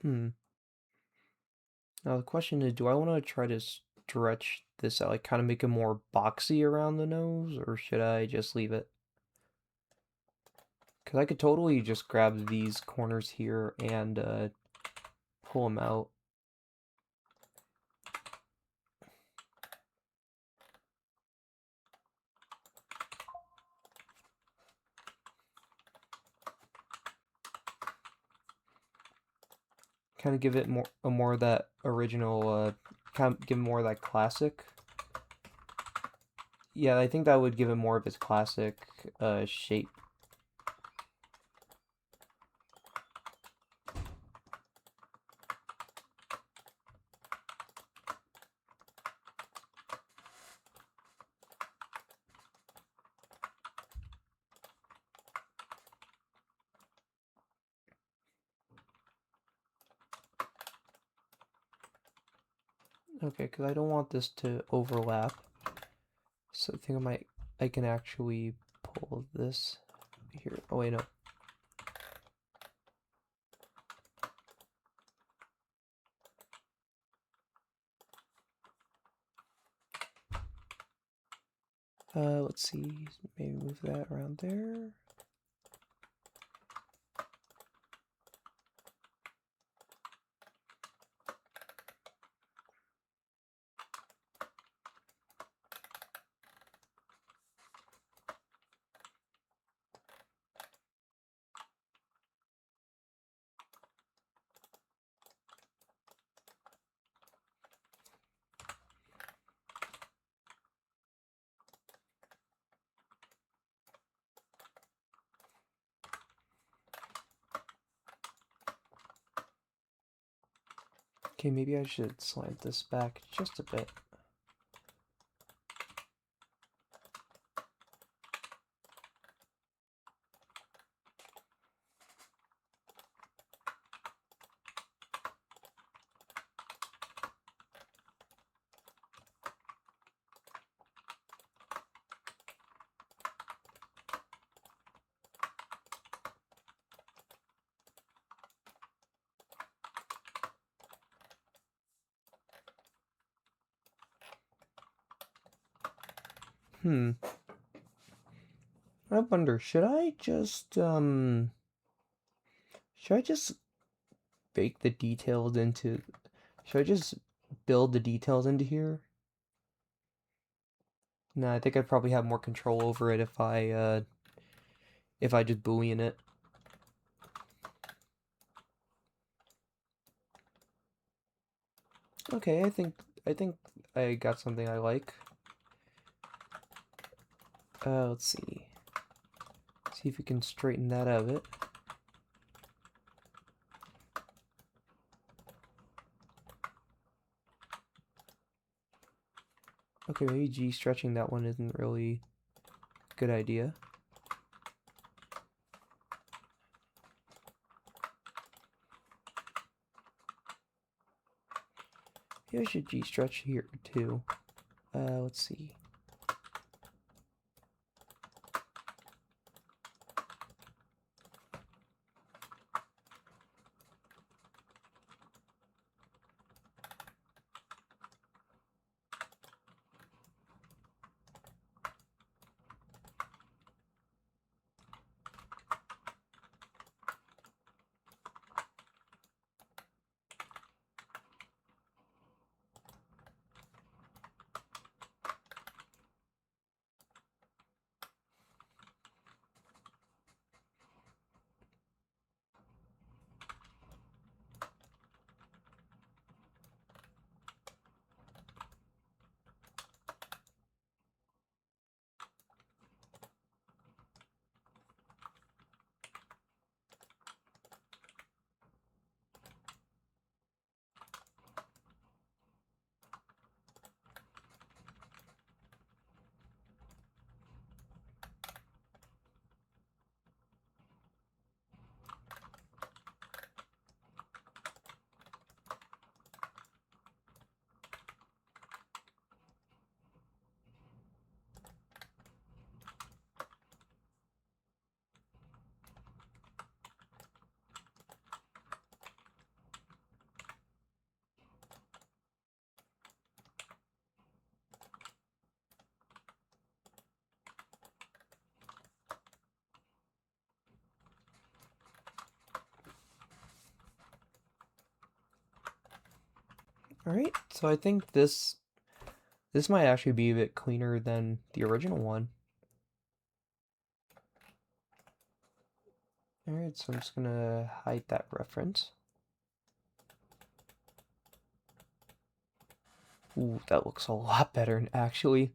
Hmm. Now the question is, do I want to try to stretch this out, like kind of make it more boxy around the nose, or should I just leave it? Because I could totally just grab these corners here and pull them out. Kind of give it more of that original, kind of give it more of that classic. Yeah, I think that would give it more of its classic shape. Okay, because I don't want this to overlap. So I think I can actually pull this here. Oh wait, no. Let's see, maybe move that around there. Okay, maybe I should slant this back just a bit. I wonder, should I just bake the details into, should I just build the details into here? No, I think I'd probably have more control over it if I just boolean it. Okay, I think I got something I like. Let's see. See if we can straighten that out a bit. Okay, maybe G stretching that one isn't really a good idea. Maybe I should G stretch here too. Let's see. Alright, so I think this might actually be a bit cleaner than the original one. Alright, so I'm just gonna hide that reference. Ooh, that looks a lot better, actually.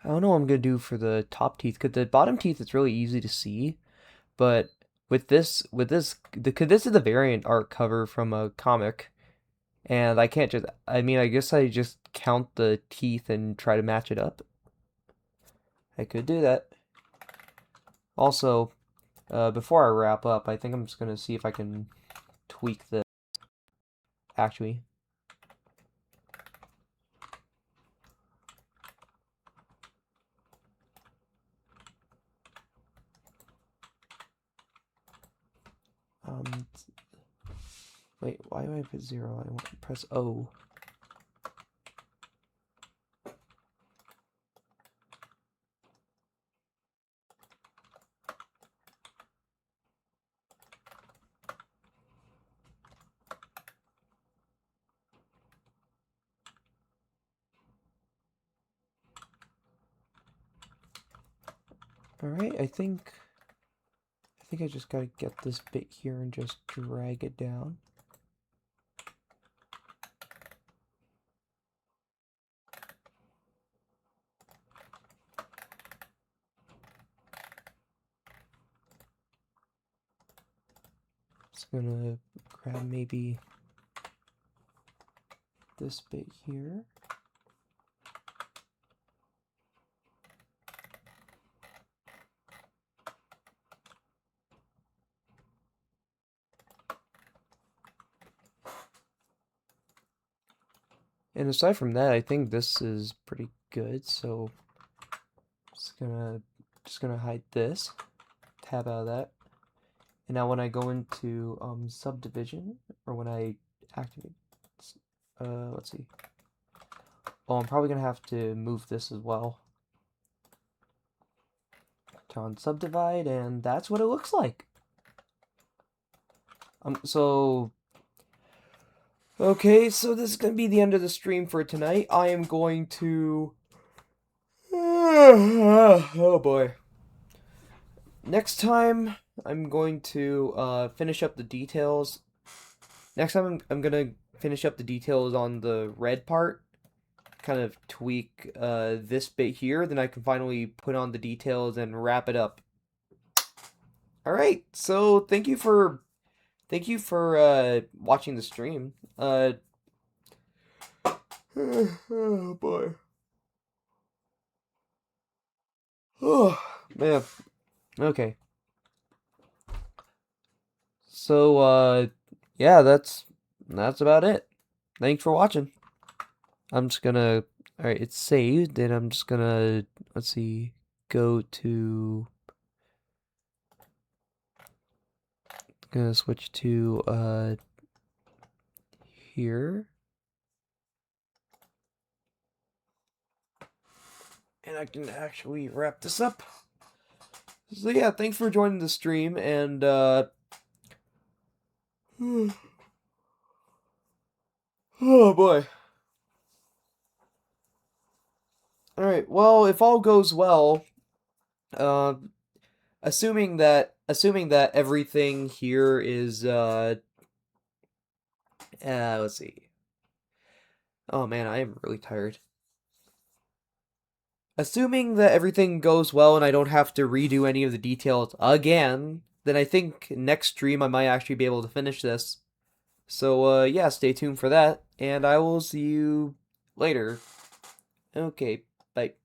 I don't know what I'm gonna do for the top teeth, because the bottom teeth it's really easy to see, but this is the variant art cover from a comic, and I can't just, I mean, I guess I just count the teeth and try to match it up. I could do that. Also, before I wrap up, I think I'm just gonna see if I can tweak this, actually. Um, wait, why do I put 0? I want to press O. Alright, I think I just gotta get this bit here and just drag it down. Just gonna grab maybe this bit here. And aside from that, I think this is pretty good, so just gonna hide this, tab out of that. And now when I go into subdivision, or when I activate, let's see. Oh, I'm probably gonna have to move this as well. Turn on subdivide, and that's what it looks like. Okay, so this is gonna be the end of the stream for tonight. I am going to oh boy. Next time, I'm going to finish up the details. Next time, I'm gonna finish up the details on the red part. Kind of tweak this bit here. Then I can finally put on the details and wrap it up. Alright, so thank you for watching the stream. Oh boy. Oh, man. Okay. So, yeah, that's about it. Thanks for watching. I'm just gonna, alright, it's saved, and I'm just gonna, let's see, go to, gonna switch to, here. And I can actually wrap this up. So yeah, thanks for joining the stream, and, oh boy. Alright, well, if all goes well, assuming that everything here is let's see. Oh man, I am really tired. Assuming that everything goes well and I don't have to redo any of the details again, then I think next stream I might actually be able to finish this. So yeah, stay tuned for that, and I will see you later. Okay, bye.